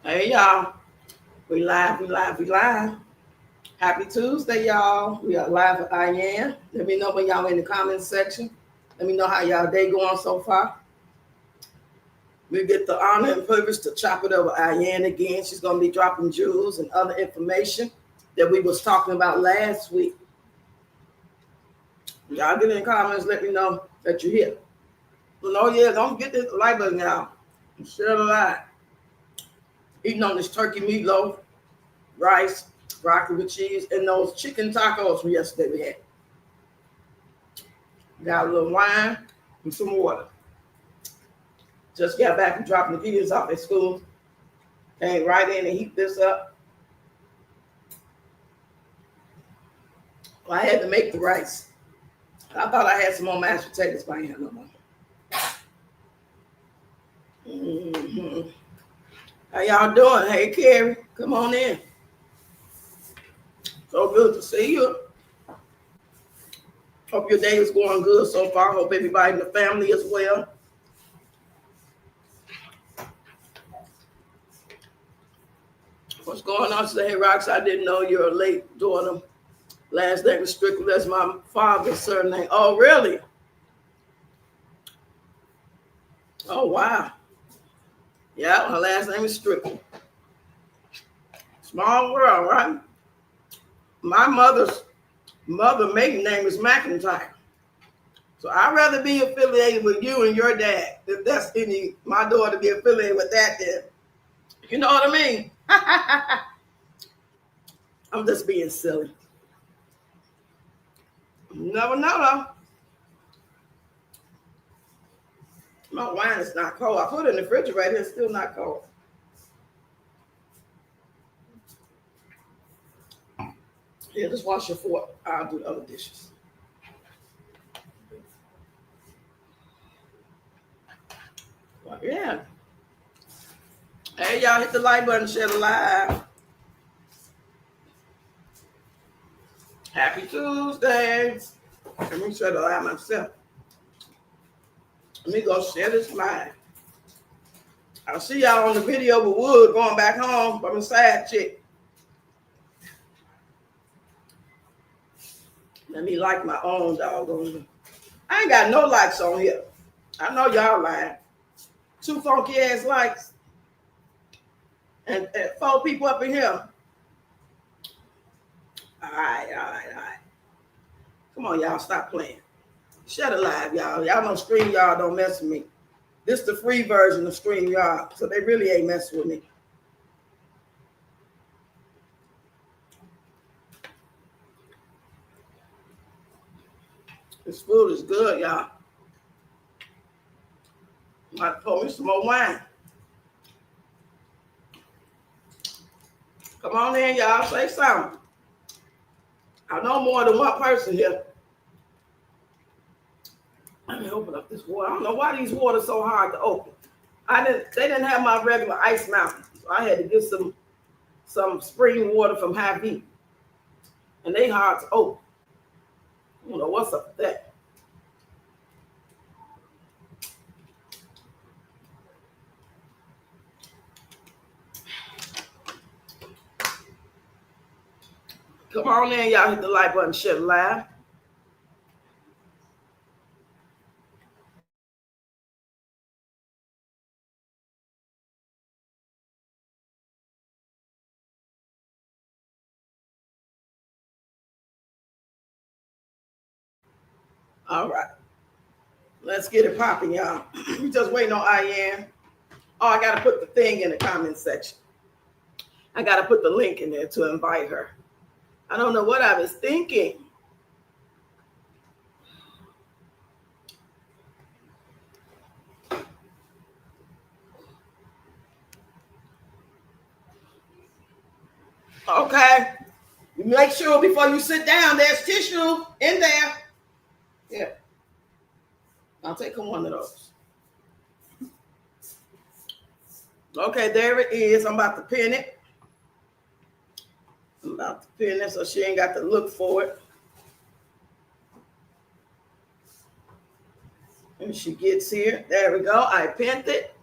Hey y'all, we live. Happy Tuesday, y'all. We are live with Ayann. Let me know when y'all in the comments section. Let me know how y'all day going so far. We get the honor and privilege to chop it over Ayann again. She's gonna be dropping jewels and other information that we was talking about last week. Y'all get in the comments, let me know that you're here. Oh yeah, don't get this like button, y'all. Share the live. Eating on this turkey meatloaf, rice, broccoli with cheese, and those chicken tacos from yesterday we had. Got a little wine and some water. Just got back from dropping the kids off at school. Came right in and heat this up. Well, I had to make the rice. I thought I had some more mashed potatoes, but I ain't had no more. Mm-hmm. How y'all doing? Hey, Carrie, come on in. So good to see you. Hope your day is going good so far. Hope everybody in the family is well. What's going on today, Rox? I didn't know you're a late daughter. Last name is Strickland. That's my father's surname. Oh, really? Oh, wow. Yeah, her last name is Strickland. Small world, right? My mother's maiden name is McIntyre. So I'd rather be affiliated with you and your dad. If that's my daughter be affiliated with that, then you know what I mean? I'm just being silly. You never know, though. My wine is not cold. I put it in the refrigerator. It's still not cold. Yeah, just wash your fork. I'll do the other dishes. But yeah. Hey, y'all, hit the like button, share the live. Happy Tuesday. Let me share the live myself. Let me go share this live. I'll see y'all on the video with Wood going back home from a side chick. Let me like my own doggone. I ain't got no likes on here. I know y'all lying. 2 funky ass likes. And 4 people up in here. All right. Come on, y'all, stop playing. Share the live, y'all. Y'all know StreamYard don't mess with me. This is the free version of StreamYard, so they really ain't messing with me. This food is good, y'all. I pour me some more wine. Come on in, y'all. Say something. I know more than one person here. Let me open up this water. I don't know why these waters so hard to open. They didn't have my regular ice mountain, so I had to get some spring water from Hy-Vee. And they hard to open. I don't know what's up with that. Come on in, y'all. Hit the like button, share the live. All right. Let's get it popping, y'all. We just waiting on Ayann. Oh, I got to put the thing in the comment section. I got to put the link in there to invite her. I don't know what I was thinking. Okay. You make sure before you sit down, there's tissue in there. Yeah. I'll take one of those. Okay, there it is. I'm about to pin it. I'm about to pin it so she ain't got to look for it. And she gets here. There we go. I pinned it.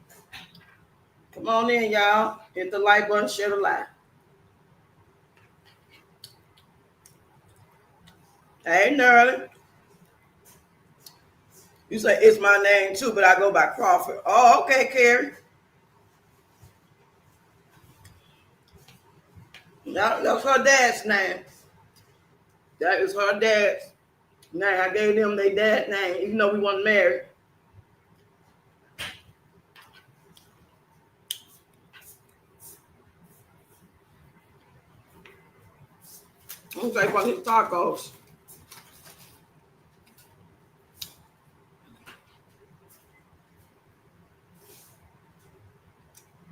Come on in, y'all. Hit the like button, share the live. Hey, Nerly. You say it's my name too, but I go by Crawford. Oh, okay, Carrie. That's her dad's name. That is her dad's name. I gave them their dad's name, even though we weren't married. I'm gonna take one of these tacos.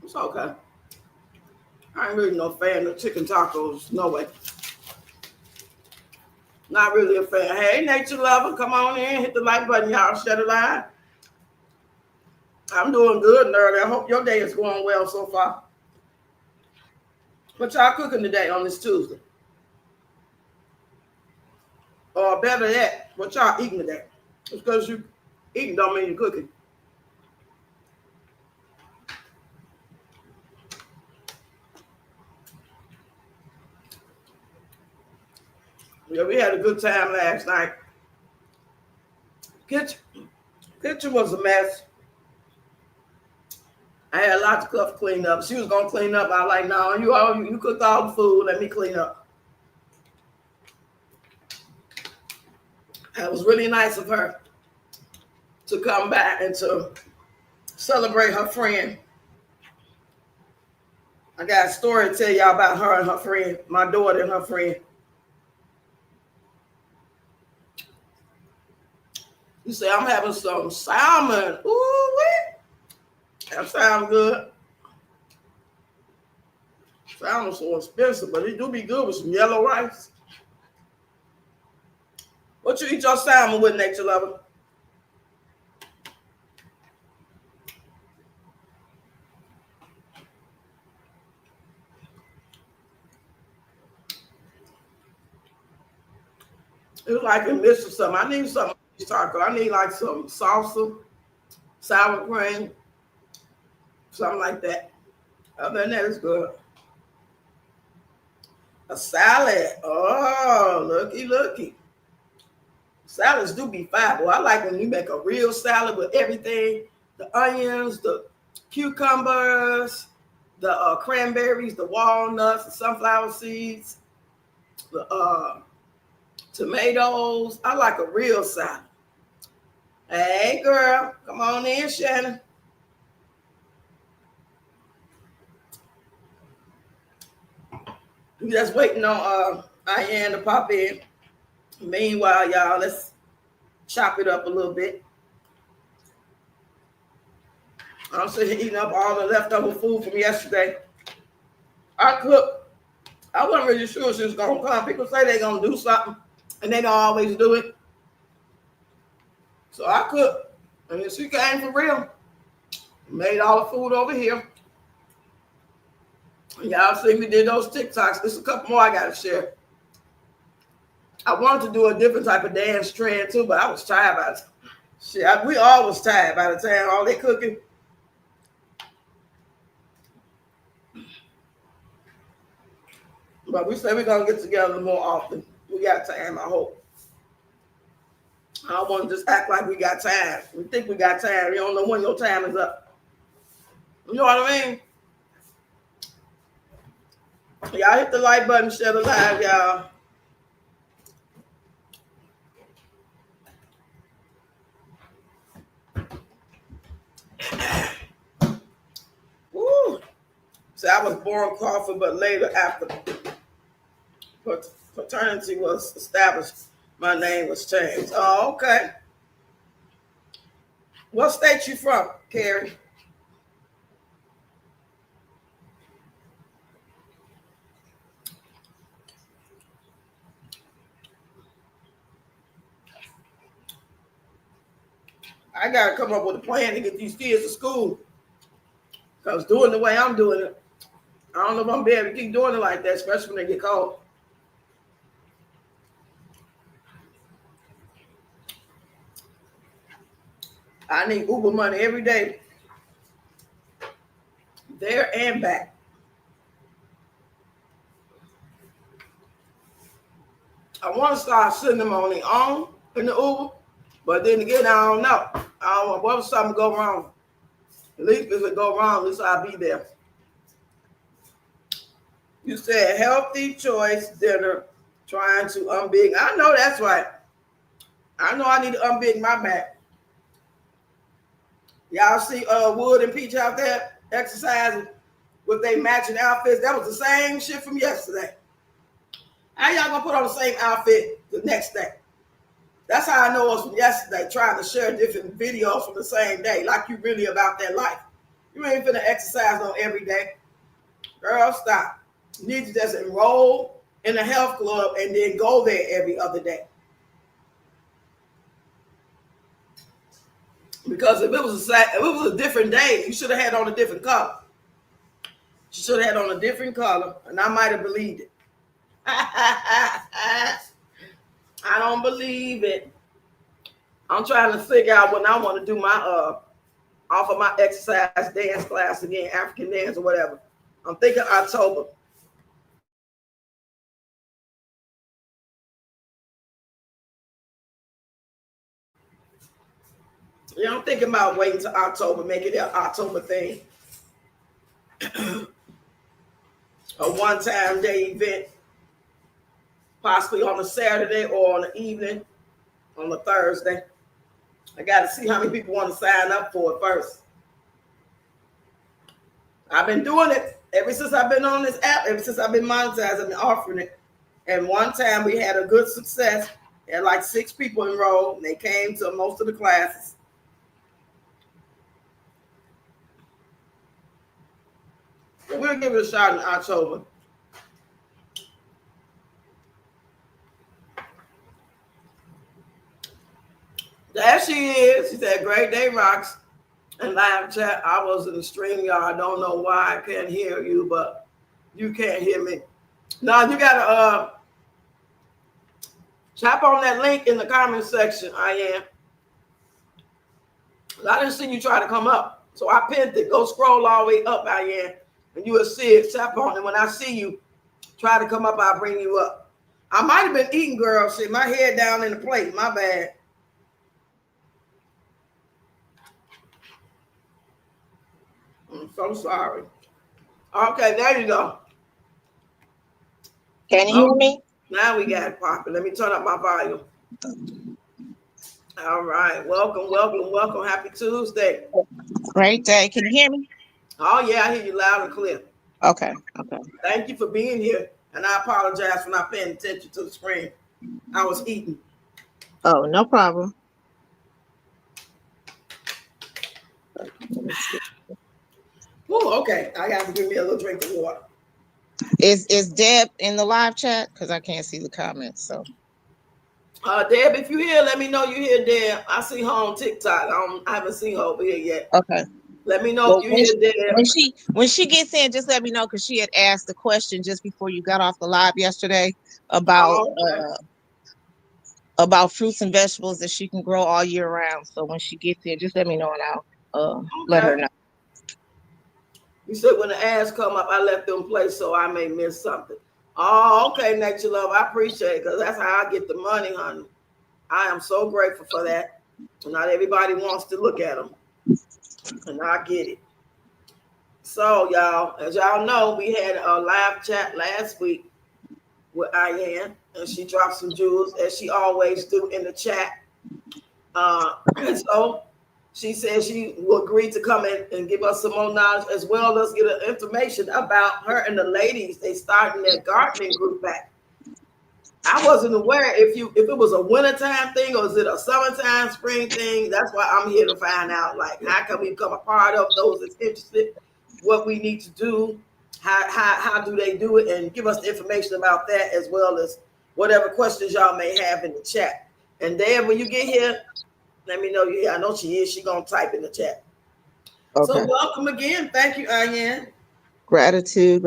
It's okay. I ain't really no fan of chicken tacos. No way. Not really a fan. Hey, nature lover, come on in. Hit the like button, y'all. Share the live. I'm doing good, Nerdy. I hope your day is going well so far. What y'all cooking today on this Tuesday? Or better yet, what y'all eating today? Just because you eating don't mean you're cooking. Yeah, we had a good time last night. Kitchen was a mess. I had lots of stuff cleaned up. She was gonna clean up. I was like, no, you cooked all the food. Let me clean up. It was really nice of her to come back and to celebrate her friend. I got a story to tell y'all about her and her friend, my daughter and her friend. You say, I'm having some salmon. Ooh, that sounds good. Salmon's so expensive, but it do be good with some yellow rice. What you eat your salmon with, nature lover? It was like a mix of something. I need something taco. I need like some salsa, sour cream, something like that. Other than that, it's good. A salad. Oh, looky. Salads do be fine. Boy, I like when you make a real salad with everything. The onions, the cucumbers, the cranberries, the walnuts, the sunflower seeds, the tomatoes. I like a real salad. Hey, girl. Come on in, Shannon. We just waiting on Ayann to pop in. Meanwhile, y'all, let's chop it up a little bit. I'm sitting here eating up all the leftover food from yesterday. I cooked. I wasn't really sure she was going to come. People say they're going to do something, and they don't always do it. So I cooked, and then she came for real. Made all the food over here. Y'all see me did those TikToks. There's a couple more I got to share. I wanted to do a different type of dance trend too, but I was tired by the time. Shit, we all was tired by the time all they cooking. But we said we're going to get together more often. We got time, I hope. I don't want to just act like we got time. We think we got time. You don't know when your time is up. You know what I mean? Y'all hit the like button, share the live, y'all. Woo. See, I was born Crawford, but later after paternity was established, my name was changed. Oh, okay. What state you from, Carrie? I got to come up with a plan to get these kids to school. Because doing the way I'm doing it, I don't know if I'm be able to keep doing it like that, especially when they get cold. I need Uber money every day, there and back. I want to start sending them on their own in the Uber, but then again, I don't know. I don't want what if something go wrong. At least if it go wrong, at least I'll be there. You said healthy choice dinner, trying to unbig. I know that's right. I know I need to unbig my back. Y'all see Wood and Peach out there exercising with their matching outfits. That was the same shit from yesterday. How y'all gonna put on the same outfit the next day? That's how I know it was from yesterday, trying to share different videos from the same day, like you really about that life. You ain't finna exercise on every day. Girl, stop. You need to just enroll in a health club and then go there every other day. Because if it was a different day, you should have had on a different color. She should have had on a different color, and I might have believed it. I don't believe it. I'm trying to figure out when I want to do my off of my exercise dance class again, African dance or whatever. I'm thinking October. Yeah, I'm thinking about waiting till October, make it an October thing. A one-time day event, possibly on a Saturday or on the evening, on a Thursday. I got to see how many people want to sign up for it first. I've been doing it ever since I've been on this app, ever since I've been monetized, I've been offering it. And one time we had a good success. Had like 6 people enrolled, and they came to most of the classes. So we'll give it a shot in October. There she is. She said, "Great day, Rocks." And live chat, I was in the stream, y'all. I don't know why I can't hear you, but you can't hear me. Now you gotta tap on that link in the comment section, Ayann. I didn't see you try to come up, so I pinned it. Go scroll all the way up, Ayann, and you will see it. Tap on it. When I see you try to come up, I'll bring you up. I might have been eating, girl. Shit, my head down in the plate. My bad. I'm so sorry. Okay, there you go. Can you hear me? Now we got it popping. Let me turn up my volume. All right. Welcome, welcome, welcome. Happy Tuesday. Great day. Can you hear me? Oh, yeah, I hear you loud and clear. Okay. Thank you for being here. And I apologize for not paying attention to the screen. I was eating. Oh, no problem. Oh, okay. I got to give me a little drink of water. Is Deb in the live chat? Because I can't see the comments. So, Deb, if you're here, let me know you're here, Deb. I see her on TikTok. I haven't seen her over here yet. okay. Let me know if you're here, Deb. When she gets in, just let me know, because she had asked the question just before you got off the live yesterday about about fruits and vegetables that she can grow all year round. So when she gets in, just let me know and I'll let her know. You said when the ads come up, I left them play so I may miss something. Oh, okay, Nature Love. I appreciate it, because that's how I get the money, honey. I am so grateful for that. Not everybody wants to look at them, and I get it. So, y'all, as y'all know, we had a live chat last week with Ayann, and she dropped some jewels, as she always do in the chat. And so she said she will agree to come in and give us some more knowledge, as well as get information about her and the ladies. They starting their gardening group back. I wasn't aware if it was a wintertime thing or is it a summertime, spring thing. That's why I'm here to find out. Like, how can we become a part of those that's interested? What we need to do? How do they do it? And give us the information about that, as well as whatever questions y'all may have in the chat. And then when you get here, let me know you're here. I know she is. She's going to type in the chat. Okay. So welcome again. Thank you, Ayann. Gratitude.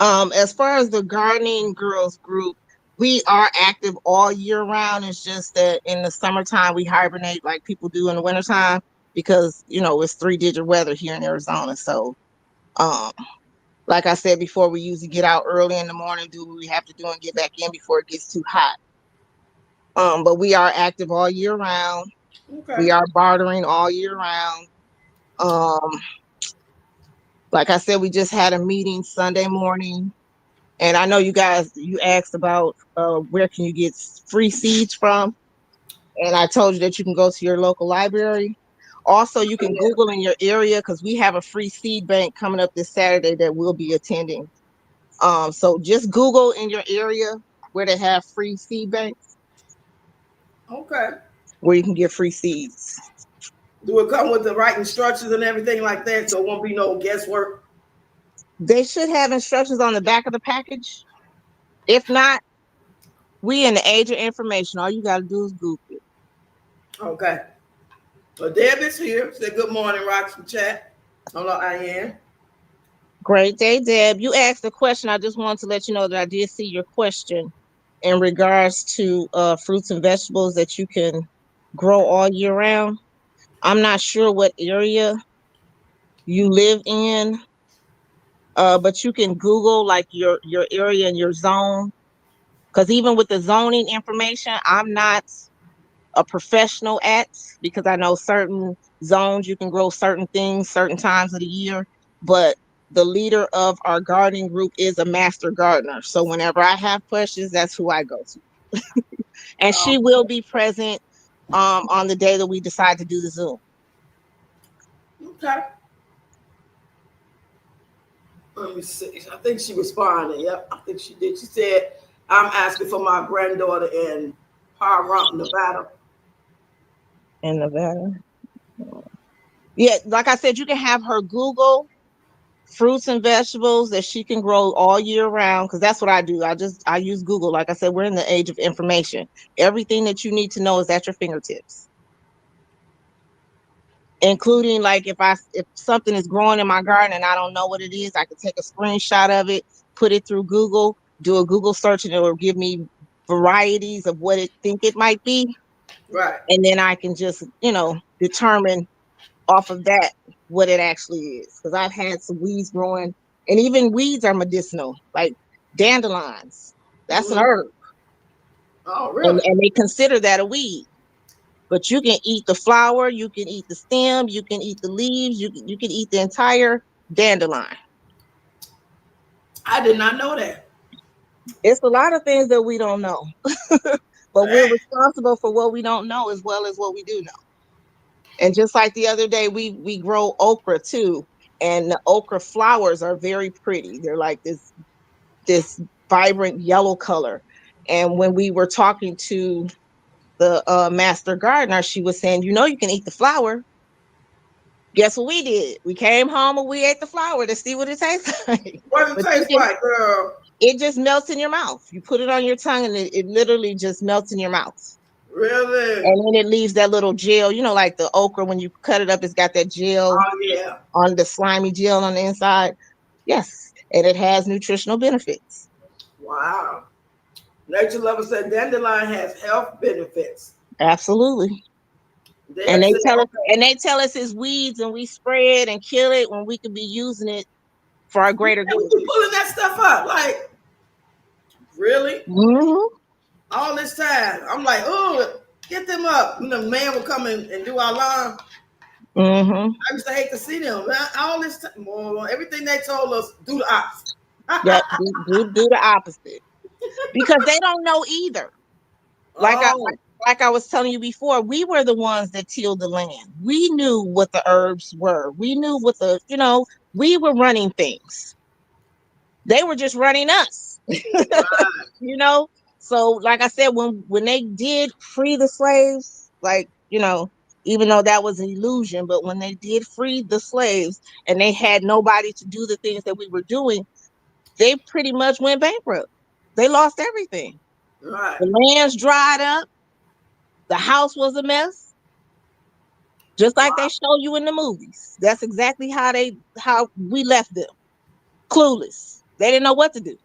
As far as the Gardening Girls group, we are active all year round. It's just that in the summertime, we hibernate like people do in the wintertime, because, it's 3-digit weather here in Arizona. So, but Like I said before, we usually get out early in the morning, do what we have to do, and get back in before it gets too hot. But we are active all year round. Okay. We are bartering all year round. Um, like I said, we just had a meeting Sunday morning, and I know you asked about where can you get free seeds from, and I told you that you can go to your local library. Also, you can Yeah. Google in your area because we have a free seed bank coming up this Saturday that we'll be attending. So just Google in your area where they have free seed banks Okay. where you can get free seeds. Do it come with the right instructions and everything like that, so it won't be no guesswork? They should have instructions on the back of the package. If not, we in the age of information. All you got to do is Google it. Okay. Well, Deb is here. Say good morning, Rocks from chat. Hello, Ayanne. Great day, Deb. You asked a question. I just wanted to let you know that I did see your question in regards to fruits and vegetables that you can grow all year round. I'm not sure what area you live in, but you can Google like your area and your zone. Because even with the zoning information, I'm not a professional at, because I know certain zones you can grow certain things certain times of the year, but the leader of our gardening group is a master gardener. So whenever I have questions, that's who I go to. And Oh, she will be present on the day that we decide to do the Zoom. okay. Let me see. I think she responded. Yep, I think she did. She said, I'm asking for my granddaughter in Pahrump, Nevada. In Nevada. Yeah, like I said, you can have her Google fruits and vegetables that she can grow all year round, because that's what I do. I use Google. Like I said, we're in the age of information. Everything that you need to know is at your fingertips, including like if something is growing in my garden and I don't know what it is, I can take a screenshot of it, put it through Google, do a Google search, and it will give me varieties of what it think it might be, Right. and then I can just determine off of that what it actually is. Because I've had some weeds growing, and even weeds are medicinal, like dandelions. That's an Mm-hmm. herb, Oh, and really? they consider that a weed. But you can eat the flower, you can eat the stem, you can eat the leaves, you can eat the entire dandelion. I did not know that. It's a lot of things that we don't know, but we're responsible for what we don't know as well as what we do know. And just like the other day, we grow okra too, and the okra flowers are very pretty. They're like this vibrant yellow color. And when we were talking to the master gardener, she was saying, you can eat the flower. Guess what we did? We came home and we ate the flower to see what it tastes like. What does But it taste like, girl? it just melts in your mouth. You put it on your tongue and it literally just melts in your mouth. Really? And then it leaves that little gel, like the okra, when you cut it up, it's got that gel Oh, yeah. on the slimy gel on the inside. Yes. And it has nutritional benefits. Wow. Nature Lover said dandelion has health benefits. Absolutely. And Deb they said, tell us okay. and they tell us it's weeds and we spray it and kill it when we could be using it for our greater Yeah, we good. keep pulling that stuff up. Like, really? Mm-hmm. All this time. I'm like, oh, get them up. When the man would come in and do our line, Mm-hmm. I used to hate to see them. All this time, well, everything they told us, do the opposite. Yep. Do the opposite. Because they don't know either. Like I Oh, like I was telling you before, we were the ones that tilled the land. We knew what the herbs were. We knew what we were running things. They were just running us. right, you know? So like I said, when they did free the slaves, even though that was an illusion, but when they did free the slaves and they had nobody to do the things that we were doing, they pretty much went bankrupt. They lost everything. right. The lands dried up. The house was a mess, just like they Wow, show you in the movies. That's exactly how we left them, clueless. They didn't know what to do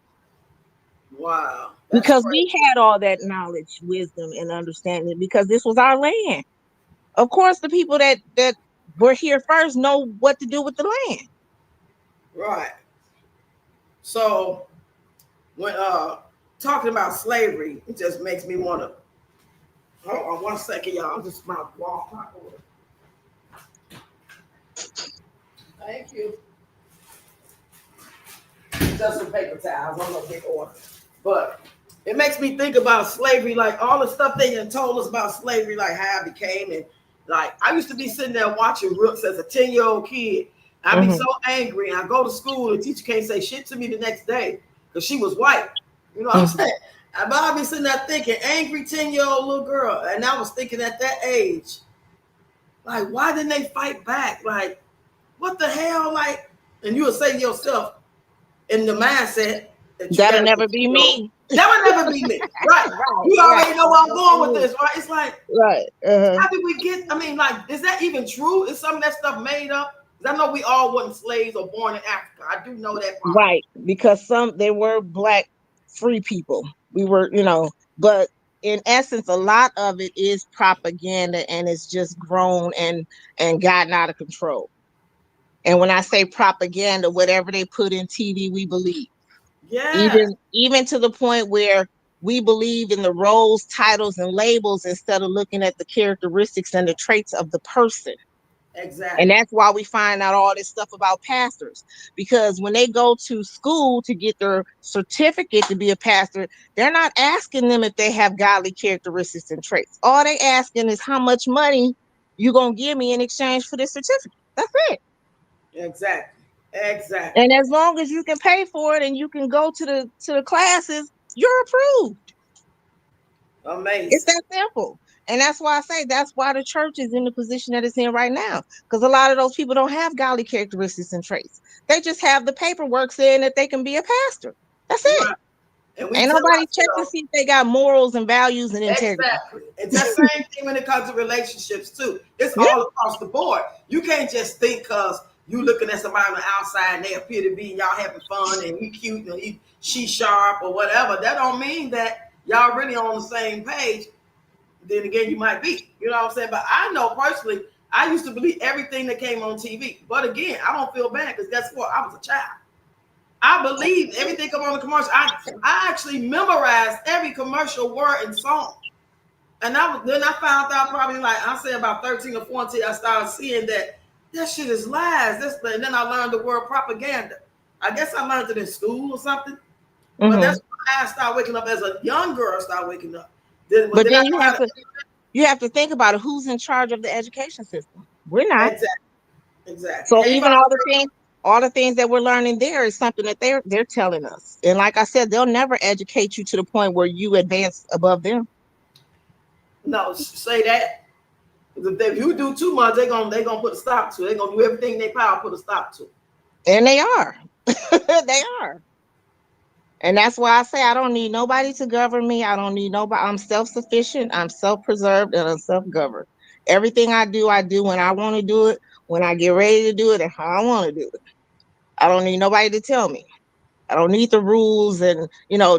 wow. That's because crazy. we had all that knowledge, wisdom, and understanding because this was our land. Of course, the people that were here first know what to do with the land. Right. So when talking about slavery, it just makes me want to hold on 1 second, y'all. I'm just about to walk my order. Thank you. Just some paper towels. I'm no big order. But it makes me think about slavery, like all the stuff they done told us about slavery, like how it became. And like I used to be sitting there watching Roots as a 10-year-old kid. I'd be so angry. I go to school, the teacher can't say shit to me the next day because she was white. You know what I'm saying? But I'd be sitting there thinking, angry 10-year-old little girl. And I was thinking at that age, like, why didn't they fight back? Like, what the hell? Like, and you would say to yourself, in the mindset that you That'll got never to be me. that would never be me. Right. You already know where I'm going with this, right? It's like, right. How did we get, I mean, like, is that even true? Is some of that stuff made up? Because I know we all wasn't slaves or born in Africa. I do know that part. Right. Because they were black free people. We were, but in essence, a lot of it is propaganda and it's just grown and gotten out of control. And when I say propaganda, whatever they put in TV, we believe. Yeah. Even to the point where we believe in the roles, titles, and labels instead of looking at the characteristics and the traits of the person. Exactly. And that's why we find out all this stuff about pastors. Because when they go to school to get their certificate to be a pastor, they're not asking them if they have godly characteristics and traits. All they asking is how much money you gonna give me in exchange for this certificate. That's it. Exactly. Exactly. And as long as you can pay for it and you can go to the classes, you're approved. It's Amazing. that simple. And that's why I say that's why the church is in the position that it's in right now. Because a lot of those people don't have godly characteristics and traits. They just have the paperwork saying that they can be a pastor. That's it. Right. And we Ain't tell nobody check to ourselves, see if they got morals and values and integrity. exactly. It's that same thing when it comes to relationships too. It's Yeah. all across the board. You can't just think because you looking at somebody on the outside and they appear to be y'all having fun and he cute and she sharp or whatever. That don't mean that y'all really on the same page. Then again, you might be. You know what I'm saying? But I know personally, I used to believe everything that came on TV. But again, I don't feel bad because guess what? I was a child. I believe everything come on the commercial. I actually memorized every commercial word and song. And then I found out probably like I say about 13 or 14, I started seeing that shit is lies. And then I learned the word propaganda. I guess I learned it in school or something. But that's when I started waking up as a young girl. Started waking up. But Then I then you have to think about it. Who's in charge of the education system? We're not. exactly, exactly. So even Anybody? all the things that we're learning there is something that they're telling us. And like I said, they'll never educate you to the point where you advance above them. No, say that. If you do too much, they gonna put a stop to it. They're gonna do everything in their power to put a stop to it. And they are. They are. And that's why I say I don't need nobody to govern me. I don't need nobody. I'm self-sufficient. I'm self-preserved and I'm self-governed. Everything I do when I want to do it, when I get ready to do it, and how I want to do it. I don't need nobody to tell me. I don't need the rules and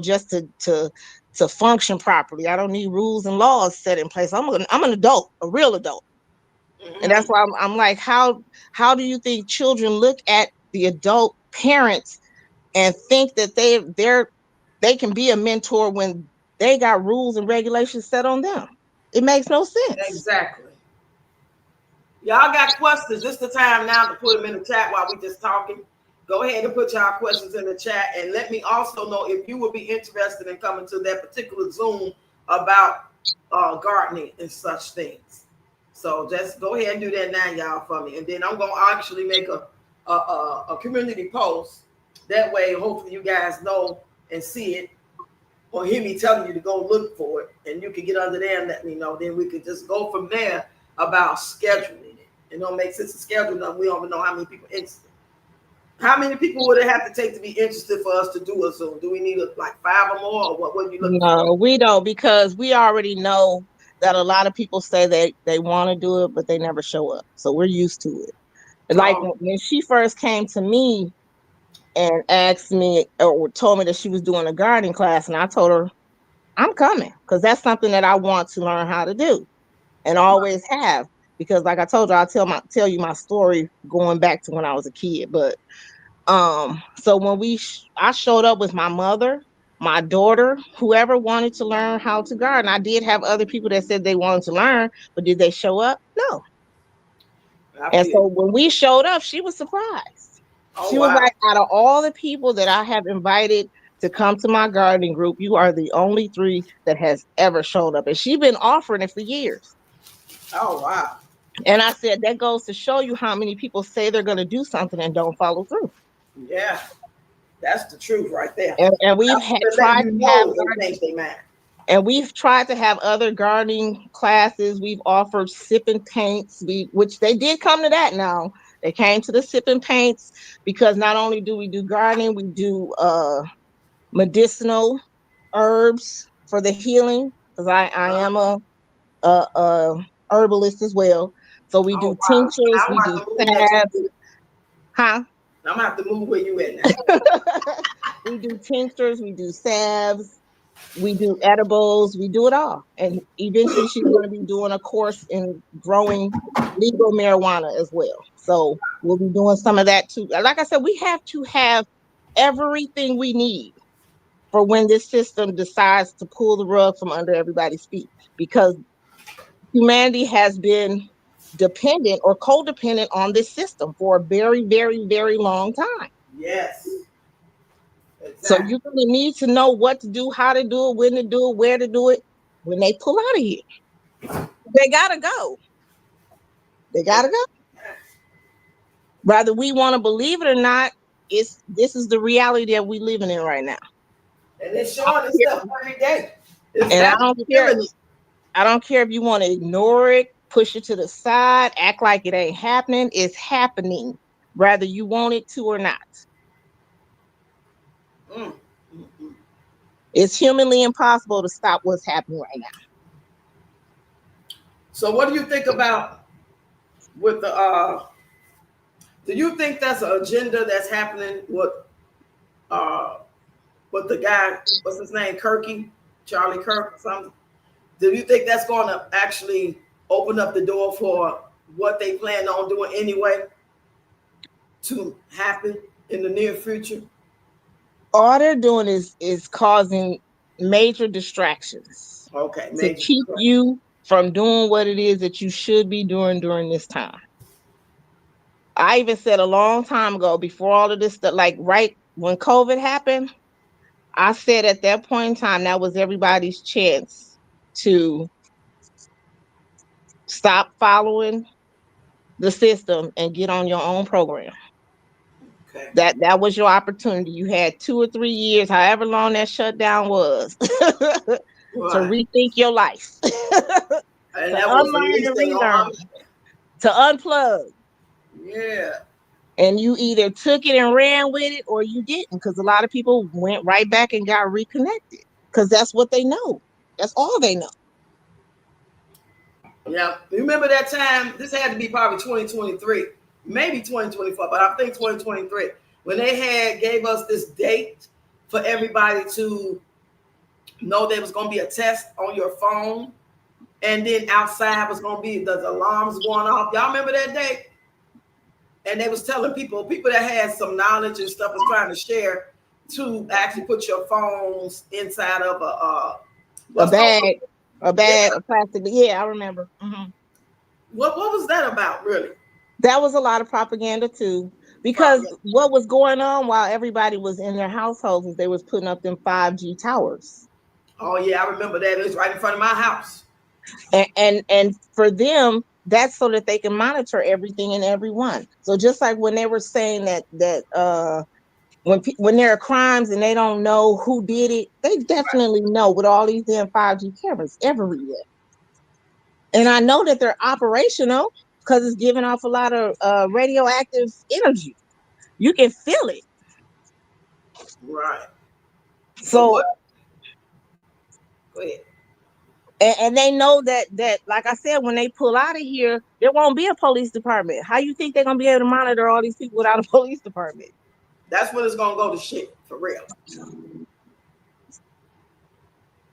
just to function properly. I don't need rules and laws set in place. I'm an adult, a real adult. And that's Mm-hmm. why I'm like, how do you think children look at the adult parents and think that they can be a mentor when they got rules and regulations set on them? It makes no sense. Exactly. Y'all got questions? This the time now to put them in the chat while we just talking. Go ahead and put y'all questions in the chat, and let me also know if you would be interested in coming to that particular Zoom about gardening and such things. So just go ahead and do that now, y'all, for me, and then I'm gonna actually make a community post. That way, hopefully, you guys know and see it, or hear me telling you to go look for it, and you can get under there and let me know. Then we could just go from there about scheduling it. It don't make sense to schedule them. We don't even know how many people interested. How many people would it have to take to be interested for us to do a Zoom? Do we need like 5 or more, or what are you looking for? No, we don't, because we already know that a lot of people say they want to do it, but they never show up. So we're used to it. Like So when she first came to me and asked me or told me that she was doing a gardening class, and I told her I'm coming because that's something that I want to learn how to do and always have. Because like I told you, I'll tell you my story going back to when I was a kid. But So when I showed up with my mother, my daughter, whoever wanted to learn how to garden. I did have other people that said they wanted to learn, but did they show up? No. I And feel so you. when we showed up, she was surprised. Oh She was wow. like, out of all the people that I have invited to come to my gardening group, you are the only three that has ever showed up. And she's been offering it for years. Oh wow. And I said, that goes to show you how many people say they're going to do something and don't follow through. Yeah, that's the truth right there. And we've That's had what they let tried you to have know they gardening, change their mind. and we've tried to have other gardening classes. We've offered sip and paints, which they did come to that now. They came to the sip and paints because not only do we do gardening, we do medicinal herbs for the healing. Because I am a herbalist as well. So we Oh do wow. tinctures, I'm we gonna do have to move next salves, week. huh? I'm gonna have to move where you at now. We do tinctures, we do salves, we do edibles, we do it all. And eventually she's going to be doing a course in growing legal marijuana as well. So we'll be doing some of that too. Like I said, we have to have everything we need for when this system decides to pull the rug from under everybody's feet, because humanity has been dependent or codependent on this system for a very, very, very long time. Yes, So exactly. you're going to need to know what to do, how to do it, when to do it, where to do it when they pull out of here. They got to go. They got to go. Whether we want to believe it or not, this is the reality that we're living in right now. And it's showing this stuff every day. It's And happening. Feeling it. I don't care if you want to ignore it, push it to the side, act like it ain't happening. It's happening, whether you want it to or not. Mm, mm, mm. It's humanly impossible to stop what's happening right now. So what do you think about with the do you think that's an agenda that's happening uh with the guy, what's his name, Kirky, Charlie Kirk or something? Do you think that's going to actually open up the door for what they plan on doing anyway to happen in the near future? All they're doing is causing major distractions Okay, to major. keep you from doing what it is that you should be doing during this time. I even said a long time ago, before all of this stuff, like right when COVID happened, I said at that point in time, that was everybody's chance to stop following the system and get on your own program. Okay. That was your opportunity. You had 2 or 3 years, however long that shutdown was, to Right. rethink your life, to And that was at unlearn least and that relearn, long. to unplug. Yeah. And you either took it and ran with it or you didn't, because a lot of people went right back and got reconnected because that's what they know. That's all they know. Yeah. Remember that time? This had to be probably 2023, maybe 2024, but I think 2023 when they had gave us this date for everybody to know there was going to be a test on your phone, and then outside was going to be the alarms going off. Y'all remember that day? And they was telling people that had some knowledge and stuff was trying to share to actually put your phones inside of a A what's those? bag, a Yeah. bag, a plastic. Yeah, I remember. What was that about, really? That was a lot of propaganda too, because Propaganda. what was going on while everybody was in their households is they was putting up them 5G towers, Oh yeah, I remember that. It was right in front of my house. and for them, that's so that they can monitor everything and everyone. So just like when they were saying that when there are crimes and they don't know who did it, they definitely know with all these damn 5G cameras everywhere. And I know that they're operational because it's giving off a lot of radioactive energy. You can feel it. Right. So So what? Go ahead. and they know that like I said, when they pull out of here, there won't be a police department. How you think they're gonna be able to monitor all these people without a police department? That's when it's gonna go to shit for real.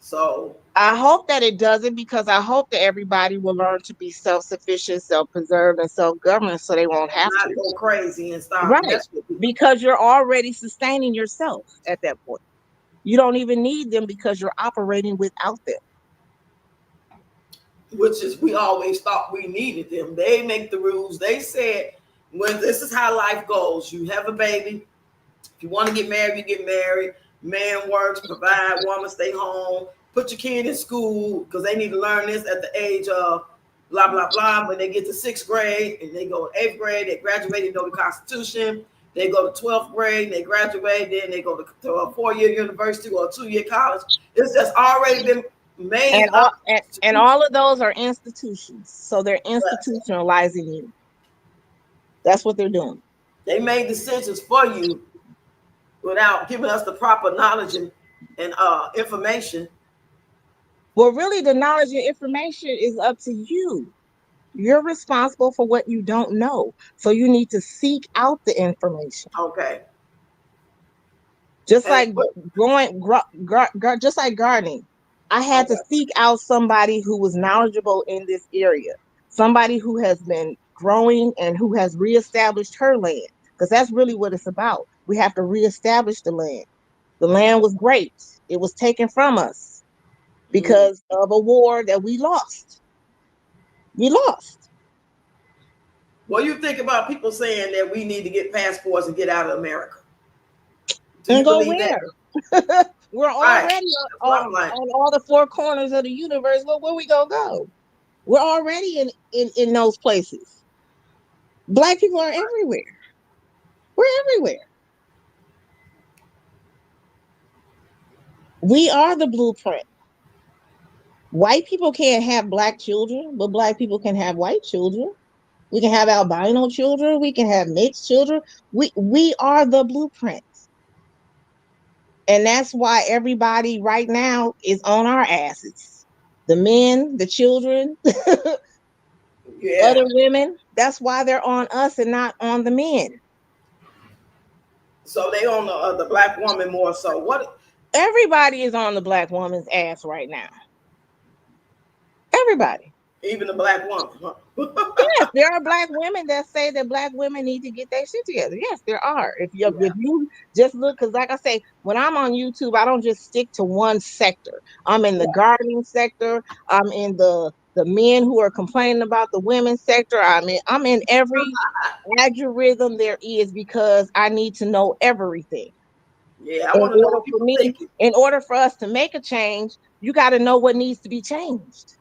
So I hope that it doesn't, because I hope that everybody will learn to be self-sufficient, self-preserved, and self-governed, so they won't have not to. go crazy and start Right. messing with people. Because you're already sustaining yourself at that point. You don't even need them because you're operating without them. Which is we always thought we needed them. They make the rules. They said when this is how life goes. You have a baby. If you want to get married, you get married. Man works, provide, woman stay home. Put your kid in school because they need to learn this at the age of blah blah blah. When they get to sixth grade and they go to eighth grade, they graduate, they know the Constitution. They go to 12th grade, they graduate, then they go to a 4-year university or a 2-year college. It's just already been And made all up. and all of those are institutions. So they're institutionalizing you. That's what they're doing. They made decisions for you without giving us the proper knowledge and information. Well, really, the knowledge and information is up to you. You're responsible for what you don't know. So you need to seek out the information. Okay. Just And like just like gardening. I had to okay. seek out somebody who was knowledgeable in this area, somebody who has been growing and who has reestablished her land, because that's really what it's about. We have to reestablish the land. The land was great. It was taken from us Mm. because of a war that we lost. We lost. What do you think about people saying that we need to get passports and get out of America? Do And you go believe that? where? We're Right. already That's what I'm like. on all the four corners of the universe. Well, where we gonna go? We're already in those places. Black people are everywhere. We're everywhere. We are the blueprint. White people can't have black children, but black people can have white children. We can have albino children. We can have mixed children. We are the blueprint. And that's why everybody right now is on our asses. The men, the children, Yeah. other women. That's why they're on us and not on the men. So they on the black woman more so. What? Everybody is on the black woman's ass right now. Everybody. Even the black woman. Huh? Yes, there are black women that say that black women need to get their shit together. Yes, there are. If Yeah. you just look, because like I say, when I'm on YouTube, I don't just stick to one sector. I'm in the gardening sector. I'm in the men who are complaining about the women's sector. I'm in every algorithm there is, because I need to know everything. Yeah. I In want to know order what for people me, thinking. in order for us to make a change, you got to know what needs to be changed.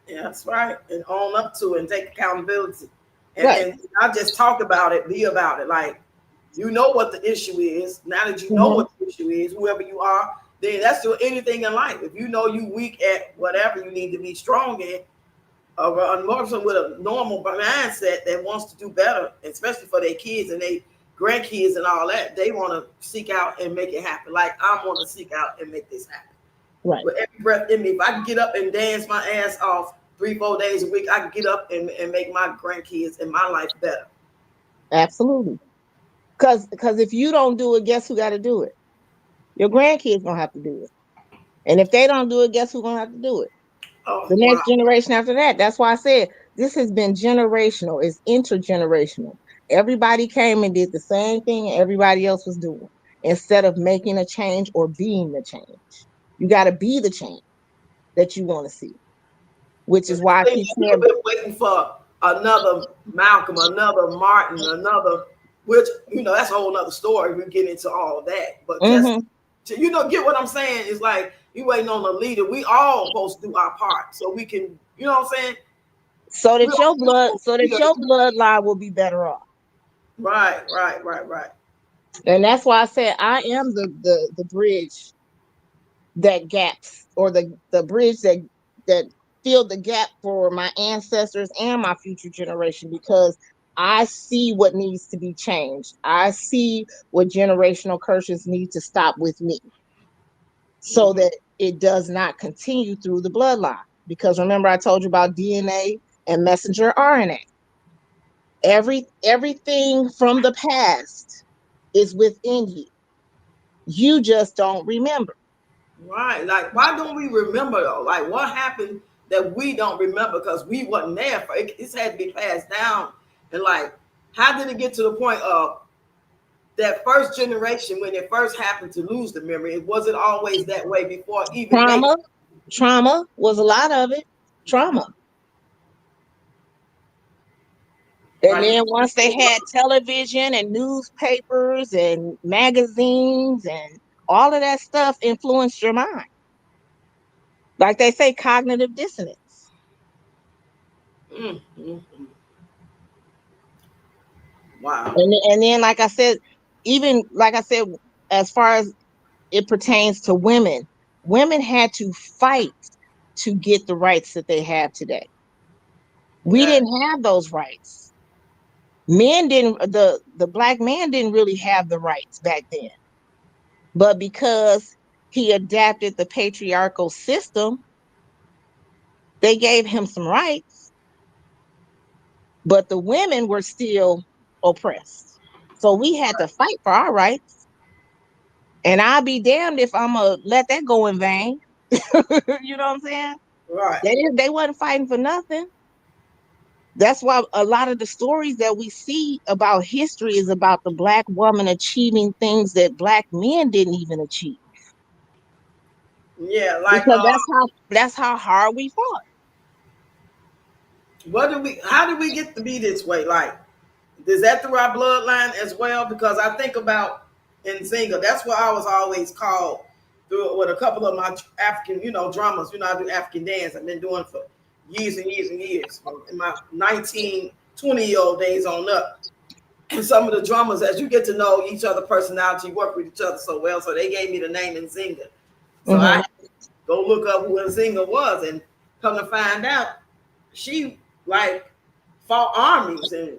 Yeah, that's right. And own up to it and take accountability. And Right. and not just talk about it, be about it. Like you know what the issue is. Now that you know Mhm. what the issue is, whoever you are, then that's to anything in life. If you know you weak at whatever you need to be strong in, a person with a normal mindset that wants to do better, especially for their kids and their grandkids and all that, they want to seek out and make it happen. Like I want to seek out and make this happen Right. with every breath in me. If I can get up and dance my ass off 3, 4 days a week, I can get up and make my grandkids and my life better. Absolutely. Because if you don't do it, guess who got to do it? Your grandkids gonna have to do it. And if they don't do it, guess who's gonna have to do it? Oh The wow. next generation after that. That's why I said this has been generational. It's intergenerational. Everybody came and did the same thing everybody else was doing, instead of making a change or being the change. You got to be the change that you want to see, which It is why I seems keep like people saying, been waiting for another Malcolm, another Martin, another, which that's a whole other story. We get into all of that, but just mm-hmm. to get what I'm saying is like you waiting on a leader. We all supposed to do our part so we can, what I'm saying. So We that your don't blood, need so that your leaders. bloodline will be better off. Right, right, right, right. And that's why I said I am the bridge that gaps, or the bridge that filled the gap for my ancestors and my future generation, because I see what needs to be changed. I see what generational curses need to stop with me, so Mm-hmm. that it does not continue through the bloodline. Because remember, I told you about DNA and messenger RNA. Everything from the past is within you. You just don't remember. Right. Like, why don't we remember though? Like, what happened that we don't remember because we wasn't there for it? It's had to be passed down. And like, how did it get to the point of that first generation when it first happened to lose the memory? It wasn't always that way before even they. Trauma, trauma was a lot of it. Trauma. And Like, then once they had television and newspapers and magazines and all of that stuff influenced your mind. Like they say, cognitive dissonance. mm, mm, mm. Wow. And then, like I said, even like I said, as far as it pertains to women, women had to fight to get the rights that they have today. We Yeah. didn't have those rights. Men didn't, the black man didn't really have the rights back then. But because he adapted the patriarchal system, they gave him some rights, but the women were still oppressed. So we had to fight for our rights. And I'll be damned if I'm gonna let that go in vain. You know what I'm saying? Right. They wasn't fighting for nothing. That's why a lot of the stories that we see about history is about the black woman achieving things that black men didn't even achieve. Yeah. Like, Because that's how hard we fought. what do we? How did we get to be this way? Like, is that through our bloodline as well? Because I think about in Zinga, that's what I was always called through with a couple of my African, drummers. I do African dance. I've been doing for years and years and years. From in my 19, 20-year-old days on up. And some of the drummers, as you get to know each other personality, work with each other so well. So they gave me the name Nzinga. So I Mm-hmm. had to go look up who Nzinga was and come to find out she like fought armies and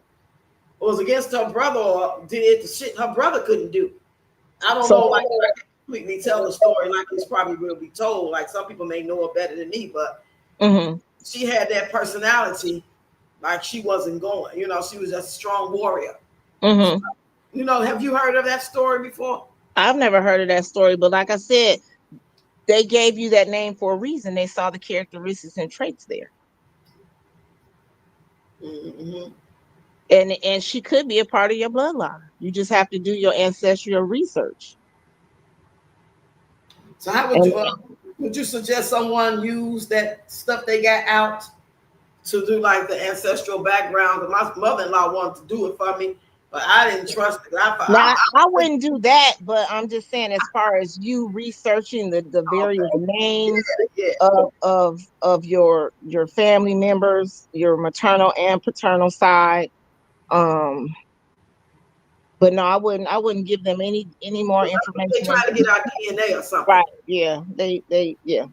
was against her brother or did the shit her brother couldn't do. I don't know, So like I can't completely tell the story like it's probably will be told. Like some people may know it better than me, but mm-hmm. she had that personality, like she wasn't going. She was just a strong warrior. So, Mm-hmm. have you heard of that story before? I've never heard of that story, but like I said, they gave you that name for a reason. They saw the characteristics and traits there. Mm-hmm. And she could be a part of your bloodline. You just have to do your ancestral research. So how And would you suggest someone use that stuff they got out to do like the ancestral background? Because my mother-in-law wanted to do it for me, but I didn't trust it. now I wouldn't do that, but I'm just saying, as far as you researching the various okay, names yeah. of your family members, your maternal and paternal side, um, but no, I wouldn't give them any more They information than trying to get our DNA or something. right. Yeah, yeah, yeah.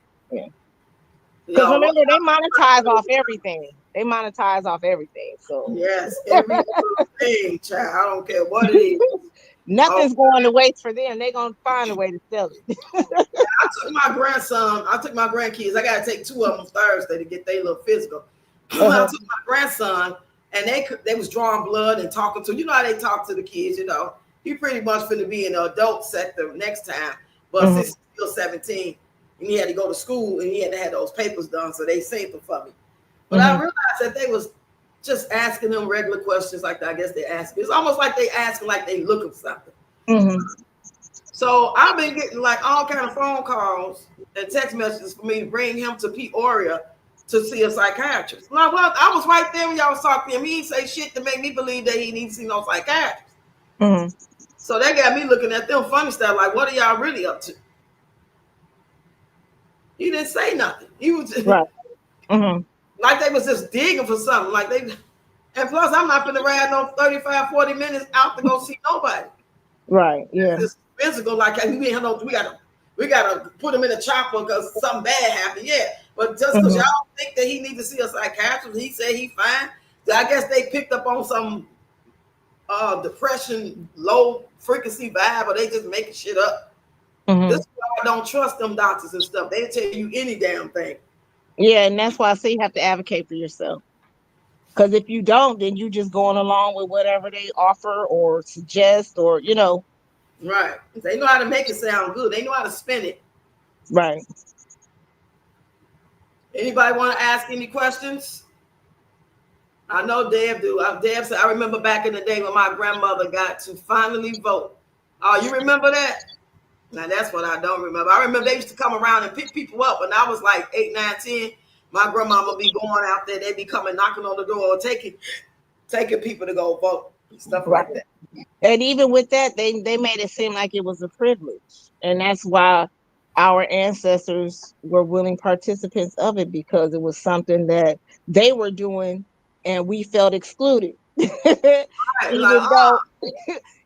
Because Y'all, remember, they monetize off everything. They monetize off everything. So yes, every little thing, child. I don't care what it is. Oh, nothing's going to waste for them. They're gonna find a way to sell it. I took my grandkids. I got to take two of them Thursday to get their little physical. I Uh-huh. took my grandson, and they was drawing blood and talking to. You know how they talk to the kids. He pretty much finna be in the adult sector next time, but Mhm. since he's still 17, and he had to go to school and he had to have those papers done, so they saved them for me. But I Mhm. realized that they was just asking them regular questions like that. I guess they ask. It's almost like they asking like they looking for something. Mhm. So I've been getting like all kind of phone calls and text messages for me to bring him to Peoria to see a psychiatrist. Like, well, I was right there when y'all was talking to him. He didn't say shit to make me believe that he needs to see no psychiatrist. Mhm. So that got me looking at them funny stuff. Like, what are y'all really up to? He didn't say nothing. He was just, Right. Mhm. like they was just digging for something. Like they, and plus I'm not gonna ride no 35, 40 minutes out to go see nobody. Right. Yeah. It's physical. Like we gotta put him in a chopper because something bad happened. Yeah, but just because Mhm. y'all think that he needs to see a psychiatrist, he said he fine. So I guess they picked up on some depression, low frequency vibe, or they just making shit up. This Mhm. is why I don't trust them doctors and stuff. They tell you any damn thing. Yeah, and that's why I say you have to advocate for yourself. Because if you don't, then you just going along with whatever they offer or suggest, or Right? They know how to make it sound good. They know how to spin it. Right. Anybody want to ask any questions? I know Deb do. Deb said, I remember back in the day when my grandmother got to finally vote. Oh, you remember that? Now that's what I don't remember. I remember they used to come around and pick people up when I was like 8, 9, 10. My grandmama would be going out there. They'd be coming knocking on the door, taking people to go vote and stuff Right. like that. And even with that, they made it seem like it was a privilege. And that's why our ancestors were willing participants of it, because it was something that they were doing and we felt excluded. Right, like, even though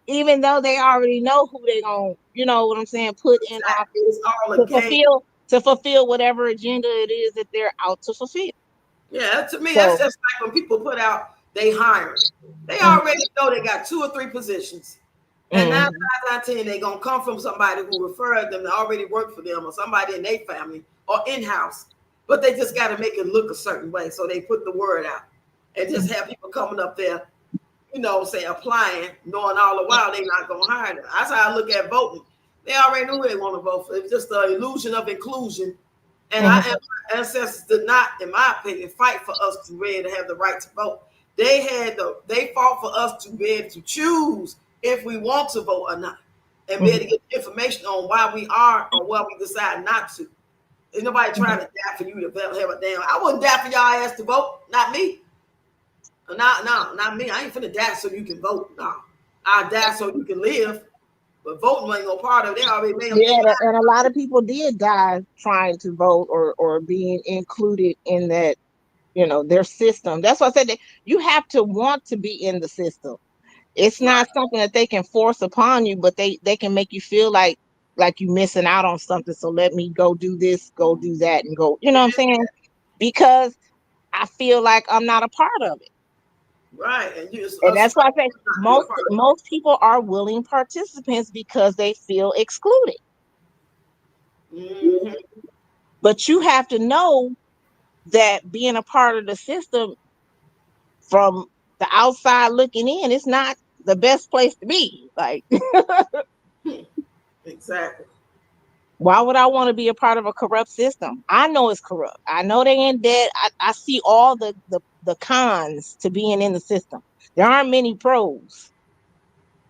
even though they already know who they going, you know what I'm saying, put in exactly. office It's all a game. to fulfill whatever agenda it is that they're out to fulfill. Yeah, to me, that's So, just like when people put out they hiring. They mhm, already know they got 2 or 3 positions. And 9 times mhm, out of 10, they're gonna come from somebody who referred them to already work for them or somebody in their family or in-house. But they just gotta make it look a certain way. So they put the word out and just have people coming up there, say applying, knowing all the while they're not gonna hire them. That's how I look at voting. They already knew who they want to vote for. It's just the illusion of inclusion. And our mhm, ancestors did not, in my opinion, fight for us to be able to have the right to vote. They fought for us to be able to choose if we want to vote or not, and be able to mhm. get information on why we are or why we decide not to. There's nobody trying to die for you to have a damn. I wouldn't die for y'all ass to vote, not me. Not me. I ain't finna die so you can vote. No, I die so you can live. But voting ain't no part of it. They already made up their Yeah, mind. and a lot of people did die trying to vote or being included in that, their system. That's why I said that you have to want to be in the system. It's Right. not something that they can force upon you, but they can make you feel like you missing out on something. So let me go do this, go do that, and go. You know what I'm saying? Because I feel like I'm not a part of it. Right. And you just And that's why I say not be a most part of most people are willing participants because they feel excluded. it. Hmm. But you have to know that being a part of the system from the outside looking in, it's not the best place to be. Like, Exactly. why would I want to be a part of a corrupt system? I know it's corrupt. I know they in debt. I see all the cons to being in the system. There aren't many pros.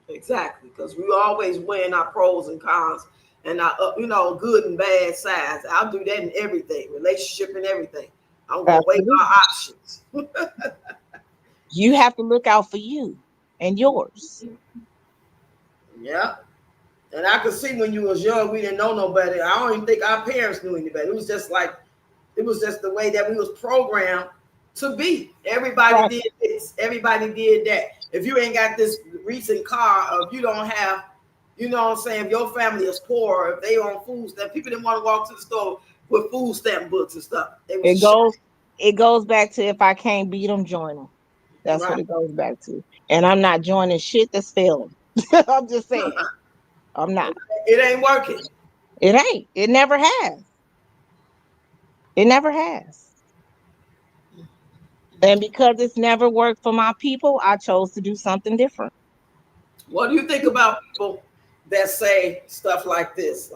Exactly. Because we always weighing our pros and cons and our, good and bad sides. I'll do that in everything, relationship and everything. I'm going to weigh Absolutely. our options. You have to look out for you and yours. Yeah. And I could see when you was young, we didn't know no better. I don't even think our parents knew any better. It was just the way that we was programmed to be. Everybody Right. did this. Everybody did that. If you ain't got this recent car, or if you don't have, what I'm saying, if your family is poor, if they on food stamp, people didn't want to walk to the store with food stamp books and stuff. They was It shy. goes it goes back to, if I can't beat them, join them. That's what Right. it goes back to. And I'm not joining shit that's failing. I'm just saying. I'm not. It ain't working. It ain't. It never has. It never has. And because it's never worked for my people, I chose to do something different. What do you think about people that say stuff like this?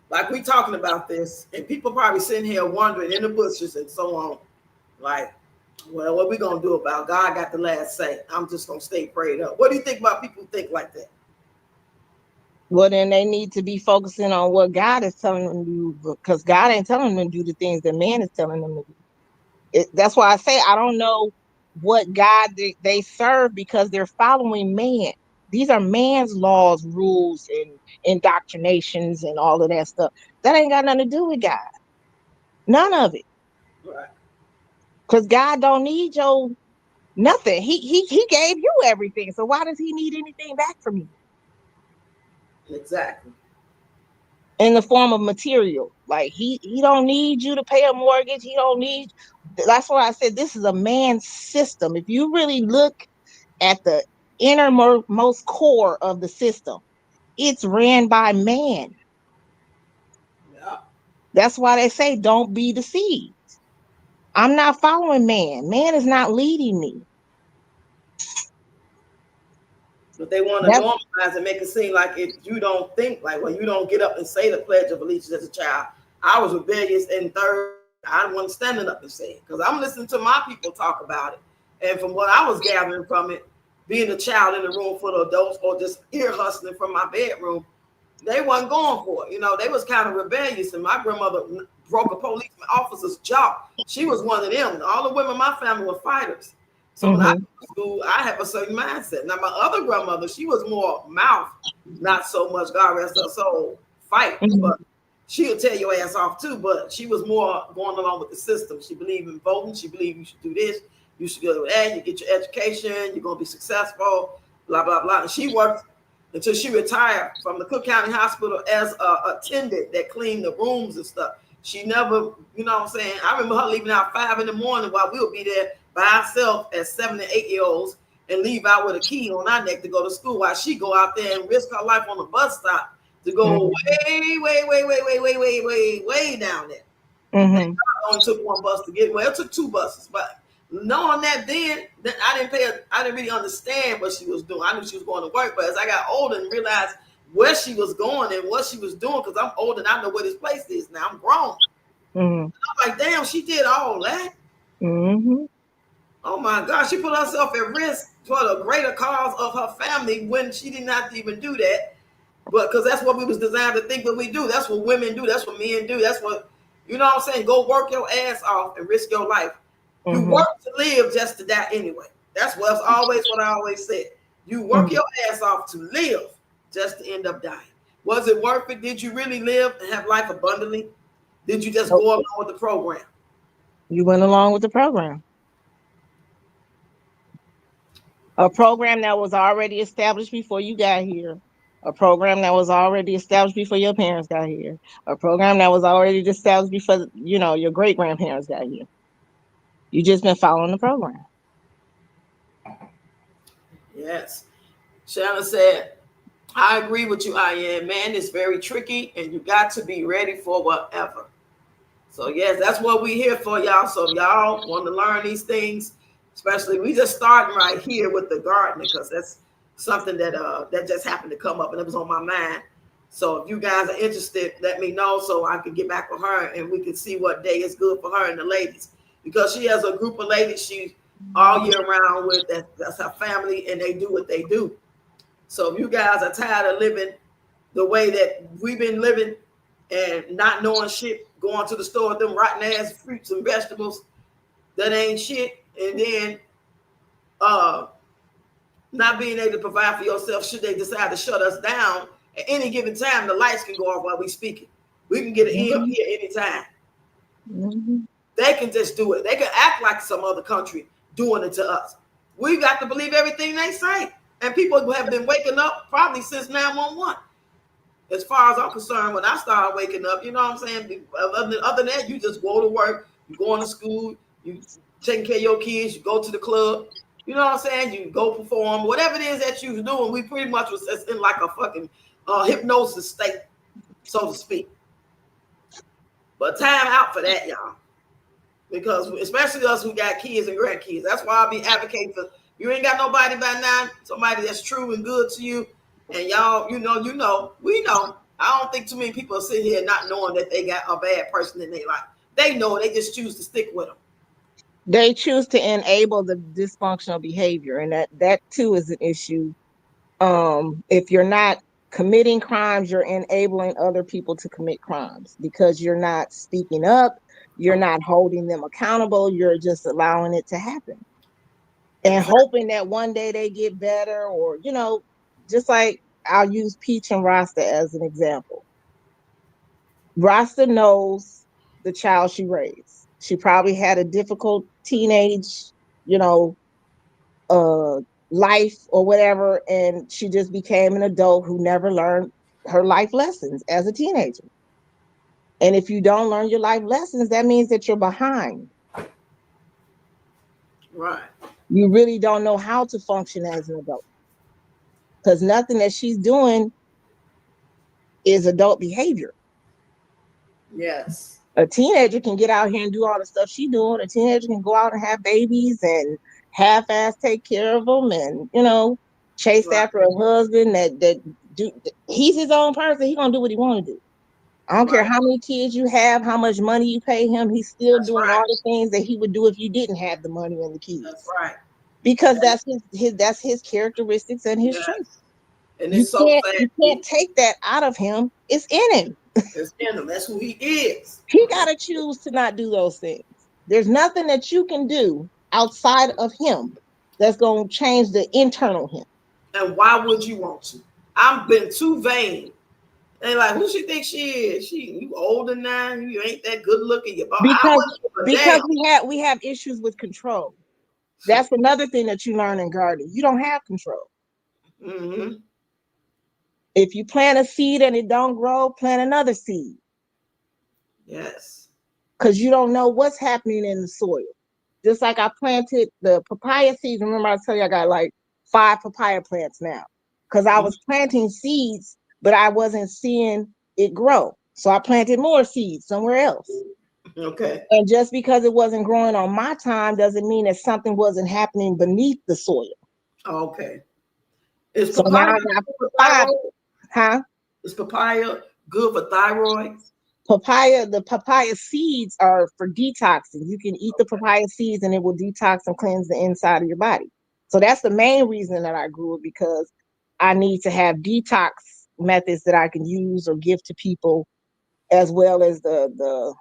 Like we talking about this, and people probably sitting here wondering in the bushes and so on, like, well, what we gonna do about it? God got the last say. I'm just gonna stay prayed up. What do you think about people who think like that? Well, then they need to be focusing on what God is telling them to do, because God ain't telling them to do the things that man is telling them to do. That's why I say I don't know what God they serve, because they're following man. These are man's laws, rules, and indoctrinations, and all of that stuff. That ain't got nothing to do with God. None of it. Right. Because God don't need your nothing. He gave you everything. So why does he need anything back from you? Exactly. In the form of material. Like he don't need you to pay a mortgage. He don't need. That's why I said this is a man's system. If you really look at the innermost core of the system, it's ran by man. Yeah. That's why they say don't be deceived. I'm not following man. Man is not leading me. But they want to That's normalize and make it seem like if you don't think like, well, you don't get up and say the Pledge of Allegiance as a child. I was rebellious in third. I wasn't standing up and say it because I'm listening to my people talk about it. And from what I was gathering from it, being a child in the room full of adults or just ear hustling from my bedroom, they wasn't going for it. You know, they was kind of rebellious. And my grandmother broke a police officer's jaw. She was one of them. All the women in my family were fighters. So when I mm-hmm. go to school, I have a certain mindset. Now my other grandmother, she was more mouth, not so much God rest her soul, fight. Mm-hmm. But she'll tell your ass off too. But she was more going along with the system. She believed in voting. She believed you should do this. You should go to that. You get your education. You're gonna be successful. Blah blah blah. And she worked until she retired from the Cook County Hospital as a attendant that cleaned the rooms and stuff. She never, you know what I'm saying? I remember her leaving out 5 in the morning while we'll be there by ourselves as 7 and 8-year-olds and leave out with a key on our neck to go to school while she go out there and risk her life on the bus stop to go way down there. Mm-hmm. I only took one bus to get, well, it took 2 buses, but knowing that then, I didn't really understand what she was doing. I knew she was going to work, but as I got older and realized where she was going and what she was doing, because I'm old and I know where this place is now. I'm grown. Mm-hmm. I'm like, damn, she did all that. Mm-hmm. Oh my God, she put herself at risk for the greater cause of her family when she didn't have to even do that. But because that's what we was designed to think that we do. That's what women do. That's what men do. That's what, you know what I'm saying? Go work your ass off and risk your life. You Mm-hmm. work to live just to die anyway. That's what's always what I always said. You work your ass off to live just to end up dying. Was it worth it? Did you really live and have life abundantly? Did you just go along with the program? You went along with the program. A program that was already established before you got here. A program that was already established before your parents got here. A program that was already established before, your great grandparents got here. You just been following the program. Yes. Shanna said, I agree with you, Ayann. Man, it's very tricky and you got to be ready for whatever. So yes, that's what we here for, y'all. So if y'all want to learn these things, especially we just starting right here with the gardening because that's something that just happened to come up and it was on my mind. So if you guys are interested, let me know so I can get back with her and we can see what day is good for her and the ladies because she has a group of ladies she all year round with. That's her family and they do what they do. So if you guys are tired of living the way that we've been living and not knowing shit, going to the store with them rotten ass fruits and vegetables that ain't shit, and then not being able to provide for yourself should they decide to shut us down at any given time, the lights can go off while we speaking. We can get an EMP at any time. Mm-hmm. They can just do it. They can act like some other country doing it to us. We got to believe everything they say. And people have been waking up probably since 911. As far as I'm concerned, when I started waking up, you know what I'm saying? Other than that, you just go to work, you going to school, you taking care of your kids, you go to the club, you know what I'm saying? You go perform, whatever it is that you're doing. We pretty much was in like a fucking hypnosis state, so to speak. But time out for that, y'all. Because especially us who got kids and grandkids. That's why I'll be advocating for you ain't got nobody by now, somebody that's true and good to you. And y'all, we know. I don't think too many people are sitting here not knowing that they got a bad person in their life. They know, they just choose to stick with them. They choose to enable the dysfunctional behavior, and that too is an issue. If you're not committing crimes, you're enabling other people to commit crimes because you're not speaking up, you're not holding them accountable, you're just allowing it to happen and hoping that one day they get better, or just like I'll use Peach and Rasta as an example. Rasta knows the child she raised. She probably had a difficult teenage, you know, uh, life or whatever, and she just became an adult who never learned her life lessons as a teenager. And if you don't learn your life lessons, that means that you're behind. Right. You really don't know how to function as an adult because nothing that she's doing is adult behavior. Yes. A teenager can get out here and do all the stuff she's doing. A teenager can go out and have babies and half-ass take care of them, and chased Right. after a husband that do he's his own person. He gonna do what he want to do. I don't care Right. how many kids you have, how much money you pay him. He's still That's doing all right. the things that he would do if you didn't have the money and the That's kids, right. because And, that's his characteristics and his yes. traits. And You it's so can't sad. you can't take that out of him. It's in him. It's in him. That's who he is. He got to choose to not do those things. There's nothing that you can do outside of him that's going to change the internal him. And why would you want to? I've been too vain. And like, who she think she is? You older now. You ain't that good looking. I Because wouldn't give a damn. we have issues with control. That's another thing that you learn in gardening. You don't have control. Mm-hmm. If you plant a seed and it don't grow, plant another seed, Yes. because you don't know what's happening in the soil. Just like I planted the papaya seeds. Remember, I tell you I got like 5 papaya plants now, because I was planting seeds, but I wasn't seeing it grow. So I planted more seeds somewhere else. Okay. And just because it wasn't growing on my time doesn't mean that something wasn't happening beneath the soil. Okay. Is So papaya now I good got for 5, thyroid? huh? Is papaya good for thyroid? The papaya seeds are for detoxing. You can eat the papaya seeds and it will detox and cleanse the inside of your body. So that's the main reason that I grew it, because I need to have detox methods that I can use or give to people, as well as the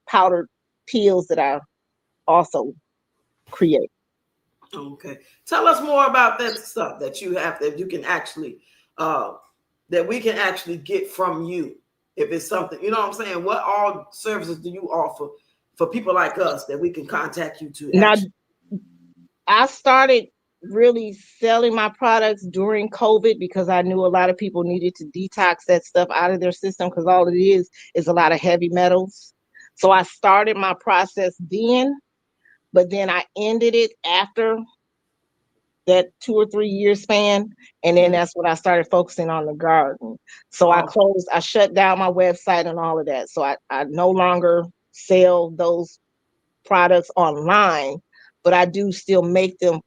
powdered pills that I also create. Okay. Tell us more about that stuff that you have that you can actually uh that we can actually get from you. If it's something, you know what I'm saying? What all services do you offer for people like us that we can contact you to Now, actually? I started really selling my products during COVID because I knew a lot of people needed to detox that stuff out of their system, because all it is a lot of heavy metals. So I started my process then, but then I ended it after that 2 or 3 year span. And then that's when I started focusing on the garden. So Oh, I shut down my website and all of that. So I no longer sell those products online, but I do still make them,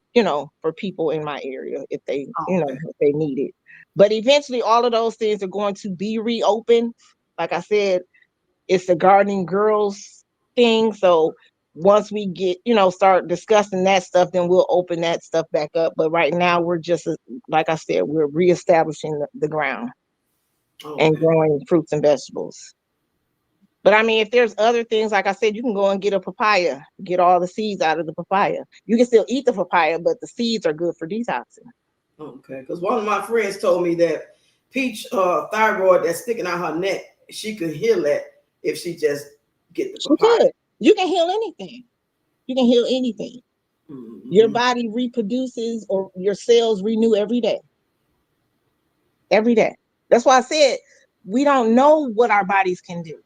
for people in my area if they, okay. if they need it. But eventually all of those things are going to be reopened. Like I said, it's the gardening girls thing. So once we get, start discussing that stuff, then we'll open that stuff back up. But right now we're just, like I said, we're reestablishing the ground and Okay. growing fruits and vegetables. But I mean, if there's other things, like I said, you can go and get a papaya, get all the seeds out of the papaya. You can still eat the papaya, but the seeds are good for detoxing. Okay. Because one of my friends told me that peach thyroid that's sticking out her neck, she could heal that if she just get the She papaya. could. You can heal anything. You can heal anything. Your Mm-hmm. body reproduces, or your cells renew every day. Every day. That's why I said we don't know what our bodies can do,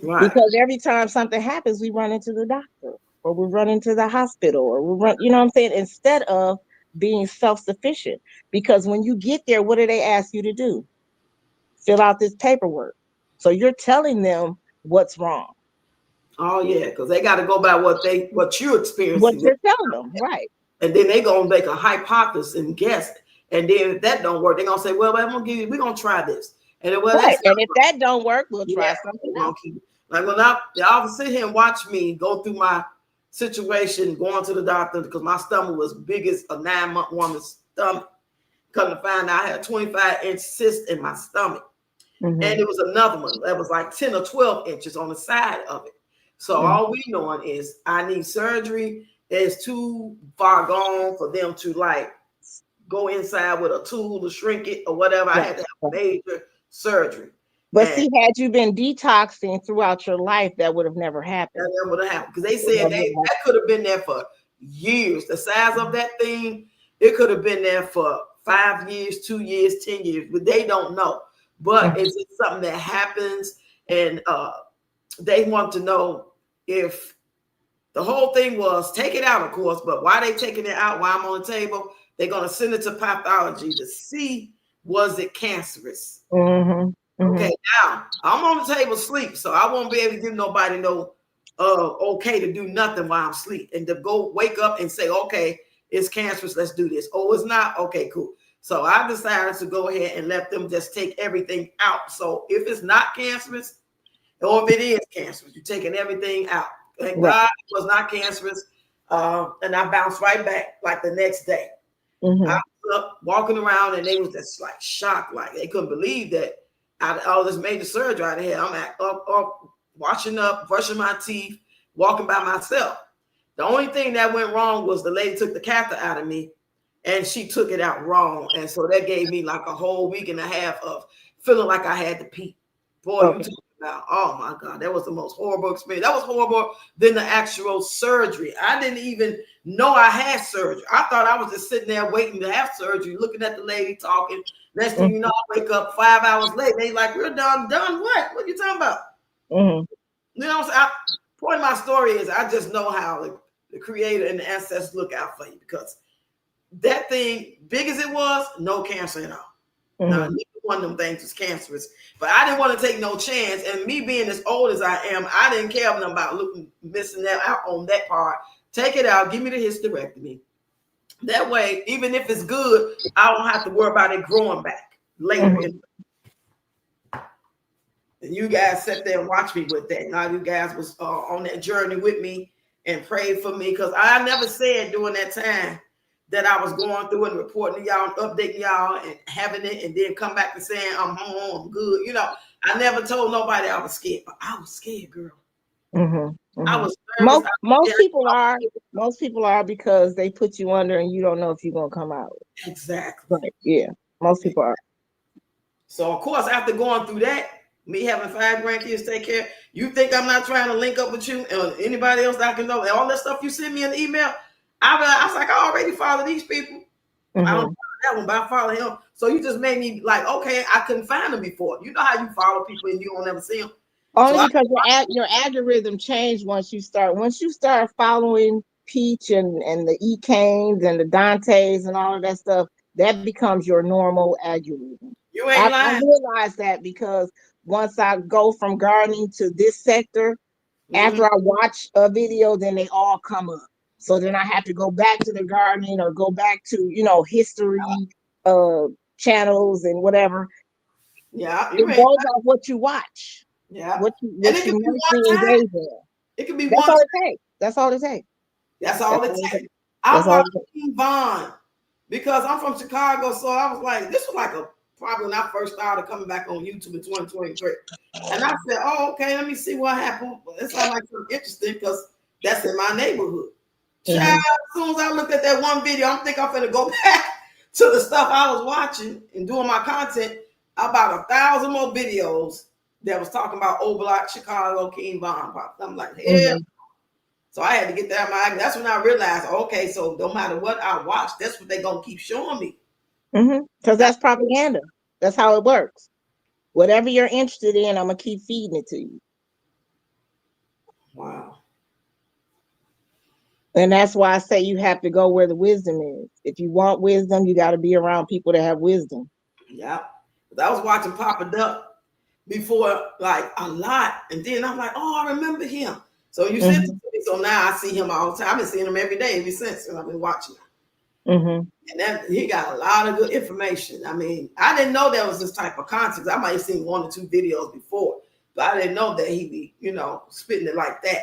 Right. because every time something happens, we run into the doctor, or we run into the hospital, or we run, you know what I'm saying? Instead of being self-sufficient. Because when you get there, what do they ask you to do? Fill out this paperwork. So you're telling them what's wrong, Oh yeah, because they got to go by what you're what experiencing, you're telling them, right? and then they gonna make a hypothesis and guess, and then if that don't work, they're gonna say, "Well, I'm gonna give you. We're gonna try this," and then, well, Right. that's And not if right. that don't work, we'll Yeah, try something we're gonna else. keep like when y'all sit here and watch me go through my situation, going to the doctor because my stomach was big as a 9-month woman's stomach. Come to find out, I had a 25-inch cyst in my stomach. And Mm-hmm. it was another one that was like 10 or 12 inches on the side of it. So Mm-hmm. all we knowing is I need surgery. It's too far gone for them to like go inside with a tool to shrink it or whatever. I Right. had to have Right. major surgery. But And see, had you been detoxing throughout your life, that would have never happened. that would have happened. Because they said That would have that could have been there for years. The size of that thing, it could have been there for 5 years, 2 years, 10 years, but they don't know. But happened. it's just something that happens. And they want to know if the whole thing was take it out, of course, but why they taking it out while I'm on the table, they're going to send it to pathology to see was it cancerous. Mm-hmm. Mm-hmm. Okay, now I'm on the table sleep, so I won't be able to give nobody no okay to do nothing while I'm asleep and to go wake up and say, okay, it's cancerous. Let's do this. Oh, it's not? Okay, cool. So I decided to go ahead and let them just take everything out. So if it's not cancerous, or if it is cancerous, you're taking everything out. Thank Right. God it was not cancerous. And I bounced right back like the next day. Mm-hmm. I was up walking around and they was just like shocked, like they couldn't believe that out of all this major surgery I had, I'm up, washing up, brushing my teeth, walking by myself. The only thing that went wrong was the lady took the catheter out of me and she took it out wrong. And so that gave me like a whole week and a half of feeling like I had to pee. Boy, Okay. you talking about, oh my God, that was the most horrible experience. That was horrible than the actual surgery. I didn't even know I had surgery. I thought I was just sitting there waiting to have surgery, looking at the lady talking. Next thing you know, I wake up 5 hours later. They like, we're done. Done what? What are you talking about? Mm-hmm. You know what I'm saying? Point of my story is I just know how the creator and the ancestors look out for you, because that thing, big as it was, no cancer at all. Mm-hmm. Now, one of them things was cancerous, but I didn't want to take no chance. And me being as old as I am, I didn't care about missing that out on that part. Take it out, give me the hysterectomy. That way, even if it's good, I don't have to worry about it growing back later. Mm-hmm. And you guys sat there and watched me with that. Now you guys was on that journey with me and prayed for me, because I never said during that time that I was going through and reporting to y'all and updating y'all and having it and then come back and saying I'm home, I'm good. You know, I never told nobody I was scared, but I was scared, girl. Mm-hmm. I Mm-hmm. was nervous. Most people are because they put you under and you don't know if you're gonna come out. Exactly. Right. Yeah. Most people are. So of course, after going through that, me having 5 grandkids to take care, you think I'm not trying to link up with you and anybody else that I can know? And all that stuff you send me in the email, I was like, I already follow these people. Mm-hmm. I don't follow that one, but I follow him. So you just made me like, okay, I couldn't find them before. You know how you follow people and you don't ever see them. Only So because your algorithm changed once you start following Peach and the E Canes and the Dantes and all of that stuff, that becomes your normal algorithm. you ain't I lying. realize that because once I go from gardening to this sector, after I watch a video, then they all come up. So then I have to go back to the gardening or go back to, history channels and whatever. Yeah, It you ain't goes lying. off what you watch, Yeah. what And you it can be mentally one time. engage in. It can be That's one all time. it takes. That's all it takes. That's all That's it all it takes. takes. I That's all watched it takes. King Von because I'm from Chicago, so I was like, this was like probably when I first started coming back on YouTube in 2023. And I said, oh, okay, let me see what happened. It sounds like something interesting because that's in my neighborhood. Mm-hmm. Child, as soon as I looked at that one video, I'm thinking I'm going to go back to the stuff I was watching and doing my content. About 1,000 more videos that was talking about O Block, Chicago, King Von. I'm like, yeah. Mm-hmm. So I had to get that out of my. That's when I realized, okay, so no matter what I watch, that's what they're going to keep showing me. Mm-hmm. Because that's propaganda. That's how it works. Whatever you're interested in, I'm going to keep feeding it to you. Wow. And that's why I say you have to go where the wisdom is. If you want wisdom, you got to be around people that have wisdom. Yeah. I was watching Papa Duck before, like a lot. And then I'm like, oh, I remember him. So you sent it to me. So now I see him all the time. I've been seeing him every day ever since. And I've been watching him. Mm-hmm. And that he got a lot of good information. I mean, I didn't know there was this type of content. I might have seen 1 or 2 videos before, but I didn't know that he'd be, spitting it like that.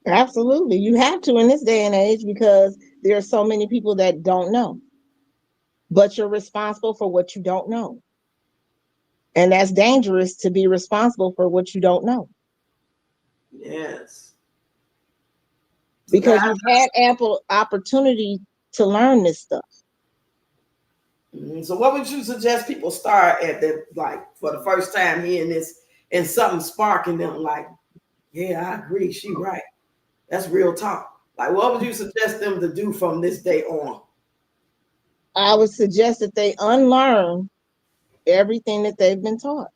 Absolutely. You have to in this day and age because there are so many people that don't know. But you're responsible for what you don't know. And that's dangerous to be responsible for what you don't know. Yes. Because you've had ample opportunity to learn this stuff. So what would you suggest people start at that, like for the first time hearing this and something sparking them like, yeah, I agree, she right. That's real talk. Like what would you suggest them to do from this day on? I would suggest that they unlearn everything that they've been taught.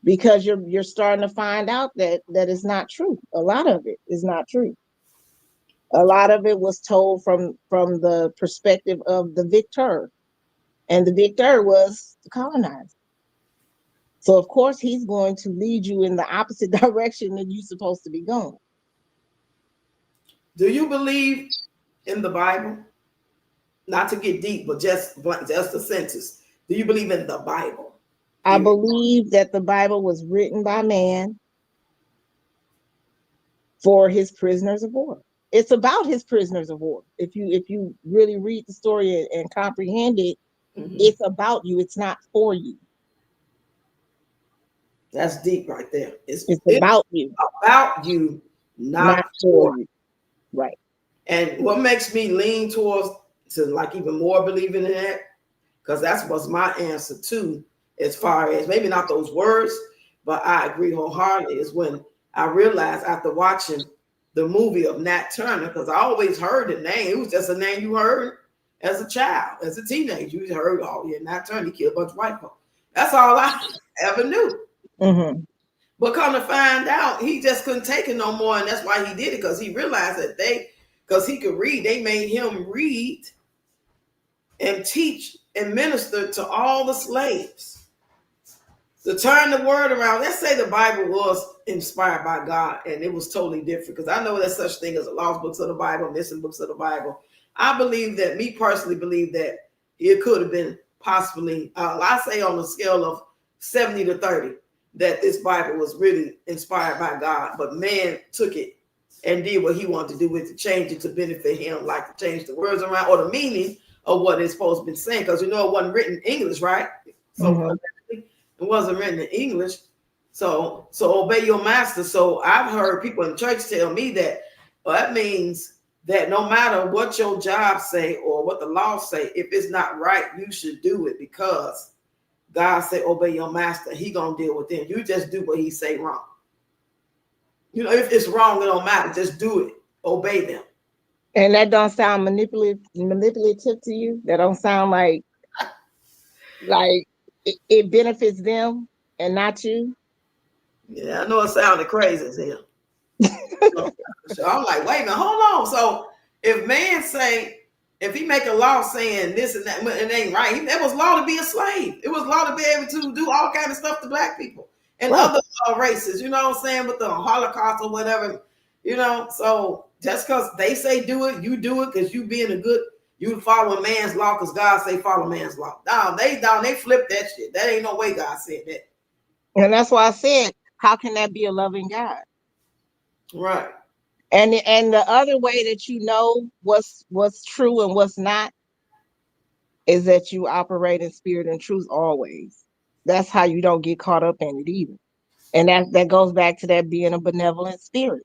Because you're starting to find out that it's not true. A lot of it is not true. A lot of it was told from the perspective of the victor. And the victor was the colonizer. So of course he's going to lead you in the opposite direction that you're supposed to be going. Do you believe in the Bible? Not to get deep, but just a sentence. Do you believe in the Bible? I believe that the Bible was written by man for his prisoners of war. It's about his prisoners of war. If you really read the story and comprehend it, it's about you. It's not for you. That's deep right there. It's about you. About you, not for you. Right. And what makes me lean towards to like even more believing in that, because that's what's my answer too, as far as maybe not those words, but I agree wholeheartedly, is when I realized after watching the movie of Nat Turner, because I always heard the name. It was just a name you heard as a child, as a teenager. You heard, oh yeah, Nat Turner, he killed a bunch of white folks. That's all I ever knew. Mm-hmm. But come to find out, he just couldn't take it no more, and that's why he did it, because he realized that because he could read, they made him read and teach and minister to all the slaves. To turn the word around, let's say the Bible was inspired by God and it was totally different, because I know there's such thing as a lost books of the Bible, missing books of the Bible. I believe that, me personally believe that it could have been possibly, I say on a scale of 70 to 30, that this Bible was really inspired by God, but man took it and did what he wanted to do with it, to change it to benefit him, like to change the words around or the meaning of what it's supposed to be saying, because it wasn't written in English, right? So it wasn't written in English. So obey your master. So I've heard people in church tell me that, well, that means that no matter what your job say or what the law say, if it's not right, you should do it, because God said, obey your master. He gonna deal with them. You just do what he say wrong. If it's wrong, it don't matter. Just do it. Obey them. And that don't sound manipulative to you? That don't sound like it benefits them and not you? Yeah, I know it sounded crazy as hell. So I'm like, wait a minute, hold on. So if man say, if he make a law saying this and that, it ain't right. It was law to be a slave. It was law to be able to do all kind of stuff to black people and other races. You know what I'm saying? With the Holocaust or whatever. So just because they say do it, you do it because you being a good, you following man's law because God say follow man's law. They flip that shit. That ain't no way God said that. And that's why I said, how can that be a loving God? Right. And the other way that you know what's true and what's not is that you operate in spirit and truth always. That's how you don't get caught up in it either. And that goes back to that being a benevolent spirit.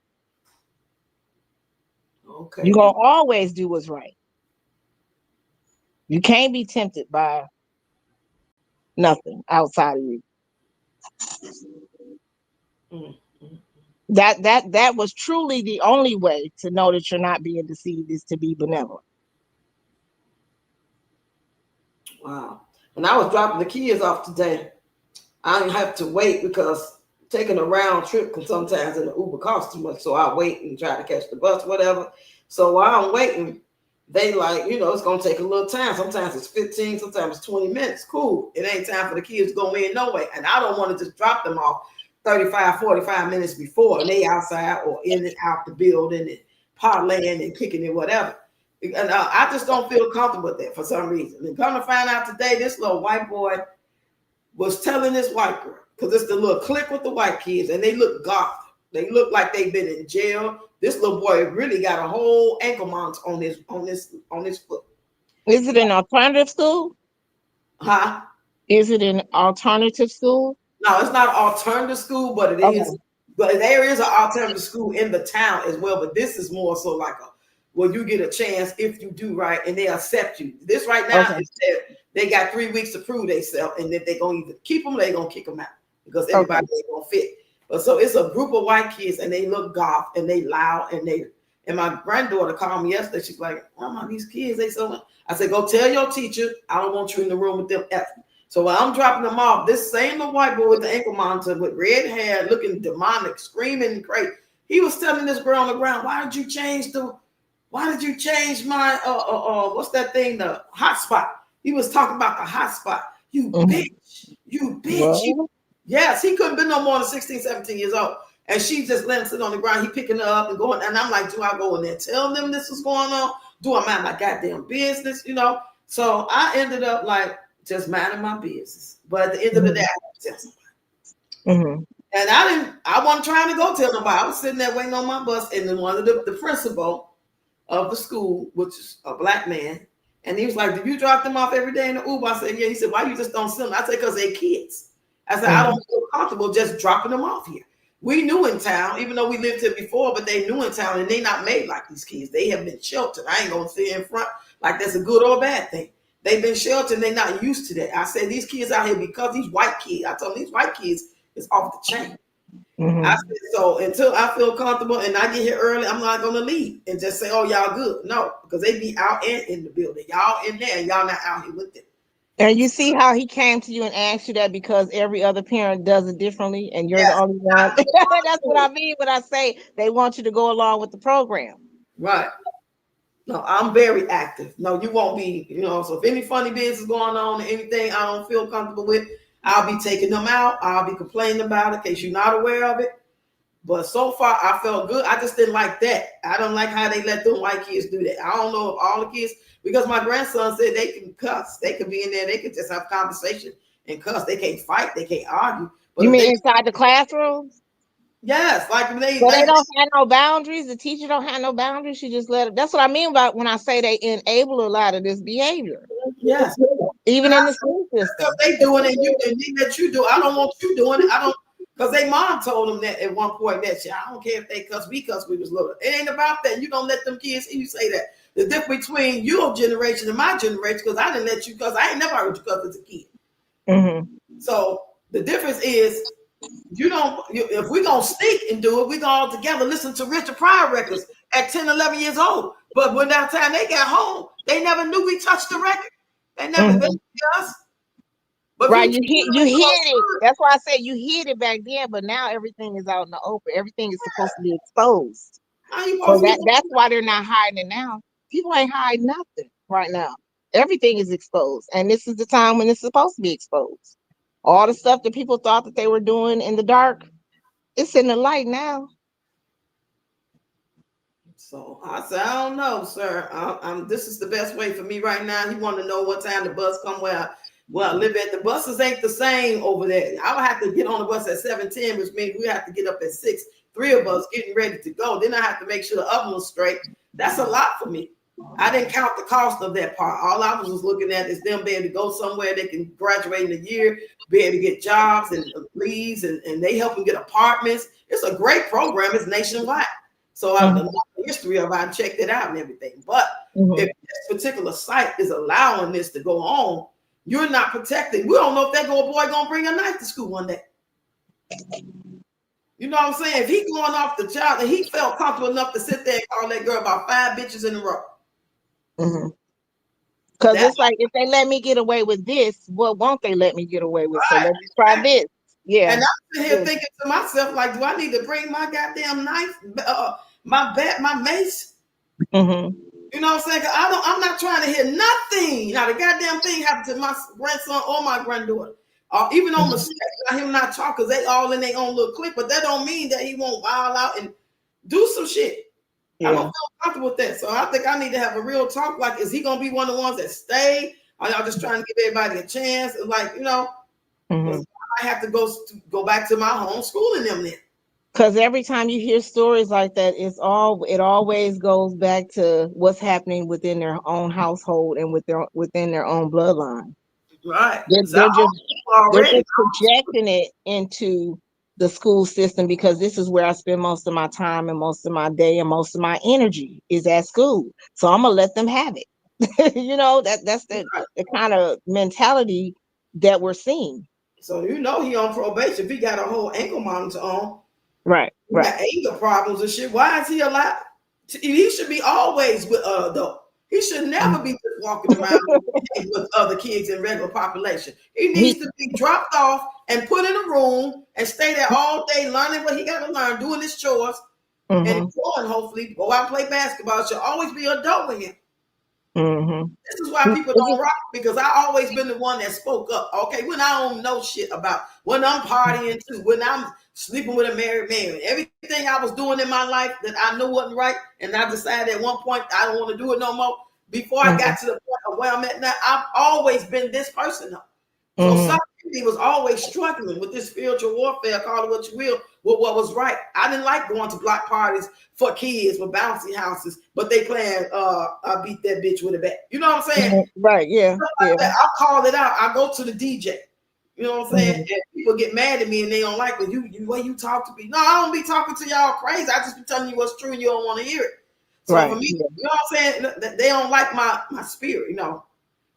Okay. You're going to always do what's right. You can't be tempted by nothing outside of you. Mm-hmm. That was truly the only way to know that you're not being deceived, is to be benevolent. Wow. When I was dropping the kids off today, I didn't have to wait, because taking a round trip can sometimes in the Uber cost too much. So I wait and try to catch the bus, whatever. So while I'm waiting, they it's going to take a little time. Sometimes it's 15, sometimes it's 20 minutes. Cool. It ain't time for the kids to go in no way. And I don't want to just drop them off 35, 45 minutes before, and they outside or in and out the building and parlaying and kicking it, whatever. And I just don't feel comfortable with that for some reason. And come to find out today, this little white boy was telling this white girl, because it's the little clique with the white kids, and they look goth. They look like they've been in jail. This little boy really got a whole ankle mount on his foot. Is it an alternative school? Huh? Is it an alternative school? No, it's not an alternative school, but it is. But there is an alternative school in the town as well. But this is more so like you get a chance if you do right and they accept you. This right now is that they got 3 weeks to prove themselves, and if they're going to either keep them or they're going to kick them out, because everybody ain't going to fit. But so it's a group of white kids, and they look goth and they loud, and my granddaughter called me yesterday. She's like, "Mama, these kids, they so." I said, "Go tell your teacher I don't want you in the room with them." So when I'm dropping them off, this same little white boy with the ankle monitor with red hair, looking demonic, screaming crazy, he was telling this girl on the ground, "Why did you change my what's that thing, the hotspot?" He was talking about the hotspot. You bitch. Yes, he couldn't be no more than 16, 17 years old. And she just let him sit on the ground. He picking her up and going. And I'm like, do I go in there tell them this is going on? Do I mind my goddamn business? You know. So I ended up like just minding my business. But at the end of the day, I had to tell somebody. Mm-hmm. And I wasn't trying to go tell nobody. I was sitting there waiting on my bus, and then one of the principal of the school, which is a black man, and he was like, "Do you drop them off every day in the Uber?" I said, "Yeah." He said, "Why you just don't send them?" I said, "Because they're kids." I said, "I don't feel comfortable just dropping them off here." We knew in town, even though we lived here before, but they knew in town, and they not made like these kids. They have been sheltered. I ain't gonna sit in front like that's a good or a bad thing. They've been sheltered, and they're not used to that. I said, these kids out here, because these white kids, I told them these white kids is off the chain. Mm-hmm. I said, so until I feel comfortable and I get here early, I'm not gonna leave and just say, "Oh, y'all good." No, because they be out and in the building. Y'all in there, and y'all not out here with them. And you see how he came to you and asked you that because every other parent does it differently, and you're the Yes, only one. That's what I mean when I say they want you to go along with the program. right. No, I'm very active. No, you won't be, you know. So if any funny business going on or anything I don't feel comfortable with, I'll be taking them out. I'll be complaining about it in case you're not aware of it. But so far, I felt good. I just didn't like that. I don't like how they let them white kids do that. I don't know if all the kids, because my grandson said they can cuss. They could be in there. They could just have conversation and cuss. They can't fight. They can't argue. But You if mean they, inside the classroom? yes, like if they, So they like, don't have no boundaries. The teacher don't have no boundaries. She just let it. That's what I mean about when I say they enable a lot of this behavior, yes, even in the school system. because they doing it, you and they let you do. I don't want you doing it. I don't, because they mom told them that at one point that shit. I don't care if they cuss. We cuss. We was little. It ain't about that. You don't let them kids hear you say that. The difference between your generation and my generation, because I didn't let you cuss. I ain't never heard you cuss as a kid. Mm-hmm. So the difference is you don't. If we gonna sneak and do it, we gonna all together listen to Richard Pryor records at 10, 11 years old. But when that time they got home, they never knew we touched the record. They never Mm-hmm. visited us. But if Right, you you hid it. That's why I said you hid it back then, but now everything is out in the open. Everything is supposed to be exposed. how you So supposed to be? that's why they're not hiding it now. People ain't hiding nothing right now. Everything is exposed, and this is the time when it's supposed to be exposed. All the stuff that people thought that they were doing in the dark, it's in the light now. So I said, I don't know, sir. This is the best way for me right now. He want to know what time the bus come where I live at. The buses ain't the same over there. I would have to get on the bus at 7:10, which means we have to get up at 6. Three of us getting ready to go. Then I have to make sure the oven was straight. That's a lot for me. I didn't count the cost of that part. All I was just looking at is them being able to go somewhere they can graduate in a year, be able to get jobs and leads, and they help them get apartments. It's a great program. It's nationwide. So I know the history of it. I checked it out and everything. But if this particular site is allowing this to go on, you're not protected. We don't know if that little boy gonna bring a knife to school one day. You know what I'm saying? If he going off the child and he felt comfortable enough to sit there and call that girl about 5 bitches in a row. Because That it's like if they let me get away with this, what won't they let me get away with? So right. let me try this. Yeah. And I'm sitting here thinking to myself, like, do I need to bring my goddamn knife, my bat, my mace? Mm-hmm. You know what I'm saying? I'm not trying to hear nothing. Now the goddamn thing happened to my grandson or my granddaughter. Even on mistakes, him not talk because they all in their own little clique, but that don't mean that he won't wild out and do some shit. Yeah. I don't feel comfortable with that. So I think I need to have a real talk. Like, is he gonna be one of the ones that stay? Or y'all just trying to give everybody a chance? Like, I have to go back to my home school in them then. Because every time you hear stories like that, it always goes back to what's happening within their own household and within their own bloodline. Right. They're just projecting it into the school system because this is where I spend most of my time and most of my day and most of my energy is at school. So I'm gonna let them have it. That's the kind of mentality that we're seeing. So he on probation. If he got a whole ankle monitor on, right, he got anger problems and shit. Why is he allowed? He should be always with adult. He should never be just walking around with other kids in regular population. He needs to be dropped off and put in a room and stay there all day learning what he got to learn, doing his chores, and going, hopefully go out and play basketball. It should always be an adult with him. This is why people don't rock, because I always been the one that spoke up. Okay, when I don't know shit about, when I'm partying too, when I'm sleeping with a married man. Everything I was doing in my life that I knew wasn't right, and I decided at one point I don't want to do it no more. Before I got to the point of where I'm at now, I've always been this person though. So somebody was always struggling with this spiritual warfare, call it what you will, with what was right. I didn't like going to block parties for kids with bouncy houses, but they playing I beat that bitch with a bat. You know what I'm saying? Right, yeah. Like I'll call it out. I go to the DJ. You know what I'm saying? And people get mad at me and they don't like when you way you talk to me. No, I don't be talking to y'all crazy. I just be telling you what's true and you don't want to hear it. So for me, you know what I'm saying? They don't like my spirit, you know,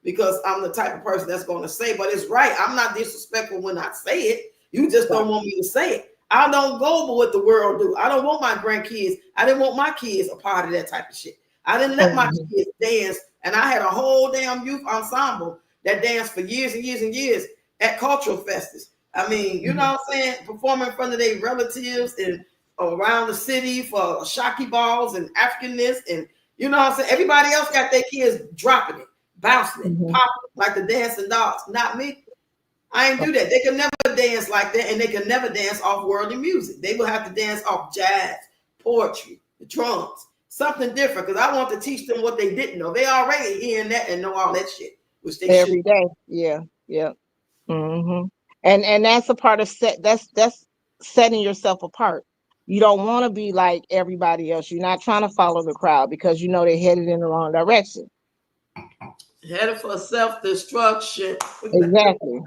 because I'm the type of person that's going to say, but it's right. I'm not disrespectful when I say it. You just don't want me to say it. I don't go by what the world do. I don't want my grandkids. I didn't want my kids a part of that type of shit. I didn't let my kids dance. And I had a whole damn youth ensemble that danced for years and years and years at cultural festivals. I mean, you know what I'm saying? Performing in front of their relatives and around the city for shocky balls and Africanness. And you know what I'm saying? Everybody else got their kids dropping it, bouncing it, popping like the dancing dogs. Not me. I ain't do that. They can never dance like that, and they can never dance off worldly music. They will have to dance off jazz, poetry, the drums, something different. Because I want to teach them what they didn't know. They already hearing that and know all that shit, which they every day. Yeah, yeah. And that's a part of that's setting yourself apart. You don't want to be like everybody else. You're not trying to follow the crowd because you know they're headed in the wrong direction. Headed for self-destruction. Exactly.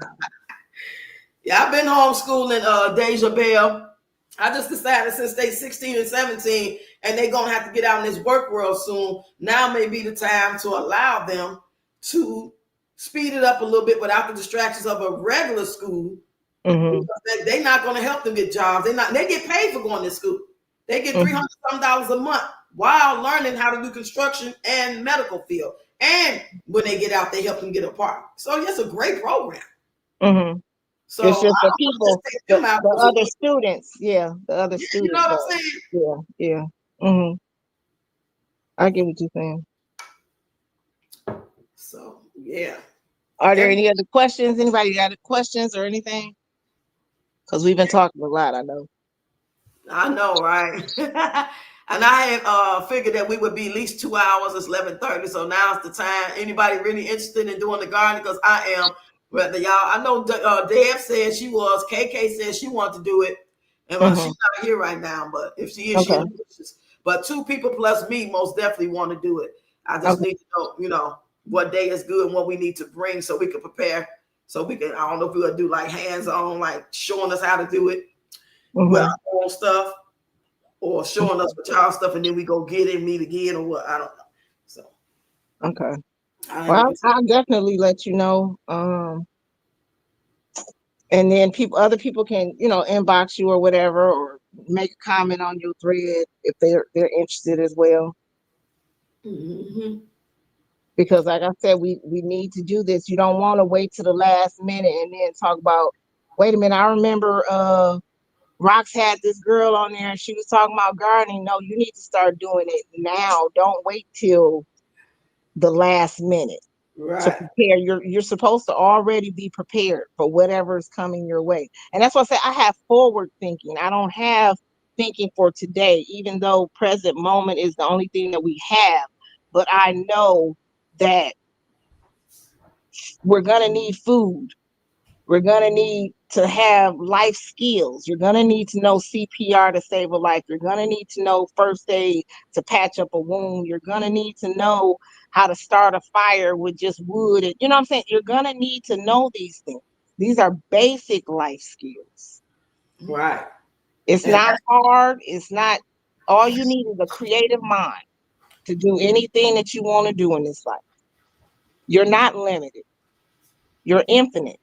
Yeah, I've been homeschooling Deja Bell. I just decided since they 16 and 17 and they're going to have to get out in this work world soon, now may be the time to allow them to speed it up a little bit without the distractions of a regular school. They're not going to help them get jobs. They get paid for going to school. They get $300 a month while learning how to do construction and medical field. And when they get out, they help them get a part. So it's a great program. So it's just the people, the other students. Yeah, the other students. You know what I'm saying? Yeah. I get what you're saying. So, yeah. Are there any other questions? Anybody got questions or anything? Because we've been talking a lot, I know. I know, right? And I had figured that we would be at least 2 hours. It's 11:30, so now's the time. Anybody really interested in doing the garden? Because I am. Whether y'all, I know Deb said she was. KK said she wanted to do it, and she's not here right now. But if she is, she is. But 2 people plus me most definitely want to do it. I just need to know, you know, what day is good and what we need to bring so we can prepare. So we can. I don't know if we'll do like hands-on, like showing us how to do it with our own stuff, or showing us with y'all stuff, and then we go get it, meet again, or what? I don't know. So well, I'll definitely let you know. And then other people can, you know, inbox you or whatever, or make a comment on your thread if they're interested as well. Because like I said, we need to do this. You don't want to wait to the last minute and then talk about, wait a minute, I remember Rox had this girl on there and she was talking about gardening. No, you need to start doing it now. Don't wait till the last minute to prepare. You're supposed to already be prepared for whatever is coming your way. And that's why I say I have forward thinking. I don't have thinking for today, even though present moment is the only thing that we have. But I know that we're going to need food. We're going to need to have life skills. You're going to need to know CPR to save a life. You're going to need to know first aid to patch up a wound. You're going to need to know how to start a fire with just wood. And, you know what I'm saying? You're going to need to know these things. These are basic life skills. Right. It's not hard. It's not, all you need is a creative mind to do anything that you want to do in this life. You're not limited. You're infinite.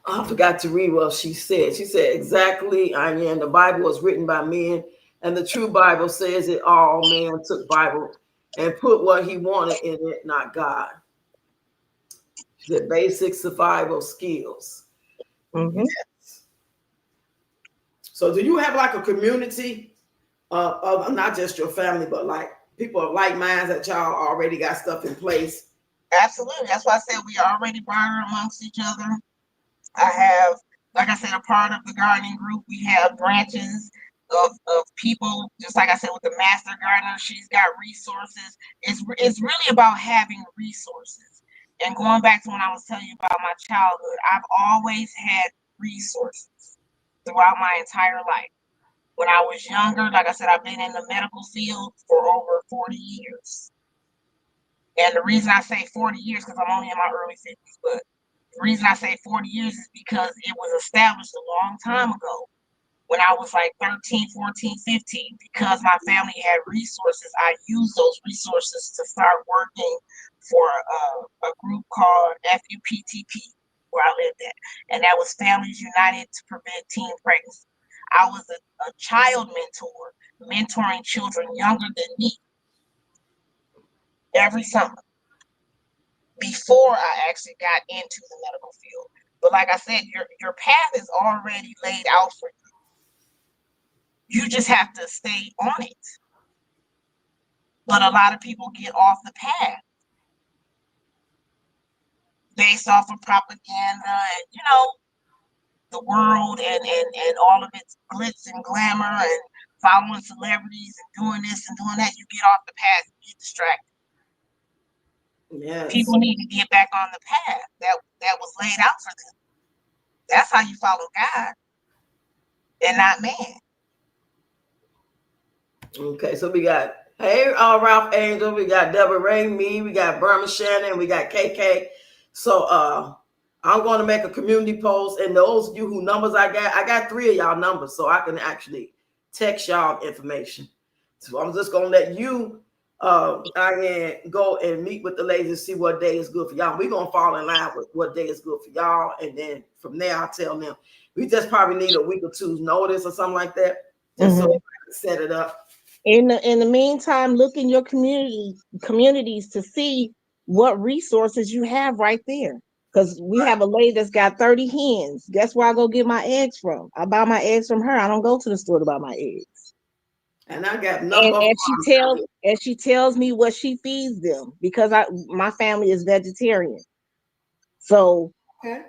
I forgot to read what she said. She said, exactly, Ayann, the Bible was written by men, and the true Bible says it all. Man took Bible and put what he wanted in it, not God. She said, basic survival skills. Yes. So do you have like a community of not just your family, but like people of like minds that y'all already got stuff in place? Absolutely. That's why I said we already barter amongst each other. have, like I said, a part of the gardening group. We have branches of people, just like I said, with the master gardener. She's got resources. It's really about having resources. And going back to when I was telling you about my childhood, I've always had resources throughout my entire life. When I was younger, like I said, I've been in the medical field for over 40 years. And the reason I say 40 years, because I'm only in my early 50s, but the reason I say 40 years is because it was established a long time ago when I was like 13, 14, 15. Because my family had resources, I used those resources to start working for a group called FUPTP, where I lived at. And that was Families United to Prevent Teen Pregnancy. I was a child mentor, mentoring children younger than me every summer before I actually got into the medical field. But like I said, your path is already laid out for you. You just have to stay on it. But a lot of people get off the path based off of propaganda and, the world and all of its glitz and glamour and following celebrities and doing this and doing that. You get off the path, you get distracted. Yes. People need to get back on the path that was laid out for them. That's how you follow God and not man. Okay, so we got Ralph Angel, we got Deborah Ray, me, we got Burma Shannon, we got KK. So I'm going to make a community post, and those of you who numbers I got 3 of y'all numbers, so I can actually text y'all information. So I'm just gonna let you Ayann, go and meet with the ladies and see what day is good for y'all. We're gonna fall in line with what day is good for y'all, and then from there I'll tell them. We just probably need a week or two's notice or something like that, just so we can set it up. In the meantime, look in your communities to see what resources you have right there. Because we have a lady that's got 30 hens. Guess where I go get my eggs from? I buy my eggs from her. I don't go to the store to buy my eggs. And I got enough of and she tells me what she feeds them, because my family is vegetarian. So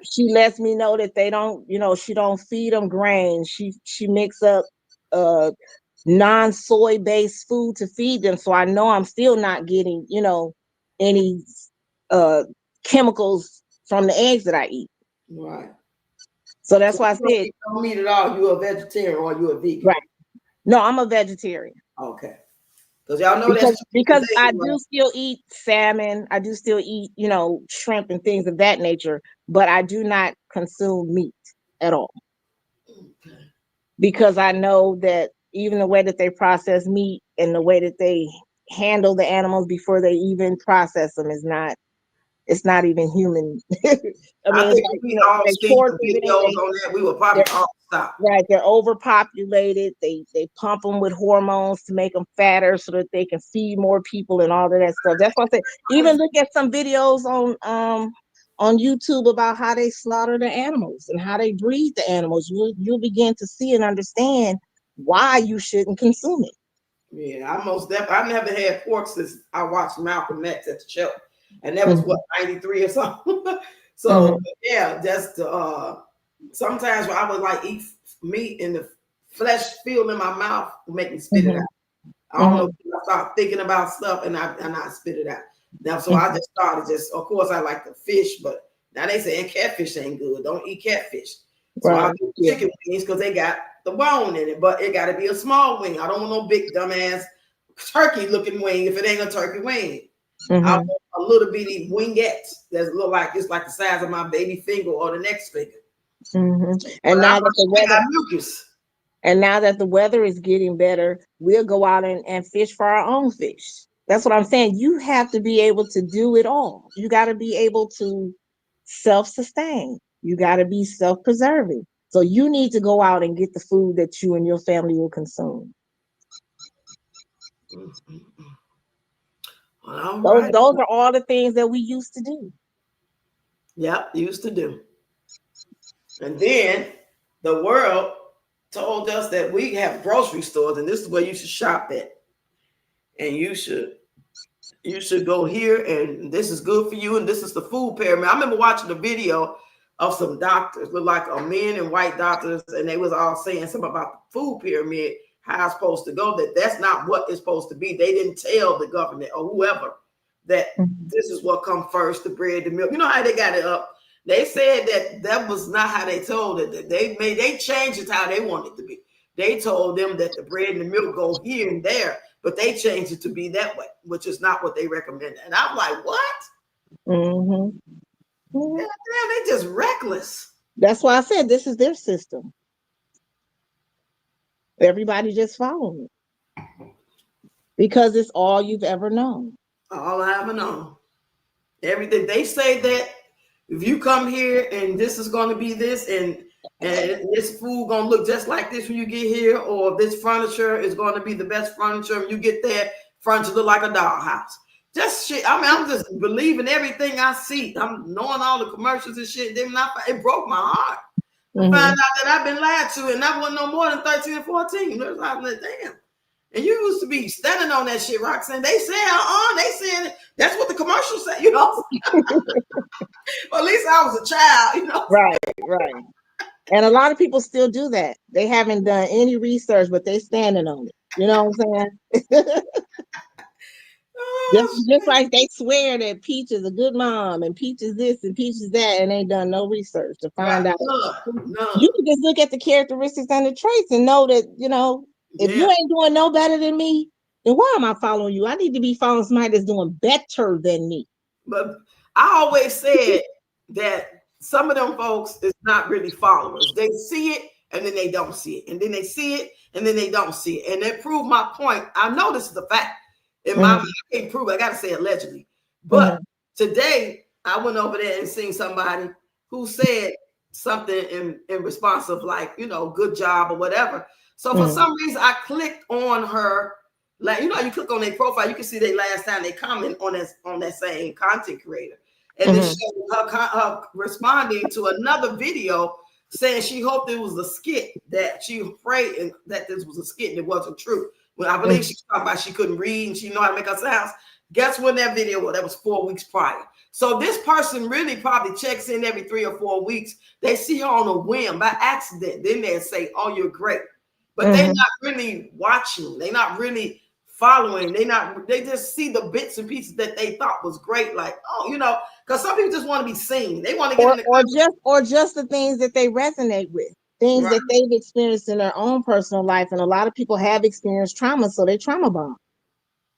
she lets me know that they don't, she don't feed them grains. She mix up non-soy based food to feed them. So I know I'm still not getting, any chemicals from the eggs that I eat. Right. So that's why I said, you don't meat at all. You're a vegetarian or you're a vegan. Right. No, I'm a vegetarian. Okay. Because y'all know because I do still eat salmon. I do still eat, shrimp and things of that nature, but I do not consume meat at all. Okay. Because I know that even the way that they process meat and the way that they handle the animals before they even process them it's not even human. I think if we all see the videos on that, we will probably all stop. Right, they're overpopulated. They pump them with hormones to make them fatter so that they can feed more people and all of that stuff. That's why I said, even look at some videos on YouTube about how they slaughter the animals and how they breed the animals. You'll begin to see and understand why you shouldn't consume it. Yeah, I never had pork since I watched Malcolm X at the show, and that was what, 93 or something. So yeah, just sometimes when I would like eat meat and the flesh feel in my mouth would make me spit it out. I don't know. I start thinking about stuff and I spit it out. Now, so I just started of course I like the fish, but now they saying catfish ain't good. Don't eat catfish. So I do chicken wings because they got the bone in it, but it got to be a small wing. I don't want no big dumbass turkey looking wing if it ain't a turkey wing. I want a little bitty wingette that look like it's like the size of my baby finger or the next finger. And now that the weather is getting better, we'll go out and fish for our own fish. That's what I'm saying. You have to be able to do it all. You got to be able to self-sustain. You got to be self-preserving. So you need to go out and get the food that you and your family will consume. Those are all the things that we used to do. Yeah, used to do. And then the world told us that we have grocery stores and this is where you should shop at. And you should go here and this is good for you and this is the food pyramid. I remember watching the video of some doctors, look like a men and white doctors, and they was all saying something about the food pyramid, how it's supposed to go, that's not what it's supposed to be. They didn't tell the government or whoever that this is what come first, the bread, the milk. You know how they got it up? They said that was not how they told it. They changed it how they wanted it to be. They told them that the bread and the milk go here and there, but they changed it to be that way, which is not what they recommended. And I'm like, what? Mm-hmm. Yeah, they just reckless. That's why I said this is their system. Everybody just following it because it's all you've ever known. All I ever known. Everything they say that if you come here and this is going to be this and this food going to look just like this when you get here, or this furniture is going to be the best furniture when you get there, furniture look like a dollhouse. Just shit. I mean, I'm just believing everything I see. I'm knowing all the commercials and shit. Then it broke my heart. I found out that I've been lied to, and I wasn't no more than 13 or 14. It was like, damn. And you used to be standing on that shit, Roxanne. They said, they said that's what the commercials say, you know. Well, at least I was a child, you know. Right. And a lot of people still do that. They haven't done any research, but they standing on it. You know what I'm saying? Just like they swear that Peach is a good mom and Peach is this and Peach is that, and ain't done no research to find out. None. You can just look at the characteristics and the traits and know that, you know, if you ain't doing no better than me, then why am I following you? I need to be following somebody that's doing better than me. But I always said that some of them folks is not really followers. They see it and then they don't see it. And then they see it and then they don't see it. And they prove my point. I know this is a fact. In my mind, I can't prove it. I got to say allegedly. But today, I went over there and seen somebody who said something in response of like, you know, good job or whatever. So for some reason, I clicked on her. Like, you know, you click on their profile, you can see they last time they comment on that same content creator. And then her responding to another video saying she hoped it was a skit, that she prayed that this was a skit and it wasn't true. Well, I believe she talked about she couldn't read and she know how to make her sounds. Guess when that video was? That was 4 weeks prior. So this person really probably checks in every 3 or 4 weeks. They see her on a whim by accident. Then they say, oh, you're great. But they're not really watching. They're not really following. They just see the bits and pieces that they thought was great. Like, oh, you know, because some people just want to be seen. They want to get in the or just the things that they resonate with. Things that they've experienced in their own personal life. And a lot of people have experienced trauma, so they trauma bond.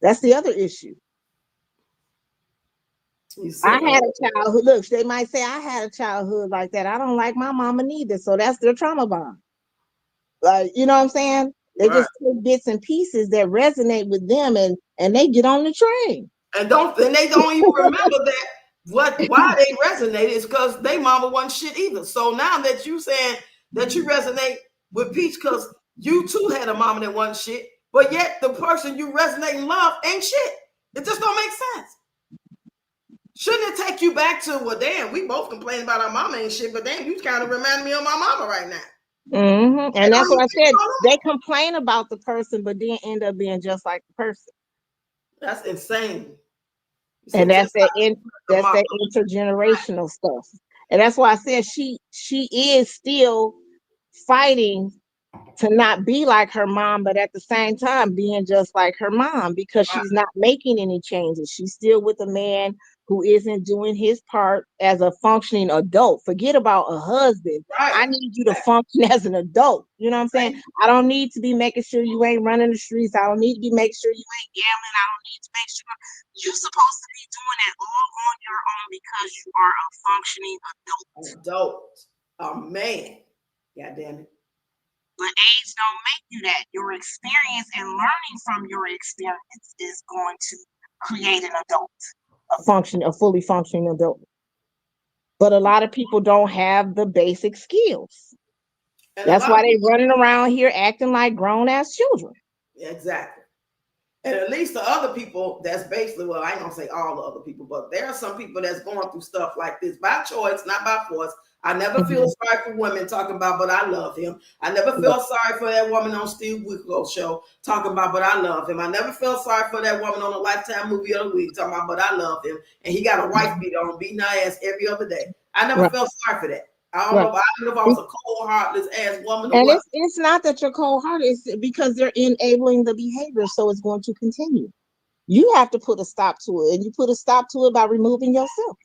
That's the other issue. I had a childhood. Look, they might say I had a childhood like that. I don't like my mama neither. So that's their trauma bond. Like, you know what I'm saying? They just take bits and pieces that resonate with them and they get on the train. And they don't even remember that why they resonated is because they mama wasn't shit either. So now that you saying that you resonate with Peach because you too had a mama that wasn't shit, but yet the person you resonate and love ain't shit. It just don't make sense. Shouldn't it take you back to, well, damn, we both complain about our mama ain't shit, but damn, you kind of remind me of my mama right now. And that's what I said. They complain about the person, but then end up being just like the person. That's insane. And that's that intergenerational stuff. And that's why I said she is still fighting to not be like her mom, but at the same time being just like her mom, because she's not making any changes. She's still with a man who isn't doing his part as a functioning adult. Forget about a husband. I need you to function as an adult. You know what I'm saying? I don't need to be making sure you ain't running the streets. I don't need to be making sure you ain't gambling. I don't need to make sure you're supposed to be doing that all on your own because you are a functioning adult. Oh man. God damn it. But age don't make you that. Your experience and learning from your experience is going to create an adult, a fully functioning adult. But a lot of people don't have the basic skills. And that's why they're running around here acting like grown-ass children. Exactly. And at least the other people, that's basically, well, I ain't gonna say all the other people, but there are some people that's going through stuff like this by choice, not by force. I never feel sorry for women talking about, but I love him. I never feel sorry for that woman on Steve Wicko's show talking about, but I love him. I never felt sorry for that woman on the Lifetime Movie of the Week talking about, but I love him. And he got a wife beat on, beating her ass every other day. I never Right. felt sorry for that. I don't Right. know. I don't know if I was a cold, heartless ass woman or And what. it's not that you're cold hearted, it's because they're enabling the behavior, so it's going to continue. You have to put a stop to it, and you put a stop to it by removing yourself.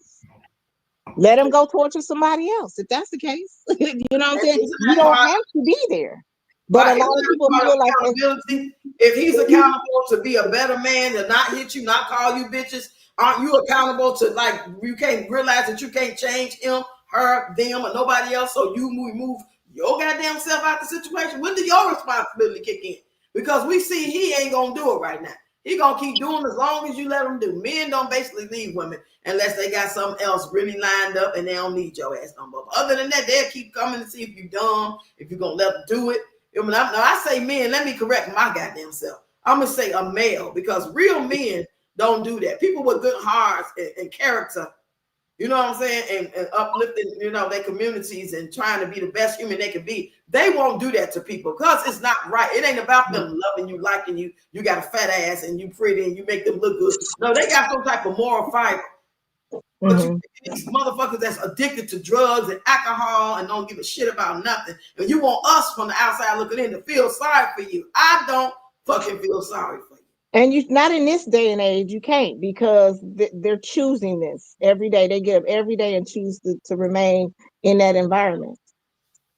Let them go torture somebody else if that's the case. You know what I'm And saying? isn't You that don't part? have to be there. But a Right. lot Isn't of that people part of feel like that. accountability? If he's accountable to be a better man, to not hit you, not call you bitches, aren't you accountable to, like, you can't realize that you can't change him, her, them, or nobody else? So you move your goddamn self out the situation. When do your responsibility kick in? Because we see he ain't gonna do it right now. He gonna keep doing as long as you let him do. Men don't basically leave women unless they got something else really lined up and they don't need your ass no more. But other than that, they'll keep coming to see if you dumb, if you're gonna let them do it. Now I say men, let me correct my goddamn self. I'm gonna say a male, because real men don't do that. People with good hearts and character, you know what I'm saying, and uplifting, their communities and trying to be the best human they can be, they won't do that to people because it's not right. It ain't about them loving you, liking you. You got a fat ass and you pretty and you make them look good. No, they got some type of moral fiber. But you these motherfuckers that's addicted to drugs and alcohol and don't give a shit about nothing. And you want us from the outside looking in to feel sorry for you. I don't fucking feel sorry for you. And you not in this day and age, you can't, because they're choosing this every day. They get up every day and choose to remain in that environment.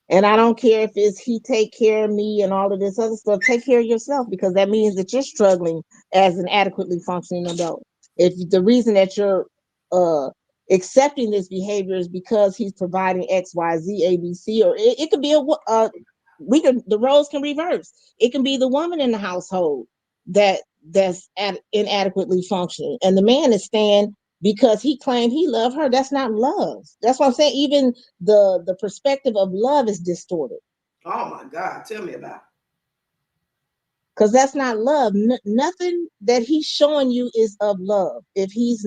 And I don't care if it's he take care of me and all of this other stuff. Take care of yourself, because that means that you're struggling as an adequately functioning adult. If the reason that you're uh, accepting this behavior is because he's providing X, Y, Z, A, B, C, or it could be the roles can reverse. It can be the woman in the household that's inadequately functioning, and the man is staying because he claimed he loved her. That's not love. That's what I'm saying. Even the perspective of love is distorted, Oh my God, tell me about it. because that's not love. Nothing that he's showing you is of love if he's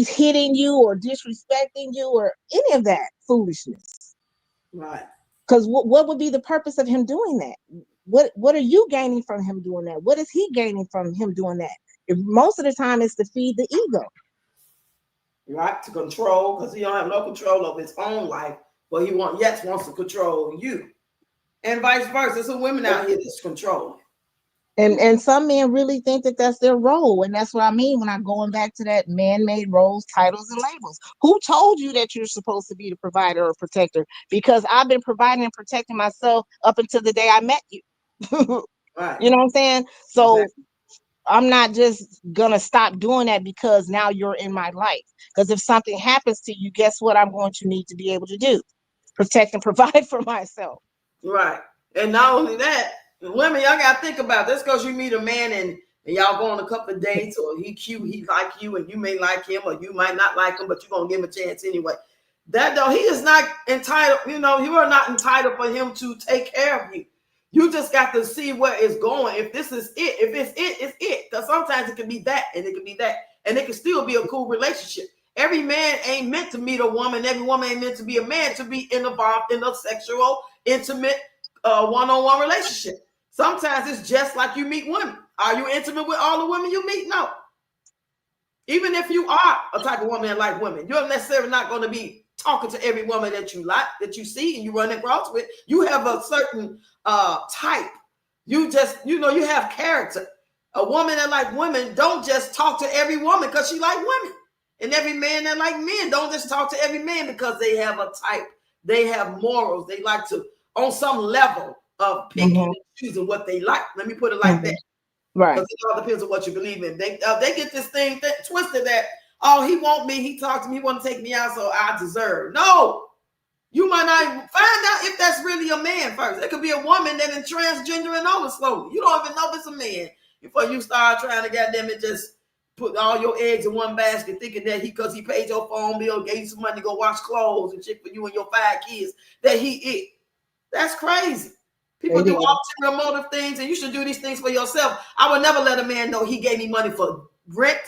hitting you or disrespecting you or any of that foolishness. Right. Because what would be the purpose of him doing that? What are you gaining from him doing that? What is he gaining from him doing that? If most of the time it's to feed the ego. Right, to control, because he don't have no control of his own life, but he wants to control you. And vice versa. There's some women out here that's controlling. And some men really think that that's their role. And that's what I mean when I'm going back to that man-made roles, titles, and labels. Who told you that you're supposed to be the provider or protector? Because I've been providing and protecting myself up until the day I met you. Right. You know what I'm saying? So Exactly. I'm not just gonna stop doing that because now you're in my life. Because if something happens to you, guess what I'm going to need to be able to do? Protect and provide for myself. Right. And not only that, women, y'all gotta think about this, because you meet a man and y'all go on a couple of dates, or he cute, he like you, and you may like him, or you might not like him, but you're gonna give him a chance anyway. That though, he is not entitled, you are not entitled for him to take care of you. You just got to see where it's going. If this is it, if it's it, it's it. Because sometimes it can be that, and it can be that, and it can still be a cool relationship. Every man ain't meant to meet a woman. Every woman ain't meant to be a man to be involved in a sexual, intimate, one-on-one relationship. Sometimes it's just like you meet women. Are you intimate with all the women you meet? No. Even if you are a type of woman that like women, you're necessarily not going to be talking to every woman that you like, that you see and you run across with. You have a certain type. You just, you have character. A woman that like women don't just talk to every woman because she like women. And every man that like men don't just talk to every man because they have a type. They have morals. They like to, on some level of picking and choosing what they like. Let me put it like that. Right. Because it all depends on what you believe in. They get this thing twisted that, oh, he want me, he talked to me, he want to take me out, so I deserve. No, you might not even find out if that's really a man first. It could be a woman that is transgender and over slowly. You don't even know if it's a man before you start trying to goddamn it just put all your eggs in one basket, thinking that because he paid your phone bill, gave you some money to go wash clothes and shit for you and your 5 kids, that he it. That's crazy. People do ulterior motive things, and you should do these things for yourself. I would never let a man know he gave me money for rent,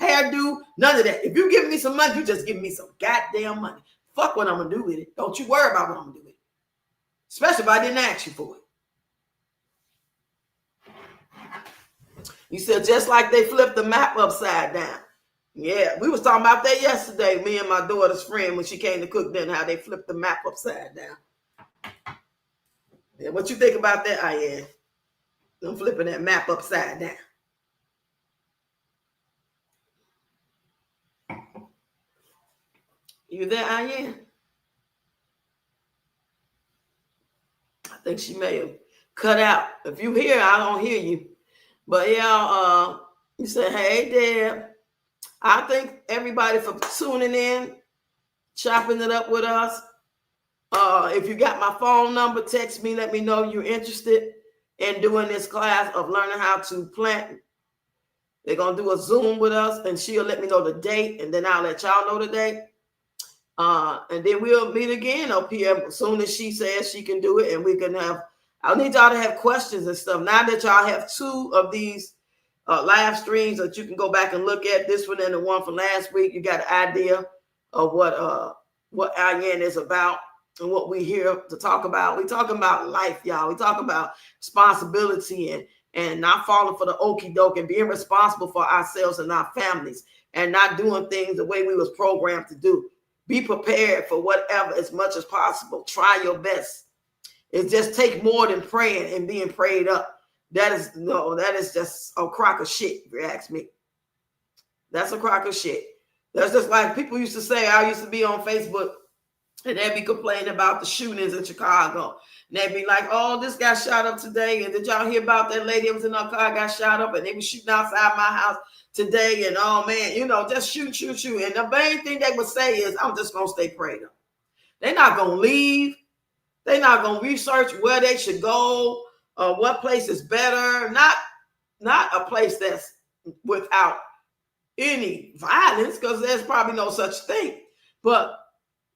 hairdo, none of that. If you give me some money, you just give me some goddamn money. Fuck what I'm gonna do with it. Don't you worry about what I'm gonna do with it. Especially if I didn't ask you for it. You said just like they flipped the map upside down. Yeah, we was talking about that yesterday, me and my daughter's friend, when she came to cook dinner, how they flipped the map upside down. Yeah, what you think about that, Ayann? Them flipping that map upside down. You there, Ayann? I think she may have cut out. If you hear, I don't hear you. But yeah, you said, hey, Deb. I thank everybody for tuning in, chopping it up with us. If you got my phone number, text me, let me know you're interested in doing this class of learning how to plant. They're going to do a Zoom with us, and she'll let me know the date, and then I'll let y'all know the date. And then we'll meet again up here as soon as she says she can do it, and we can have, I need y'all to have questions and stuff. Now that y'all have 2 of these live streams that you can go back and look at, this one and the one from last week, you got an idea of what Ayann is about and what we here to talk about. We talking about life, y'all. We talking about responsibility and not falling for the okie doke and being responsible for ourselves and our families and not doing things the way we was programmed to do. Be prepared for whatever as much as possible. Try your best. It just take more than praying and being prayed up. That is just a crock of shit, if you ask me. That's a crock of shit. That's just like people used to say, I used to be on Facebook, and they'd be complaining about the shootings in Chicago. And they'd be like, oh, this guy shot up today. And did y'all hear about that lady that was in her car, got shot up, and they were shooting outside my house today? And oh man, just shoot. And the main thing they would say is, I'm just going to stay prayed up. They're not going to leave. They're not going to research where they should go, what place is better. Not a place that's without any violence, because there's probably no such thing. But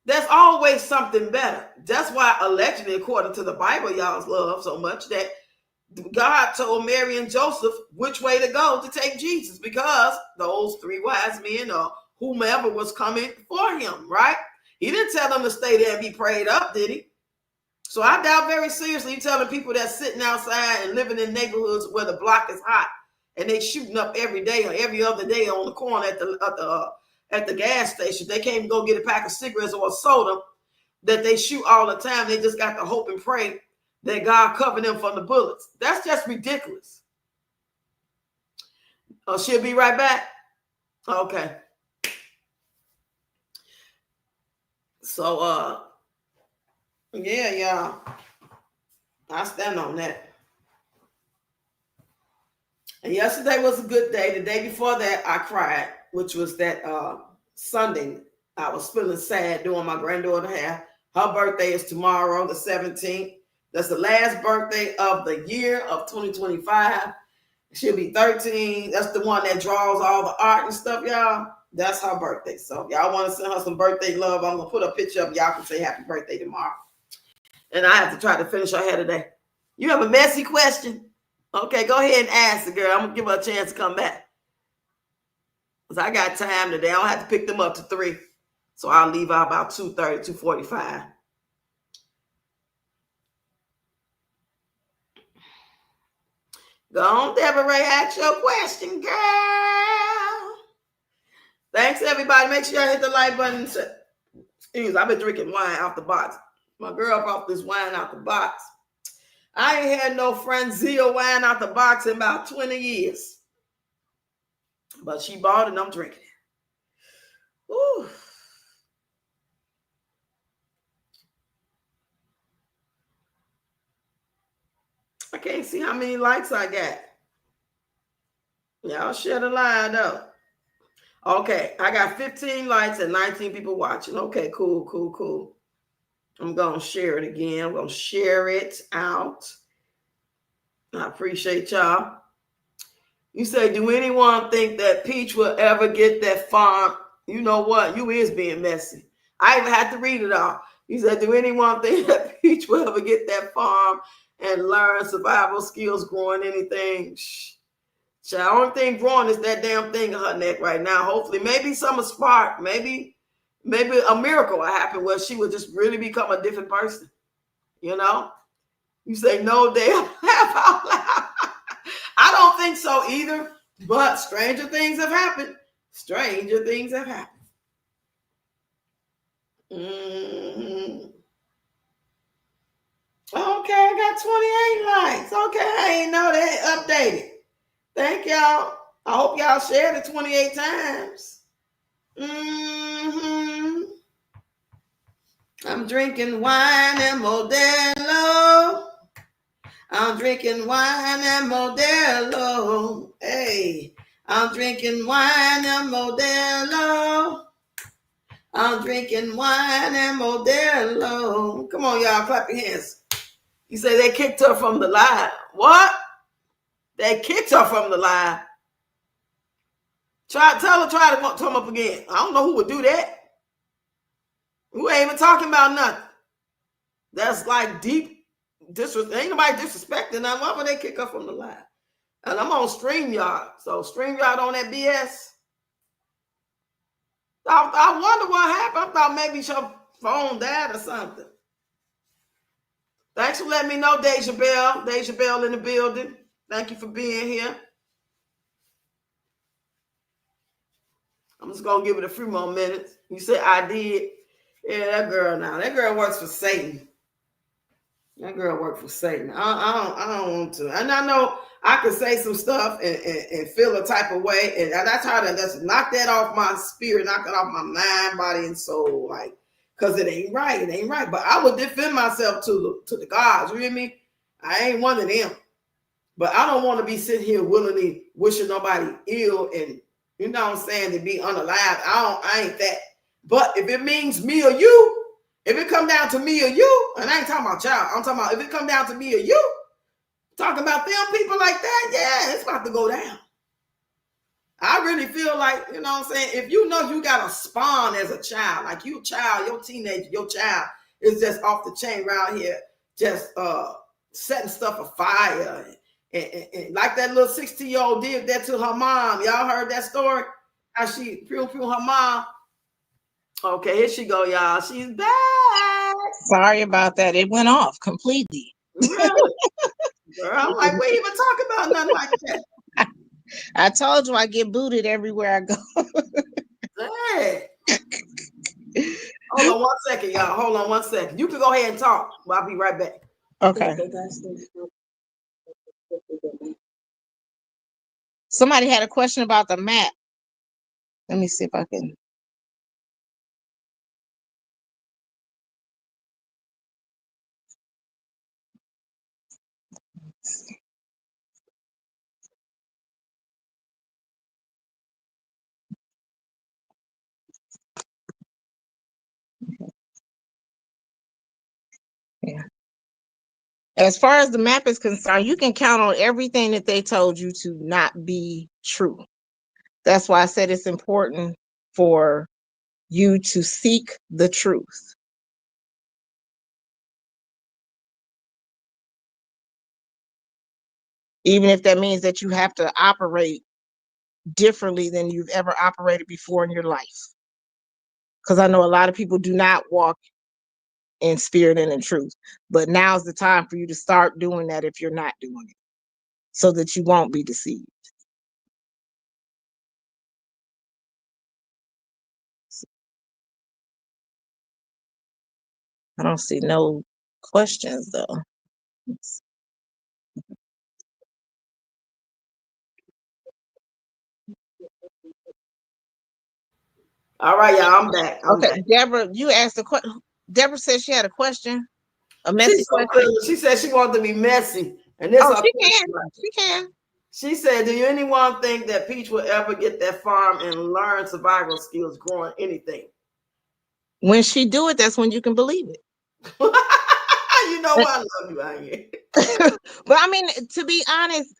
there's always something better. That's why, allegedly, according to the Bible, y'all love so much, that God told Mary and Joseph which way to go to take Jesus, because those 3 wise men or whomever was coming for him, right? He didn't tell them to stay there and be prayed up, did he? So I doubt very seriously you're telling people that's sitting outside and living in neighborhoods where the block is hot and they shooting up every day or every other day on the corner at the gas station. They can't even go get a pack of cigarettes or a soda, that they shoot all the time. They just got to hope and pray that God cover them from the bullets. That's just ridiculous. Oh, she'll be right back. Okay. So, yeah, y'all. I stand on that. And yesterday was a good day. The day before that, I cried, which was that Sunday. I was feeling sad doing my granddaughter hair. Her birthday is tomorrow, the 17th. That's the last birthday of the year of 2025. She'll be 13. That's the one that draws all the art and stuff, y'all. That's her birthday. So y'all want to send her some birthday love, I'm going to put a picture up. Y'all can say happy birthday tomorrow. And I have to try to finish her hair today. You have a messy question? Okay, go ahead and ask the girl. I'm going to give her a chance to come back. Because I got time today. I don't have to pick them up to 3. So I'll leave out about 2:30, 2:45. Go on, Deborah Ray, ask your question, girl. Thanks, everybody. Make sure y'all hit the like button. Excuse me, I've been drinking wine out the box. My girl brought this wine out the box. I ain't had no Franzia wine out the box in about 20 years. But she bought it and I'm drinking it. Ooh. I can't see how many likes I got. Y'all share the line though. Okay, I got 15 likes and 19 people watching. Okay, cool. I'm going to share it again. I'm going to share it out. I appreciate y'all. You say, do anyone think that Peach will ever get that farm? You know what? You is being messy. I even had to read it all. You said, do anyone think that Peach will ever get that farm and learn survival skills growing anything? Shh. The only thing growing is that damn thing in her neck right now. Hopefully, maybe some spark. Maybe a miracle will happen where she will just really become a different person. You know? You say, no, damn, laugh out loud. I don't think so either, but stranger things have happened. Stranger things have happened. Mm-hmm. Okay, I got 28 likes. Okay, I ain't know that. Updated. Thank y'all. I hope y'all shared it 28 times. Mm-hmm. I'm drinking wine and Modelo. I'm drinking wine and Modelo. Hey, I'm drinking wine and Modelo. I'm drinking wine and Modelo. Come on, y'all, clap your hands. You say they kicked her from the line. What? They kicked her from the line. Try to come up again. I don't know who would do that. Who ain't even talking about nothing. That's like deep disrespect. Ain't nobody disrespecting them. Why would they kick her from the line? And I'm on StreamYard. So StreamYard on that BS. I wonder what happened. I thought maybe your phone died or something. Thanks for letting me know, Deja Bell. Deja Bell in the building. Thank you for being here. I'm just going to give it a few more minutes. You said I did. Yeah, that girl now. That girl works for Satan. That girl worked for Satan. I don't want to. And I know I could say some stuff and feel a type of way. And that's how to just knock that off my spirit, knock it off my mind, body, and soul. Like, because it ain't right. It ain't right. But I would defend myself to the gods. You hear me? I ain't one of them. But I don't want to be sitting here willingly wishing nobody ill and, you know what I'm saying, to be unalive. I ain't that. But if it means me or you, if it come down to me or you, and I ain't talking about y'all, I'm talking about if it come down to me or you, talking about them people like that, yeah, it's about to go down. I really feel like, you know what I'm saying, if you know you got a spawn as a child, like you child, your teenager, your child is just off the chain around here, just setting stuff afire. And like that little 16-year-old did that to her mom. Y'all heard that story? How she pew her mom. Okay, here she go, y'all. She's back. Sorry about that. It went off completely. Really? Girl, I'm like, we even talk about nothing like that. I told you I get booted everywhere I go. Hey. Hold on 1 second, y'all. Hold on 1 second. You can go ahead and talk. I'll be right back. Okay. Somebody had a question about the map. Let me see if I can. Yeah. As far as the map is concerned, you can count on everything that they told you to not be true. That's why I said it's important for you to seek the truth. Even if that means that you have to operate differently than you've ever operated before in your life. Because I know a lot of people do not walk in spirit and in truth. But now's the time for you to start doing that if you're not doing it, so that you won't be deceived. I don't see no questions though. All right, y'all, I'm back. I'm Okay, back. Deborah, you asked a question. Deborah said she had a question, a messy question. She said she wanted to be messy. And this She can. She can. She said, do anyone think that Peach will ever get that farm and learn survival skills growing anything? When she do it, that's when you can believe it. You know I love you, Ayann. But I mean, to be honest,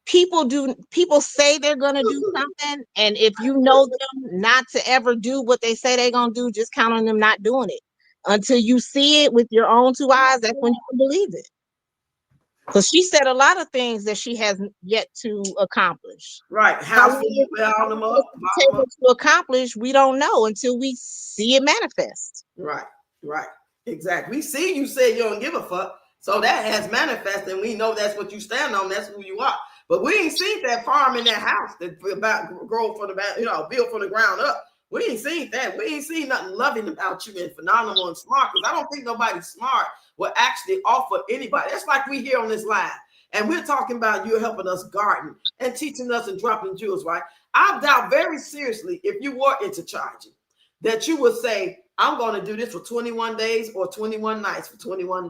people say they're gonna do something, and if you know them not to ever do what they say they're gonna do, just count on them not doing it until you see it with your own two eyes. That's when you can believe it. Because she said a lot of things that she has yet to accomplish. Right. House to accomplish, we don't know until we see it manifest. Right. Right. Exactly. We see you say you don't give a fuck. So that has manifested, and we know that's what you stand on. That's who you are. But we ain't seen that farm in that house that about grow from the build from the ground up. We ain't seen that. We ain't seen nothing loving about you and phenomenal and smart. Because I don't think nobody smart will actually offer anybody. That's like we here on this live. And we're talking about you helping us garden and teaching us and dropping jewels, right? I doubt very seriously if you were into charging that you would say, I'm going to do this for 21 days or 21 nights for $21.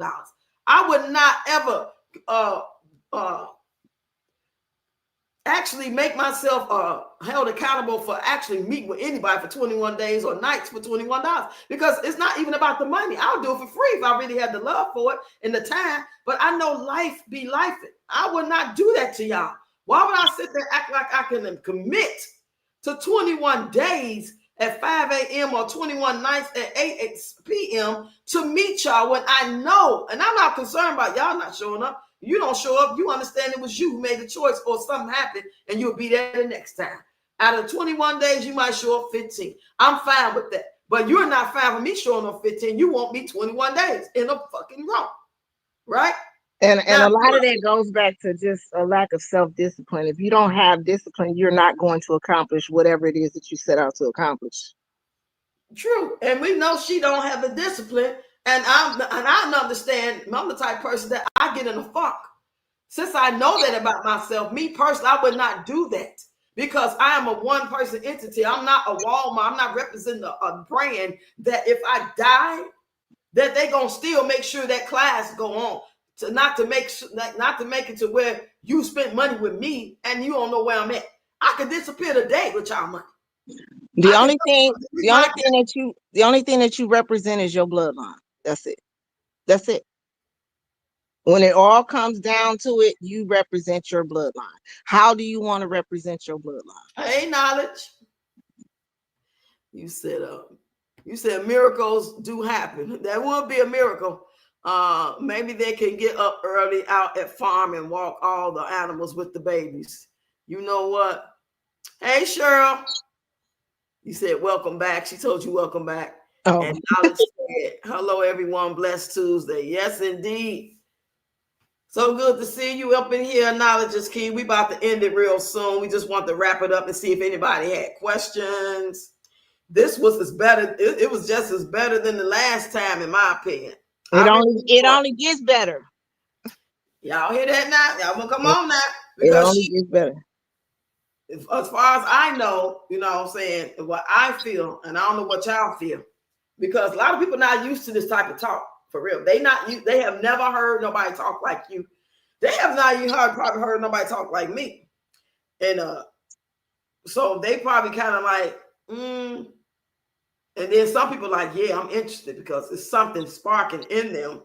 I would not ever actually make myself held accountable for actually meeting with anybody for 21 days or nights for $21 because it's not even about the money. I'll do it for free if I really had the love for it and the time, but I know life be life. I would not do that to y'all. Why would I sit there act like I can commit to 21 days at 5 a.m. or 21 nights at 8 p.m. to meet y'all when I know, and I'm not concerned about y'all not showing up. You don't show up, you understand it was you who made the choice or something happened and you'll be there the next time. Out of 21 days, you might show up 15. I'm fine with that. But you're not fine with me showing up 15. You want me 21 days in a fucking row. Right? And a lot of that goes back to just a lack of self-discipline. If you don't have discipline, you're not going to accomplish whatever it is that you set out to accomplish. True. And we know she don't have the discipline. And I understand I'm the type of person that I get in a funk. Since I know that about myself, me personally, I would not do that because I am a one-person entity. I'm not a Walmart. I'm not representing a brand that if I die, that they gonna still make sure that class go on. To not to make it to where you spend money with me and you don't know where I'm at. I could disappear today with y'all money. The only thing that you represent is your bloodline. That's it. That's it. When it all comes down to it, you represent your bloodline. How do you want to represent your bloodline? Hey, knowledge. You said miracles do happen. That would be a miracle. Maybe they can get up early out at farm and walk all the animals with the babies. You know what? Hey, Cheryl. You said welcome back. She told you welcome back. Oh. And knowledge said, hello, everyone. Blessed Tuesday. Yes, indeed. So good to see you up in here. Knowledge is key. We about to end it real soon. We just want to wrap it up and see if anybody had questions. This was as better. It was just as better than the last time, in my opinion. It only gets better. Y'all hear that now? Y'all gonna come on now because it only gets better. As far as I know, you know what I'm saying, what I feel, and I don't know what y'all feel, because a lot of people not used to this type of talk. For real, they have never heard nobody talk like you. They have not even probably heard nobody talk like me, and so they probably kind of like, and then some people like, yeah, I'm interested because it's something sparking in them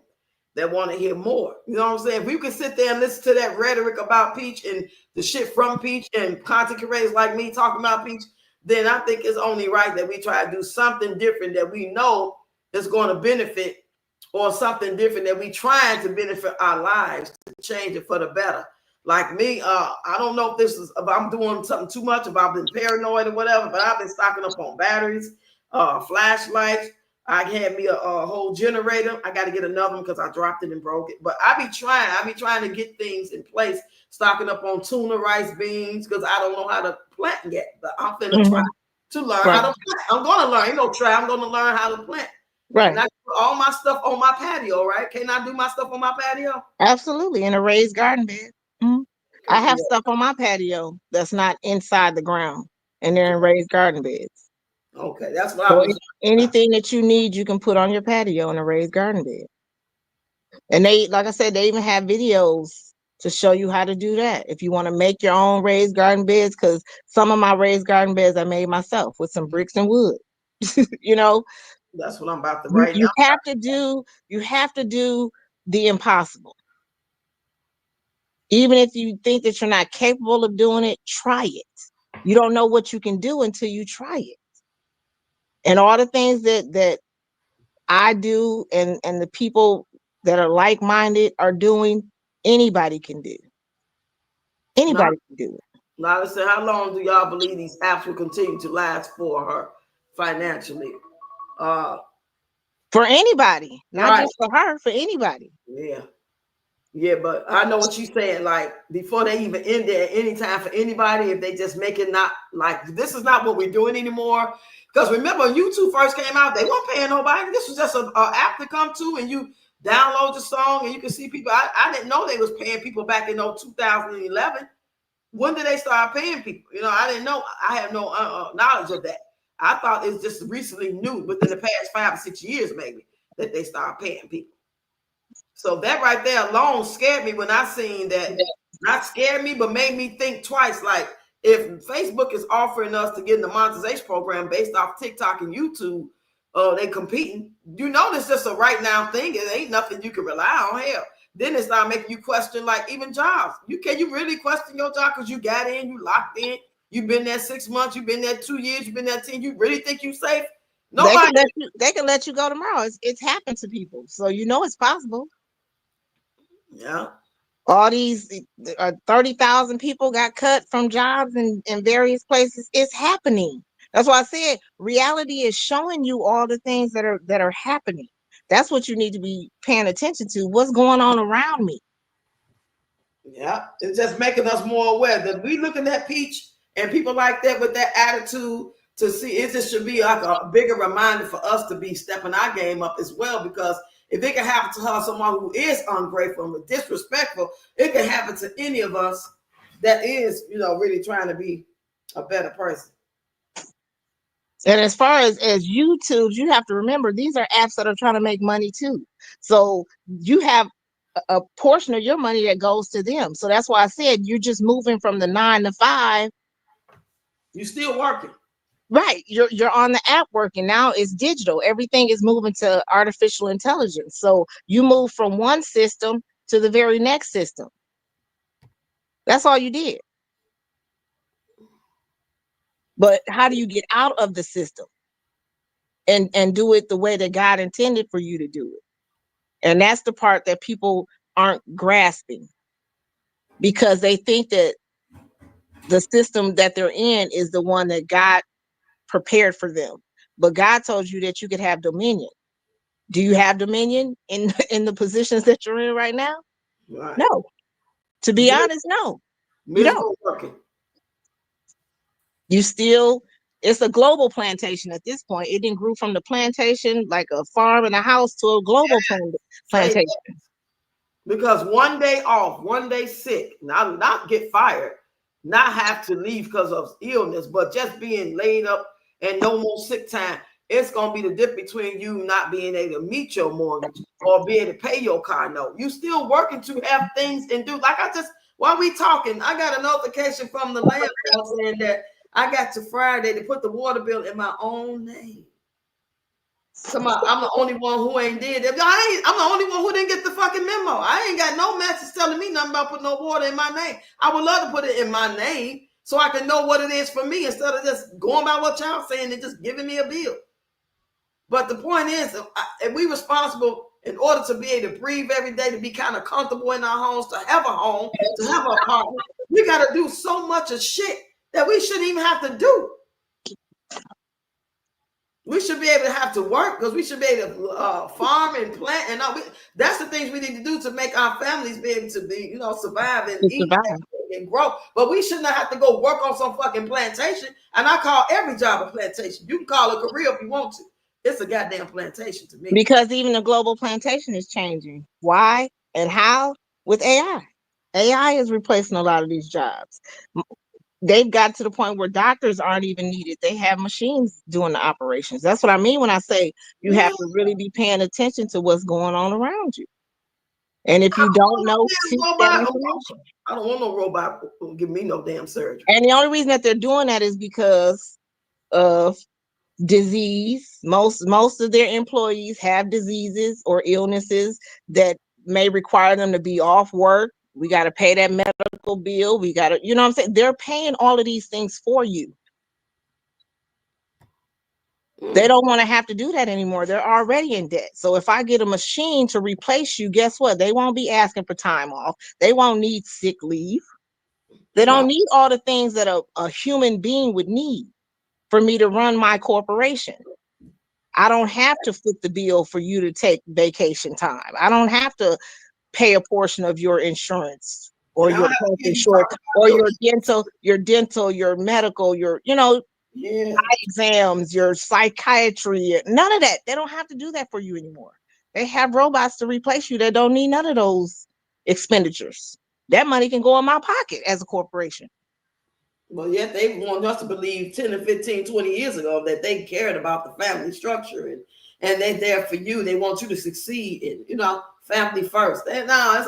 that want to hear more. You know what I'm saying? If we could sit there and listen to that rhetoric about Peach and the shit from Peach and content creators like me talking about Peach, then I think it's only right that we try to do something different that we know is going to benefit, or something different that we trying to benefit our lives to change it for the better. Like me, I don't know if I'm doing something too much, if I've been paranoid or whatever, but I've been stocking up on batteries, flashlights. I had me a whole generator. I got to get another one because I dropped it and broke it. But I be trying to get things in place, stocking up on tuna, rice, beans, because I don't know how to plant yet. But I'm finna try to learn how to plant. I'm going to learn. You know, I'm going to learn how to plant. Right. And I put all my stuff on my patio, right? Can I do my stuff on my patio? Absolutely, in a raised garden bed. Mm-hmm. I have stuff on my patio that's not inside the ground, and they're in raised garden beds. Okay, that's what I was. Anything that you need, you can put on your patio in a raised garden bed. And they, like I said, they even have videos to show you how to do that. If you want to make your own raised garden beds, because some of my raised garden beds I made myself with some bricks and wood. You know, that's what I'm about to write. You have to do the impossible. Even if you think that you're not capable of doing it, try it. You don't know what you can do until you try it. And all the things that I do and the people that are like-minded are doing, anybody can do. Anybody can do it. Now, listen, how long do y'all believe these apps will continue to last for her financially? For anybody, not just for her, for anybody. Yeah. Yeah, but I know what you're saying. Like before they even end there, any time for anybody, if they just make it not like this is not what we're doing anymore. Because remember, when YouTube first came out, they weren't paying nobody. This was just a app to come to, and you download the song, and you can see people. I didn't know they was paying people back in 2011. When did they start paying people? I didn't know. I have no knowledge of that. I thought it's just recently new, within the past 5 or 6 years, maybe, that they started paying people. So that right there alone scared me when I seen that. Not scared me, but made me think twice. Like, if Facebook is offering us to get in the monetization program based off TikTok and YouTube, they competing. This just a right now thing. It ain't nothing you can rely on. Hell, then it start making you question, like, even jobs. Can you really question your job because you got in, you locked in, you've been there 6 months, you've been there 2 years, you've been there 10. You really think you safe? Nobody. They can let you go tomorrow. It's happened to people, so it's possible. Yeah. All these 30,000 people got cut from jobs in various places. It's happening. That's why I said reality is showing you all the things that are happening. That's what you need to be paying attention to. What's going on around me? Yeah, it's just making us more aware that we looking at Peach and people like that with that attitude to see it just should be like a bigger reminder for us to be stepping our game up as well. Because if it can happen to her, someone who is ungrateful and disrespectful, it can happen to any of us that is, really trying to be a better person. And as far as YouTube, you have to remember these are apps that are trying to make money too. So you have a portion of your money that goes to them. So that's why I said you're just moving from the 9 to 5. You still working. Right. You're on the app working. Now it's digital. Everything is moving to artificial intelligence. So you move from one system to the very next system. That's all you did. But how do you get out of the system and do it the way that God intended for you to do it? And that's the part that people aren't grasping, because they think that the system that they're in is the one that God prepared for them. But God told you that you could have dominion. Do you have dominion in the positions that you're in right now? Right. No. To be honest, no. You don't. Working. You still, it's a global plantation at this point. It didn't grew from the plantation, like a farm and a house, to a global plantation. Because one day off, one day sick, not get fired, not have to leave because of illness, but just being laid up and no more sick time. It's going to be the difference between you not being able to meet your mortgage or be able to pay your car note. You still working to have things and do. Like while we talking, I got a notification from the landlord saying that I got to Friday to put the water bill in my own name. I'm the only one who ain't did it. I'm the only one who didn't get the fucking memo. I ain't got no message telling me nothing about putting no water in my name. I would love to put it in my name so I can know what it is for me instead of just going by what y'all saying and just giving me a bill. But the point is, if we responsible in order to be able to breathe every day, to be kind of comfortable in our homes, to have a home, to have an apartment, we got to do so much of shit that we shouldn't even have to do. We should be able to have to work because we should be able to farm and plant and all. That's the things we need to do to make our families be able to be, survive and eat and grow. But we should not have to go work on some fucking plantation. And I call every job a plantation. You can call it a career if you want to. It's a goddamn plantation to me. Because even the global plantation is changing. Why and how? With AI. AI is replacing a lot of these jobs. They've got to the point where doctors aren't even needed. They have machines doing the operations. That's what I mean when I say you have to really be paying attention to what's going on around you. And if you don't know, seek that information. I don't want no robot to give me no damn surgery. And the only reason that they're doing that is because of disease. Most of their employees have diseases or illnesses that may require them to be off work. We got to pay that medical bill. We got to, what I'm saying? They're paying all of these things for you. They don't want to have to do that anymore. They're already in debt. So if I get a machine to replace you, guess what? They won't be asking for time off. They won't need sick leave. They don't need all the things that a human being would need for me to run my corporation. I don't have to foot the bill for you to take vacation time. I don't have to pay a portion of your insurance or And I your don't have to health hear you insurance talk about or your your dental, your medical, your, yeah. exams, your psychiatry, none of that. They don't have to do that for you anymore. They have robots to replace you that don't need none of those expenditures. That money can go in my pocket as a corporation. But yet they want us to believe 10 and 15, 20 years ago that they cared about the family structure and they're there for you. They want you to succeed and family first. And no,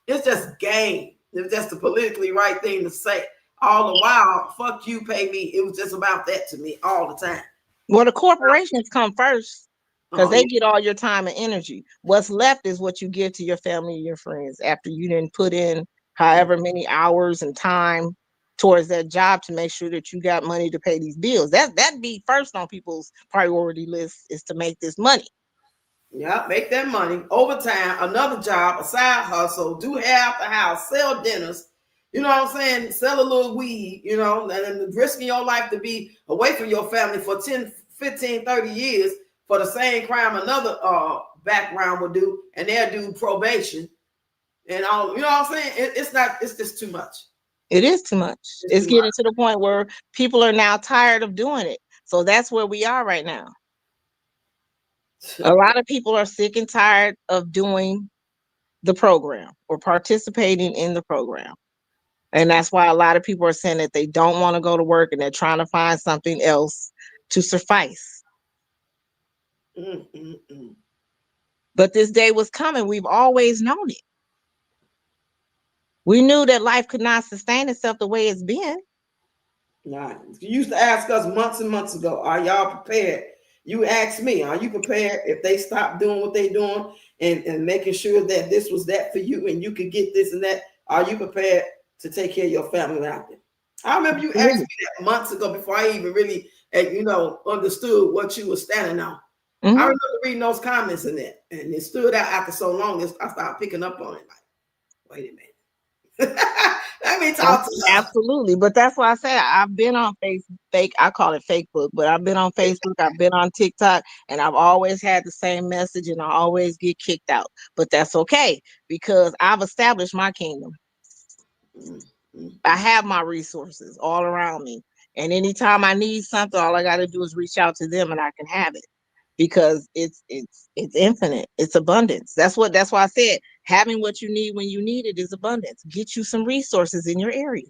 it's just game. It's just the politically right thing to say. All the while, fuck you, pay me. It was just about that to me all the time. Well, the corporations come first because Oh they yeah. get all your time and energy. What's left is what you give to your family and your friends after you didn't put in however many hours and time towards that job to make sure that you got money to pay these bills. That'd be first on people's priority list, is to make this money. Yeah, make that money. Overtime, another job, a side hustle, do half the house, sell dinners. You know what I'm saying? Sell a little weed, and then risking your life to be away from your family for 10, 15, 30 years for the same crime another background would do, and they'll do probation and all. You know what I'm saying? It's just too much. It is too much. It's It's too much. getting to the point where people are now tired of doing it. So that's where we are right now. A lot of people are sick and tired of doing the program or participating in the program. And that's why a lot of people are saying that they don't want to go to work and they're trying to find something else to suffice. Mm, mm, mm. But this day was coming. We've always known it. We knew that life could not sustain itself the way it's been. Nah, you used to ask us months and months ago, are y'all prepared? You asked me, are you prepared if they stop doing what they doing and making sure that this was that for you and you could get this and that? Are you prepared to take care of your family out there? I remember you asked Absolutely. me that months ago before I even really, understood what you were standing on. I Mhm. remember reading those comments in that, and it stood out after so long. I started picking up on it. Like, wait a minute. Let me talk to her. Absolutely. But that's why I say I've been on Facebook. I call it Facebook, but I've been on Facebook, I've been on TikTok, and I've always had the same message and I always get kicked out. But that's okay because I've established my kingdom. Mm, mm, I mm. have my resources all around me. And anytime I need something, all I gotta do is reach out to them and I can have it. Because it's infinite. It's abundance. That's why I said having what you need when you need it is abundance. Get you some resources in your area.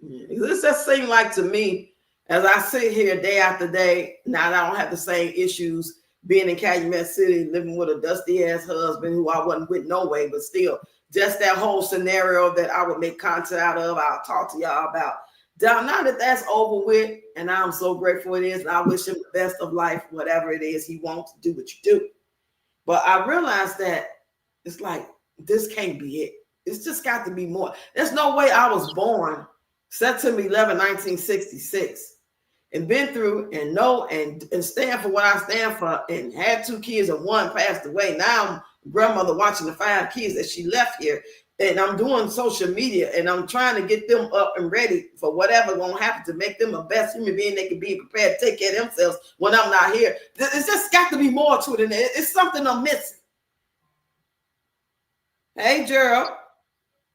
Yeah. This just seems like to me, as I sit here day after day, now that I don't have the same issues being in Calumet City, living with a dusty ass husband who I wasn't with no way, but still, just that whole scenario that I would make content out of, I'll talk to y'all about. Now that that's over with, and I'm so grateful it is, and I wish him the best of life, whatever it is he wants to do, what you do. But I realized that it's like this can't be it. It's just got to be more. There's no way I was born September 11, 1966, and been through and know and stand for what I stand for and had two kids and one passed away. Now I'm grandmother watching the 5 kids that she left here. And I'm doing social media and I'm trying to get them up and ready for whatever gonna happen to make them the best human being they can be prepared to take care of themselves when I'm not here. It's just got to be more to it than that. It's something I'm missing. Hey Gerald,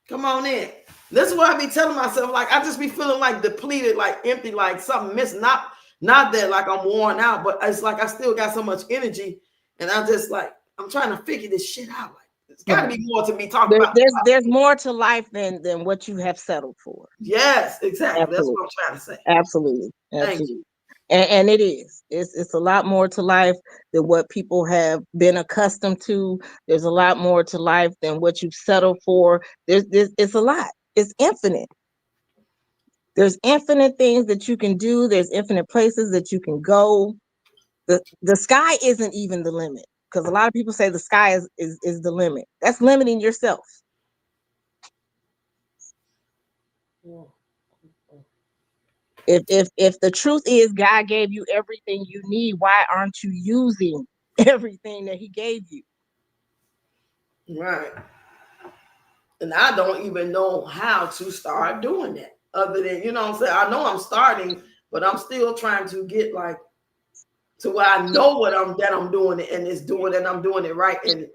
come on in. This is what I be telling myself. Like I just be feeling like depleted, like empty, like something missing. Not that like I'm worn out, but it's like I still got so much energy, and I just like I'm trying to figure this shit out. Like it's got to Right. be more to me talking about. There's more to life than what you have settled for. Yes, exactly. That's Absolutely. what I'm trying to say. Absolutely. Thank you. Absolutely. And it is. It's a lot more to life than what people have been accustomed to. There's a lot more to life than what you've settled for. There's it's a lot. It's infinite. There's infinite things that you can do. There's infinite places that you can go. The sky isn't even the limit. Because a lot of people say the sky is the limit. That's limiting yourself. If the truth is God gave you everything you need, why aren't you using everything that he gave you? Right. And I don't even know how to start doing that. Other than, what I'm saying, I know I'm starting, but I'm still trying to get like to where I know what I'm doing it and it's doing and I'm doing it right. And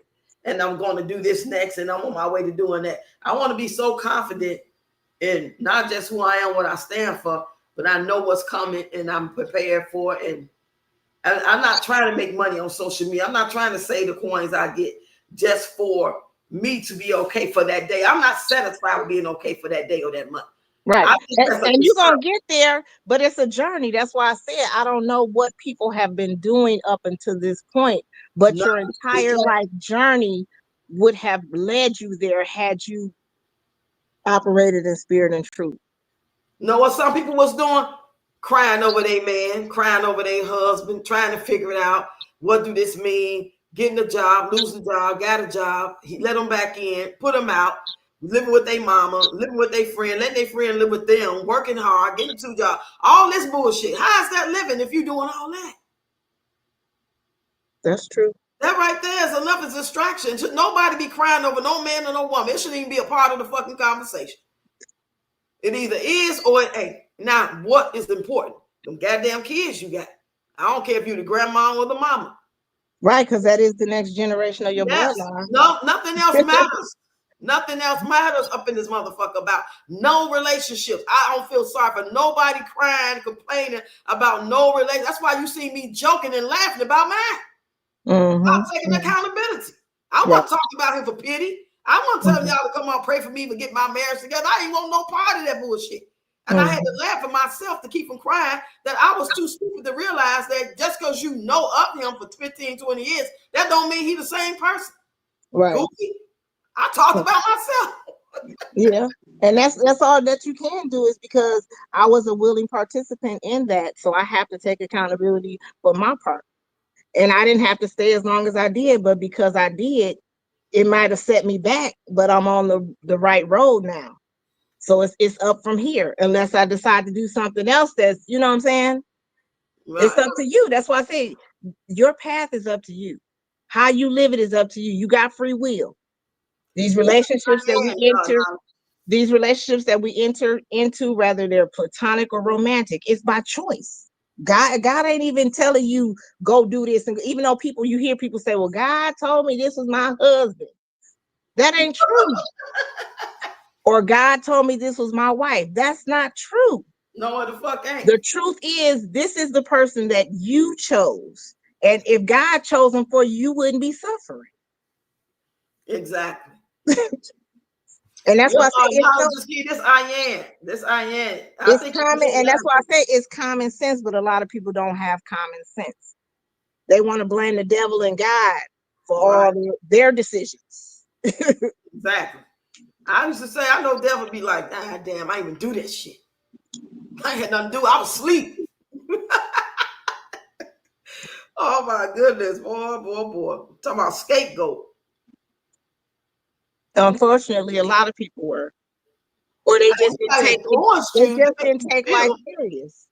and I'm going to do this next, and I'm on my way to doing that. I want to be so confident in not just who I am, what I stand for, but I know what's coming and I'm prepared for it. And I'm not trying to make money on social media. I'm not trying to save the coins I get just for me to be okay for that day. I'm not satisfied with being okay for that day or that month. Right. And you're going to get there, but it's a journey. That's why I said I don't know what people have been doing up until this point, but your entire life journey would have led you there had you operated in spirit and truth. Know what some people was doing? Crying over their man, crying over their husband, trying to figure it out. What do this mean? Getting a job, losing a job, got a job. He let them back in, put them out, living with their mama, living with their friend, letting their friend live with them, working hard, getting 2 jobs. All this bullshit. How is that living if you're doing all that? That's true. That right there is enough as a distraction. Should nobody be crying over no man or no woman. It shouldn't even be a part of the fucking conversation. It either is or it ain't. Now, what is important? Them goddamn kids you got. I don't care if you're the grandma or the mama. Right, because that is the next generation of your bloodline. No, nothing else matters. Nothing else matters up in this motherfucker about no relationships. I don't feel sorry for nobody crying, complaining about no relationship. That's why you see me joking and laughing about mine. I'm taking accountability. I wasn't talking about him for pity. I wasn't telling y'all to come on pray for me to get my marriage together. I ain't want no part of that bullshit. And I had to laugh at myself to keep from crying that I was too stupid to realize that just because you know of him for 15, 20 years, that don't mean he's the same person. Right. Goofy. I talked about myself. Yeah. And that's all that you can do is because I was a willing participant in that. So I have to take accountability for my part. And I didn't have to stay as long as I did, but because I did, it might have set me back, but I'm on the right road now. So it's up from here, unless I decide to do something else that's, you know what I'm saying? Right. It's up to you. That's why I say your path is up to you. How you live it is up to you. You got free will. These relationships that we enter into, whether they're platonic or romantic, it's by choice. God ain't even telling you go do this. And even though you hear people say, well, God told me this was my husband. That ain't true. Or God told me this was my wife. That's not true. No, the fuck ain't. The truth is, this is the person that you chose. And if God chose him for you, you wouldn't be suffering. Exactly. And that's why I say this Ayann. It's common, and that's why I say it's common sense, but a lot of people don't have common sense. They want to blame the devil and God for all their decisions. Exactly. I used to say, I know the devil be like, ah, damn, I didn't even do that shit. I had nothing to do. I was asleep. Oh my goodness, boy. Talking about scapegoat. Unfortunately, a lot of people were. Or they just didn't take life serious.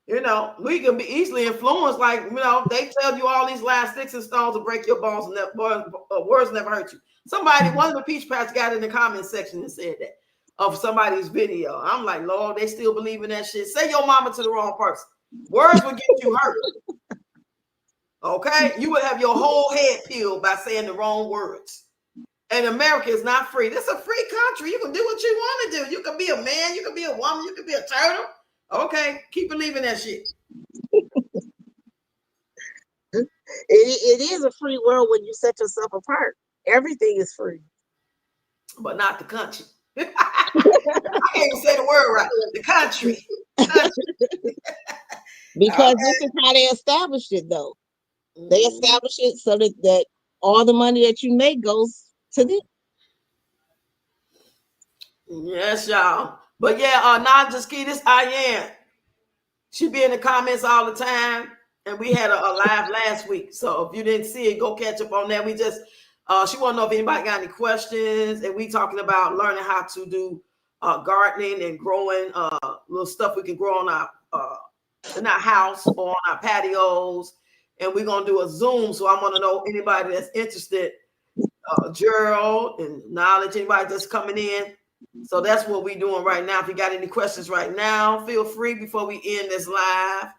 You know, we can be easily influenced. Like, you know, they tell you all these last sticks and stones to break your bones, and words never hurt you. One of the Peach Patch got in the comment section and said that of somebody's video. I'm like, Lord, they still believe in that shit. Say your mama to the wrong person. Words will get you hurt. Okay? You would have your whole head peeled by saying the wrong words. And America is not free. This is a free country. You can do what you want to do. You can be a man. You can be a woman. You can be a turtle. Okay, keep believing that shit. It is a free world when you set yourself apart. Everything is free. But not the country. I can't even say the word right. The country. Because this is how they established it, though. They established it so that all the money that you make goes to them. Yes, y'all. But yeah, not just key, this Ayann. She be in the comments all the time. And we had a live last week. So if you didn't see it, go catch up on that. We just, she want to know if anybody got any questions. And we talking about learning how to do gardening and growing little stuff we can grow on in our house or on our patios. And we're going to do a Zoom. So I want to know anybody that's interested, Gerald and Knowledge, anybody that's coming in. So that's what we're doing right now. If you got any questions right now, feel free before we end this live.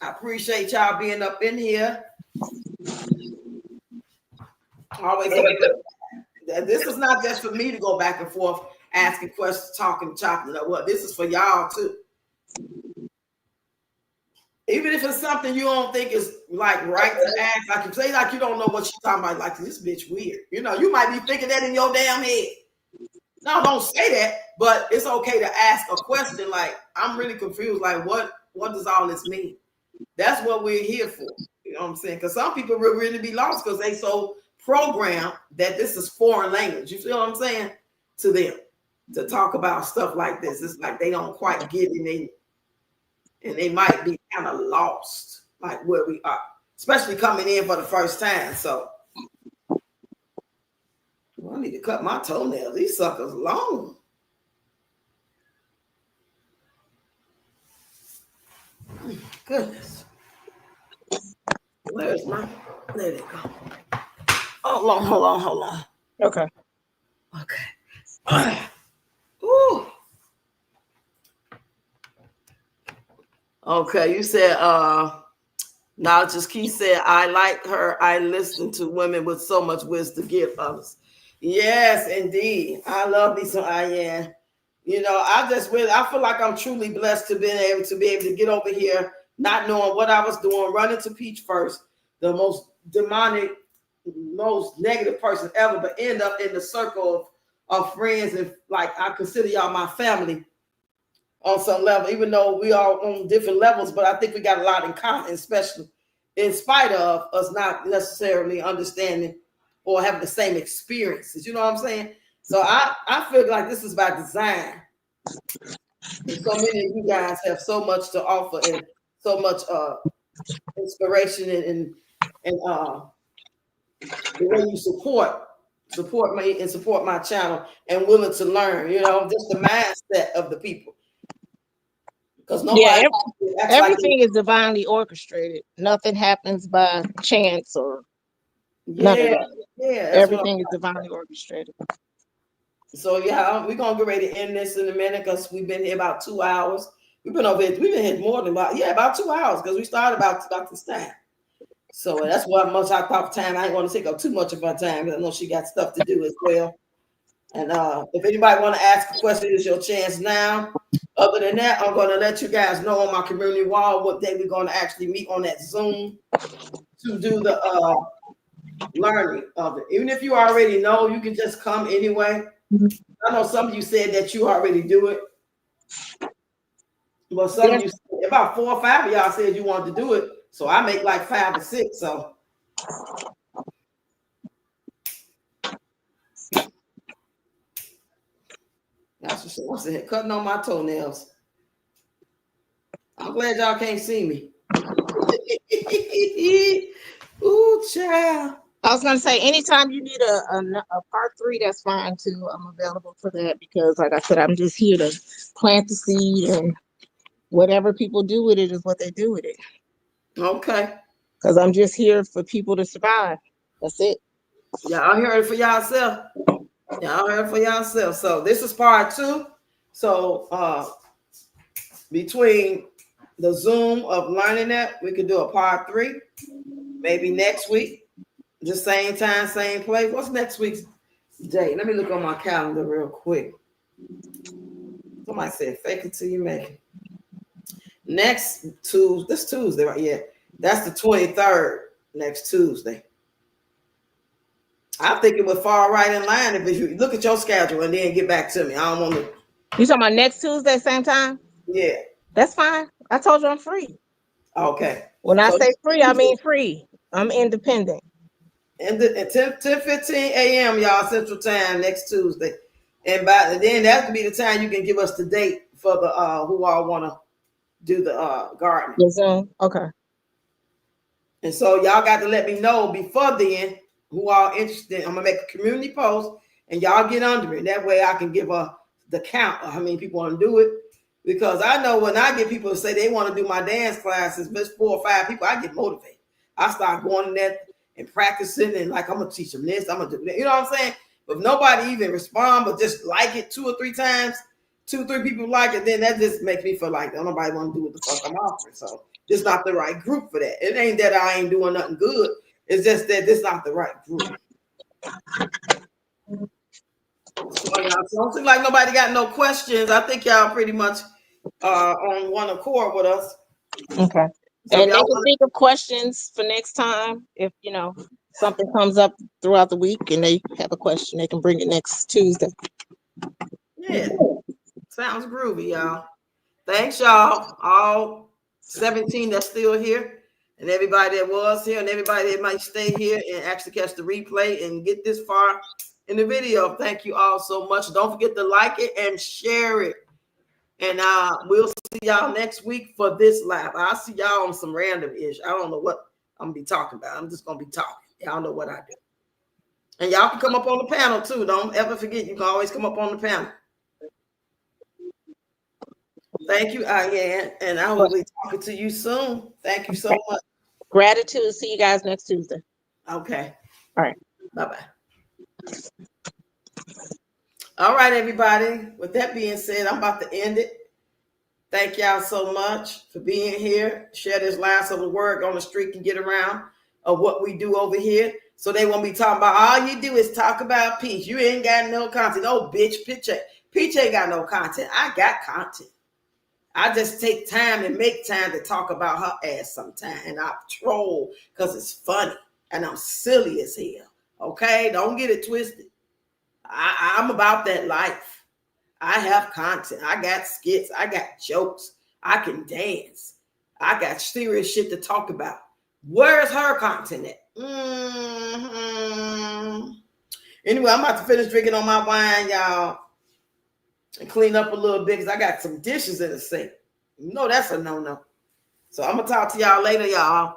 I appreciate y'all being up in here. Always say that this is not just for me to go back and forth asking questions, talking, chopping it up. Well, this is for y'all too. Even if it's something you don't think is like right to ask, like you say, like you don't know what she's talking about, like this bitch weird. You know, you might be thinking that in your damn head. No, don't say that, but it's okay to ask a question like, I'm really confused. Like, what does all this mean? That's what we're here for. You know what I'm saying? Because some people will really be lost because they so programmed that this is foreign language. You feel what I'm saying? To them, to talk about stuff like this. It's like they don't quite get it. And they might be kind of lost, like where we are, especially coming in for the first time. So, well, I need to cut my toenails. These suckers long. Goodness. Where's my? There they go. Hold on. Okay. Ooh. Okay, you said now just Key said, I like her. I listen to women with so much wisdom to give others. Yes, indeed. I love me some Ayann. You know, I feel like I'm truly blessed to be able to get over here, not knowing what I was doing, running to Peach first, the most demonic, most negative person ever, but end up in the circle of friends, and like I consider y'all my family on some level, even though we are on different levels, but I think we got a lot in common, especially in spite of us not necessarily understanding or having the same experiences. You know what I'm saying? So I feel like this is by design. And so many of you guys have so much to offer and so much inspiration and the way you support me and support my channel and willing to learn. You know, just the mindset of the people. Because nobody everything is divinely orchestrated. Nothing happens by chance or none of that. Everything is divinely orchestrated. So yeah, we're gonna get ready to end this in a minute because we've been here about 2 hours. We've been here more than about 2 hours because we started about this time. So that's what much I thought time. I ain't want to take up too much of her time because I know she got stuff to do as well. And if anybody want to ask a question, it's your chance now. Other than that, I'm going to let you guys know on my community wall what day we're going to actually meet on that Zoom to do the learning of it. Even if you already know, you can just come anyway. I know some of you said that you already do it. But some of you, about 4 or 5 of y'all said you wanted to do it. So I make like 5 or 6. So that's what she wants to hit, cutting on my toenails. I'm glad y'all can't see me. Ooh, child. I was gonna say, anytime you need a part 3, that's fine too. I'm available for that because, like I said, I'm just here to plant the seed, and whatever people do with it is what they do with it. Okay. Because I'm just here for people to survive. That's it. Y'all heard it for yourself. So this is part 2. So between the Zoom of learning that, we could do a part 3, maybe next week, the same time, same place. What's next week's date? Let me look on my calendar real quick. Somebody said, fake it till you make it. Next Tuesday, this Tuesday, right? Yeah, that's the 23rd, next Tuesday. I think it would fall right in line if you look at your schedule and then get back to me. I don't want to. You talking about next Tuesday, same time? Yeah. That's fine. I told you I'm free. Okay. When I say free, I mean free. I'm independent. And at 10:15 a.m. y'all Central Time next Tuesday. And then that could be the time you can give us the date for the who all want to do the gardening. The Zoom. Okay. And so y'all got to let me know before then who are interested. I'm gonna make a community post and y'all get under it. That way I can give the count of how many people want to do it. Because I know when I get people to say they want to do my dance classes, just 4 or 5 people, I get motivated. I start going in there and practicing and like I'm gonna teach them this, I'm gonna do that. You know what I'm saying? But if nobody even respond, but just like it 2 or 3 times, 2 or 3 people like it, then that just makes me feel like nobody want to do what the fuck I'm offering. So it's not the right group for that. It ain't that I ain't doing nothing good. It's just that this not the right group. So y'all don't seem like nobody got no questions. I think y'all pretty much on one accord with us. Okay. So And they y'all can think of questions for next time. If something comes up throughout the week and they have a question, they can bring it next Tuesday. yeah, sounds groovy, y'all. Thanks, y'all. All 17 that's still here, and everybody that was here, and everybody that might stay here and actually catch the replay and get this far in the video. Thank you all so much. Don't forget to like it and share it. And we'll see y'all next week for this live. I'll see y'all on some random ish. I don't know what I'm gonna be talking about. I'm just gonna be talking. Y'all know what I do. And y'all can come up on the panel too. Don't ever forget, you can always come up on the panel. Thank you, Ayann, and I will be talking to you soon. Thank you so much. Gratitude. See you guys next Tuesday. Okay. All right. Bye-bye. All right, everybody. With that being said, I'm about to end it. Thank y'all so much for being here. Share this live so the word on the street can get around of what we do over here. So they won't be talking about all you do is talk about Peach. You ain't got no content. Oh, bitch, Peach ain't got no content. I got content. I just take time and make time to talk about her ass sometime. And I troll because it's funny. And I'm silly as hell. Okay? Don't get it twisted. I'm about that life. I have content. I got skits. I got jokes. I can dance. I got serious shit to talk about. Where's her content at? Anyway, I'm about to finish drinking on my wine, y'all, and clean up a little bit because I got some dishes in the sink. You know that's a no-no. So I'm going to talk to y'all later, y'all.